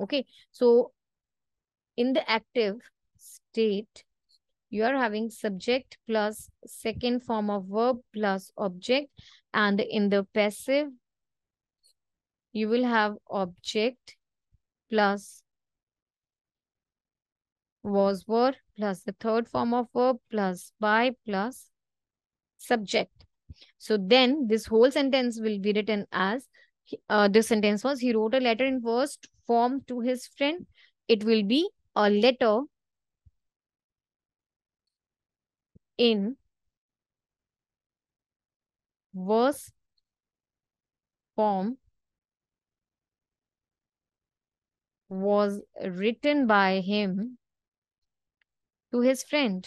Speaker 1: Okay. So in the active state, you are having subject plus second form of verb plus object. And in the passive, you will have object plus was were plus the third form of verb plus by plus subject. So then this whole sentence will be written as, this sentence was, he wrote a letter in first form to his friend. It will be a letter in verse form was written by him to his friend,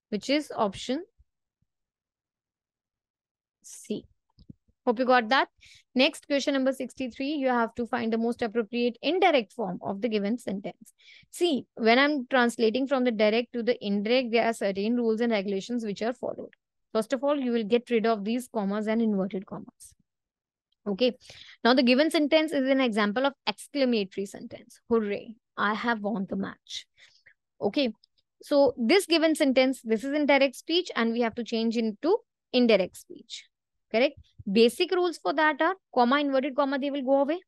Speaker 1: which is option C. Hope you got that. Next, question number 63, you have to find the most appropriate indirect form of the given sentence. See, when I'm translating from the direct to the indirect, there are certain rules and regulations which are followed. First of all, you will get rid of these commas and inverted commas. Okay. Now, the given sentence is an example of exclamatory sentence. Hooray, I have won the match. Okay. So, this given sentence, this is in direct speech and we have to change into indirect speech. Correct? Basic rules for that are comma, inverted comma, they will go away.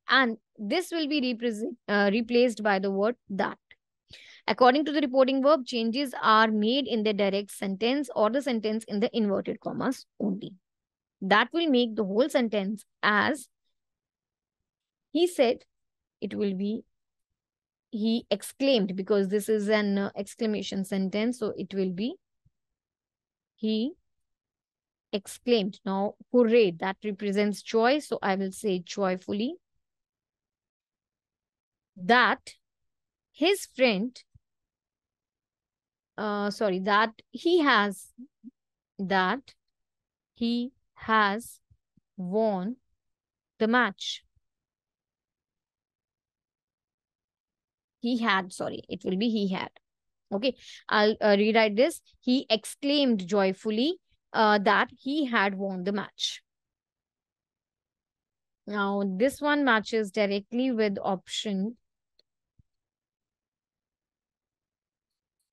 Speaker 1: And this will be replaced by the word that. According to the reporting verb, changes are made in the direct sentence or the sentence in the inverted commas only. That will make the whole sentence as he said, it will be he exclaimed, because this is an exclamation sentence. So it will be he exclaimed. Now, hooray, that represents joy. So I will say joyfully. That his friend, that he has won the match. It will be he had. Okay, I'll rewrite this. He exclaimed joyfully that he had won the match. Now, this one matches directly with option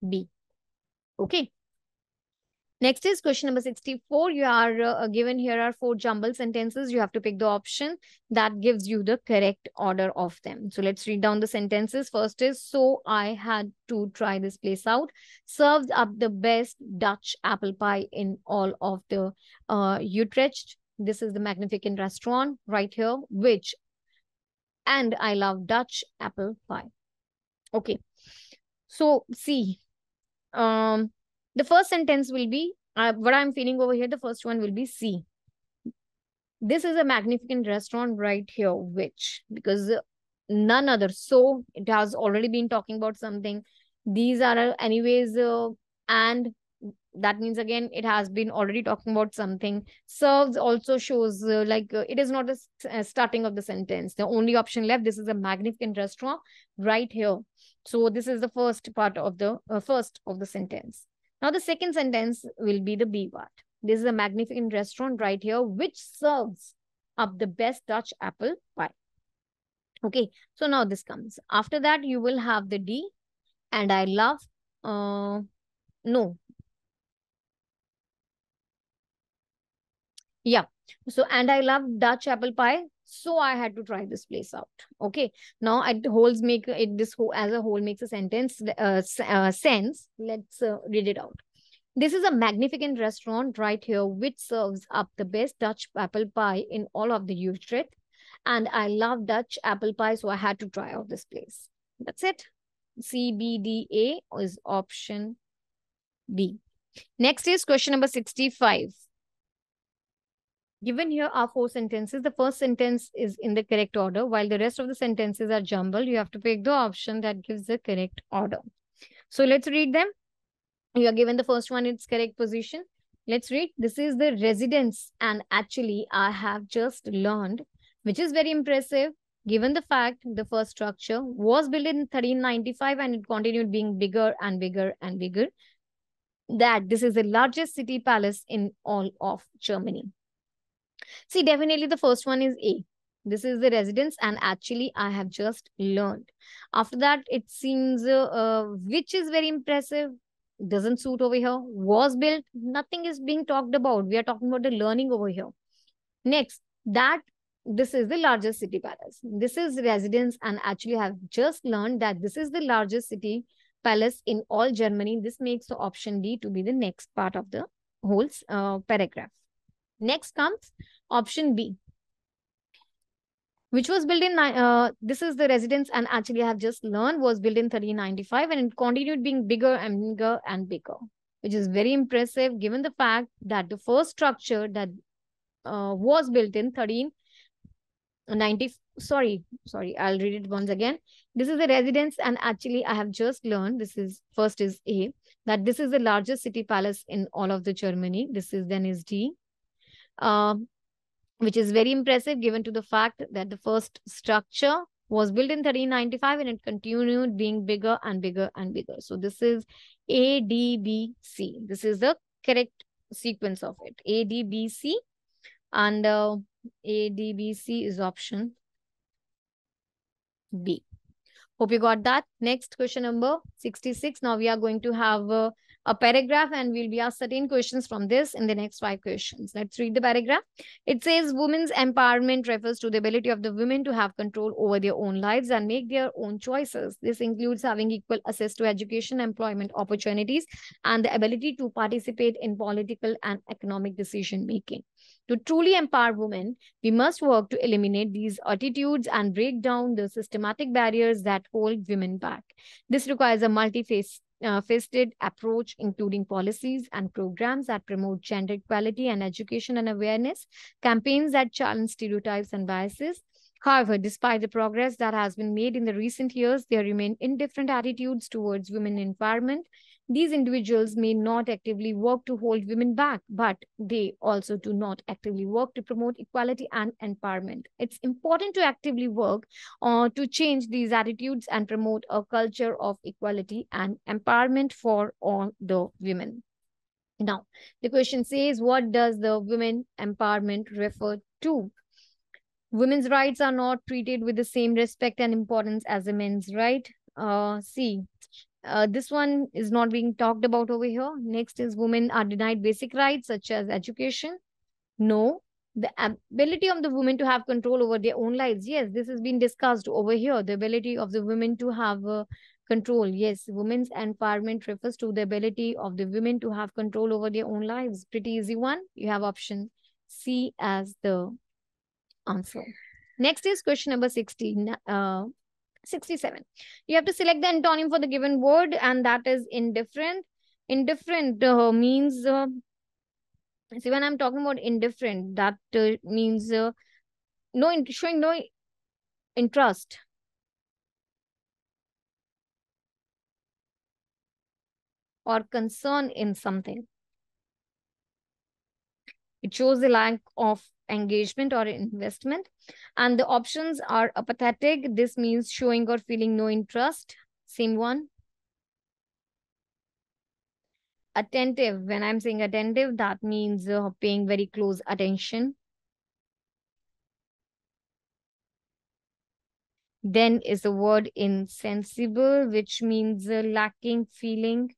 Speaker 1: B. Okay. Next is question number 64. You are given here are 4 jumble sentences. You have to pick the option that gives you the correct order of them. So let's read down the sentences. First is, so I had to try this place out. Serves up the best Dutch apple pie in all of the Utrecht. This is the magnificent restaurant right here, and I love Dutch apple pie. Okay. So see, the first sentence will be, what I'm feeling over here, the first one will be C. This is a magnificent restaurant right here, because none other. So it has already been talking about something. These are anyways, and that means again, it has been already talking about something. Serves also shows it is not a starting of the sentence. The only option left, this is a magnificent restaurant right here. So this is the first part of the first of the sentence. Now the second sentence will be the B part. This is a magnificent restaurant right here, which serves up the best Dutch apple pie. Okay, so now this comes. After that, you will have the D, and I love, no. Yeah, so, and I love Dutch apple pie, so I had to try this place out. Okay, now it holds make it this whole as a whole makes a sentence sense. Let's read it out. This is a magnificent restaurant right here, which serves up the best Dutch apple pie in all of the Utrecht. And I love Dutch apple pie, so I had to try out this place. That's it. C, B, D, A is option B. Next is question number 65. Given here are 4 sentences. The first sentence is in the correct order, while the rest of the sentences are jumbled. You have to pick the option that gives the correct order. So let's read them. You are given the first one in its correct position. Let's read. This is the residence, and actually I have just learned, which is very impressive, given the fact the first structure was built in 1395 and it continued being bigger and bigger and bigger, that this is the largest city palace in all of Germany. See, definitely the first one is A. This is the residence, and actually I have just learned. After that, it seems which is very impressive. Doesn't suit over here. Was built. Nothing is being talked about. We are talking about the learning over here. Next, that this is the largest city palace. This is residence, and actually I have just learned that this is the largest city palace in all Germany. This makes the option D to be the next part of the whole paragraph. Next comes option B, which was built in, this is the residence, and actually I have just learned was built in 1395 and it continued being bigger and bigger and bigger, which is very impressive given the fact that the first structure that was built in 1390, sorry, I'll read it once again. This is the residence, and actually I have just learned, this is first is A, that this is the largest city palace in all of the Germany. This is then is D. which is very impressive given to the fact that the first structure was built in 1395 and it continued being bigger and bigger and bigger. So this is ADBC. This is the correct sequence of it. ADBC, and ADBC is option B. Hope you got that. Next, question number 66. Now we are going to have a paragraph and we'll be asked certain questions from this in the next 5 questions. Let's read the paragraph. It says women's empowerment refers to the ability of the women to have control over their own lives and make their own choices. This includes having equal access to education, employment opportunities, and the ability to participate in political and economic decision making. To truly empower women, we must work to eliminate these attitudes and break down the systematic barriers that hold women back. This requires a multifaceted approach, including policies and programs that promote gender equality and education and awareness, campaigns that challenge stereotypes and biases. However, despite the progress that has been made in the recent years, there remain indifferent attitudes towards women empowerment. These individuals may not actively work to hold women back, but they also do not actively work to promote equality and empowerment. It's important to actively work to change these attitudes and promote a culture of equality and empowerment for all the women. Now, the question says, what does the women empowerment refer to? Women's rights are not treated with the same respect and importance as the men's right. This one is not being talked about over here. Next is women are denied basic rights such as education. No. The ability of the women to have control over their own lives. Yes, this has been discussed over here. The ability of the women to have control. Yes, women's empowerment refers to the ability of the women to have control over their own lives. Pretty easy one. You have option C as the answer. Next is question number 67. You have to select the antonym for the given word, and that is indifferent. Indifferent means, see, when I'm talking about indifferent, that means showing no interest. Or concern in something. It shows the lack of engagement or investment. And the options are apathetic. This means showing or feeling no interest. Same one. Attentive. When I'm saying attentive, that means paying very close attention. Then is the word insensible, which means lacking feeling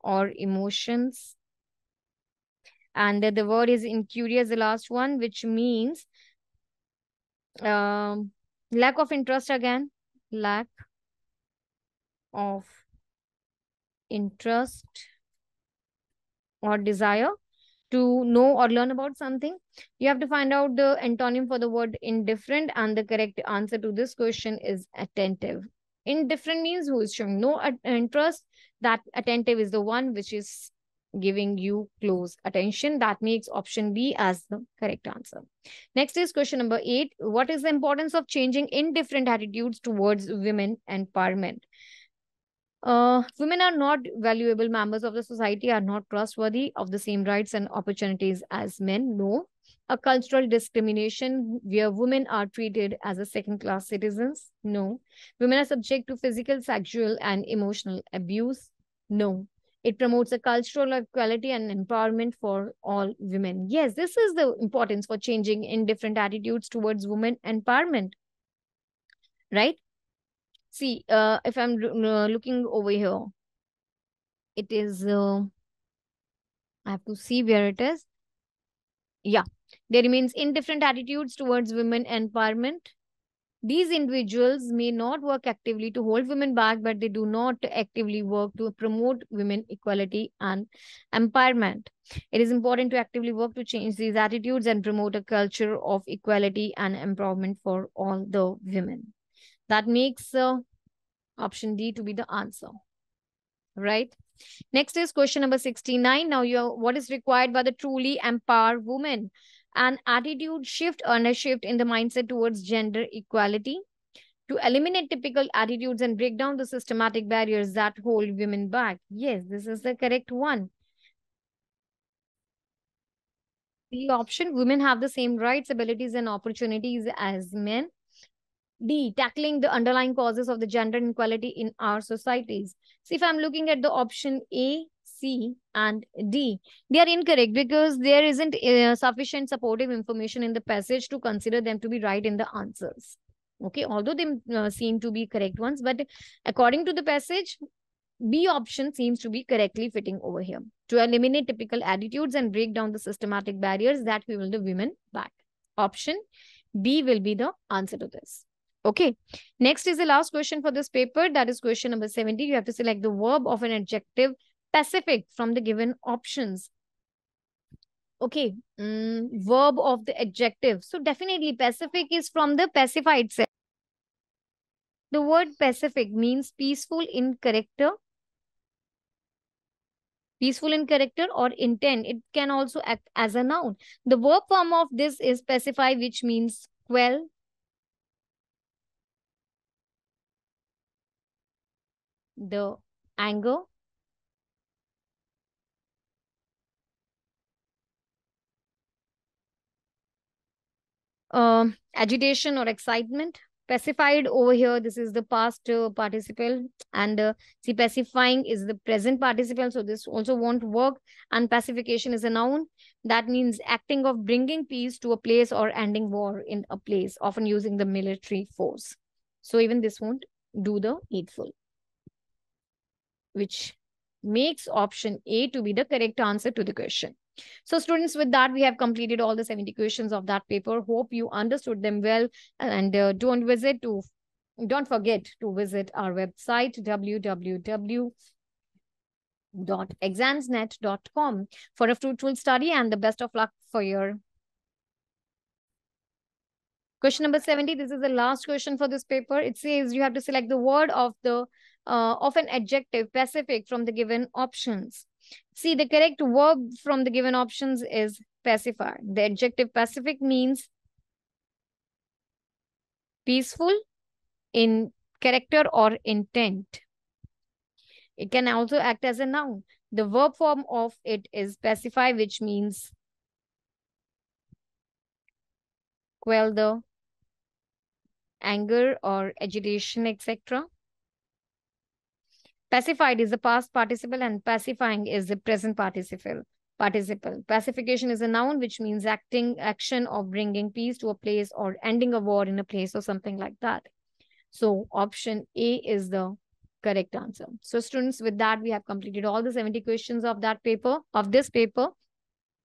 Speaker 1: or emotions. And the word is incurious, the last one, which means lack of interest again. Lack of interest or desire to know or learn about something. You have to find out the antonym for the word indifferent, and the correct answer to this question is attentive. Indifferent means who is showing no interest. That attentive is the one which is giving you close attention. That makes option B as the correct answer. Next is question number 8. What is the importance of changing indifferent attitudes towards women empowerment? Women are not valuable members of the society, are not trustworthy of the same rights and opportunities as men. No. A cultural discrimination where women are treated as a second-class citizens. No. Women are subject to physical, sexual, and emotional abuse. No. It promotes a culture of equality and empowerment for all women. Yes, this is the importance for changing indifferent attitudes towards women empowerment. Right? See, if I'm looking over here, it is, I have to see where it is. Yeah, there remains indifferent attitudes towards women empowerment. These individuals may not work actively to hold women back, but they do not actively work to promote women equality and empowerment. It is important to actively work to change these attitudes and promote a culture of equality and empowerment for all the women. That makes option D to be the answer. Right? Next is question number 69. Now, what is required by the truly empowered woman? An attitude shift and a shift in the mindset towards gender equality to eliminate typical attitudes and break down the systematic barriers that hold women back. Yes, this is the correct one. C option, women have the same rights, abilities, and opportunities as men. D, tackling the underlying causes of the gender inequality in our societies. See, if I'm looking at the option A, C, and D, they are incorrect because there isn't sufficient supportive information in the passage to consider them to be right in the answers. Okay, although they seem to be correct ones, but according to the passage, B option seems to be correctly fitting over here. To eliminate typical attitudes and break down the systematic barriers that hold the women back. Option B will be the answer to this. Okay. Next is the last question for this paper. That is question number 70. You have to select the verb of an adjective specific from the given options. Okay. Verb of the adjective. So definitely Pacific is from the pacified set. The word Pacific means peaceful in character. Peaceful in character or intent. It can also act as a noun. The verb form of this is pacify, which means quell. The anger. Agitation or excitement. Pacified over here, this is the past participle, and see, pacifying is the present participle, so this also won't work. And pacification is a noun. That means acting of bringing peace to a place or ending war in a place, often using the military force. So even this won't do the needful, which makes option A to be the correct answer to the question. So students, with that, we have completed all the 70 questions of that paper. Hope you understood them well, and don't forget to visit our website www.examsnet.com for a fruitful study, and the best of luck for your question number 70. This is the last question for this paper. It says you have to select the word of an adjective specific from the given options. See, the correct verb from the given options is pacify. The adjective pacific means peaceful in character or intent. It can also act as a noun. The verb form of it is pacify, which means quell the anger or agitation, etc. Pacified is the past participle and pacifying is the present participle. Pacification is a noun, which means action of bringing peace to a place or ending a war in a place or something like that. So option A is the correct answer. So students, with that, we have completed all the 70 questions of this paper.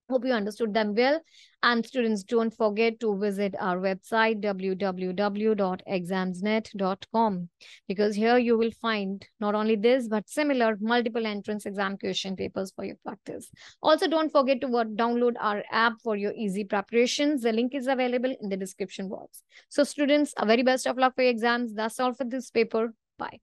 Speaker 1: Hope you understood them well. And students, don't forget to visit our website www.examsnet.com, because here you will find not only this but similar multiple entrance exam question papers for your practice. Also, don't forget to download our app for your easy preparations. The link is available in the description box. So students, a very best of luck for your exams. That's all for this paper. Bye.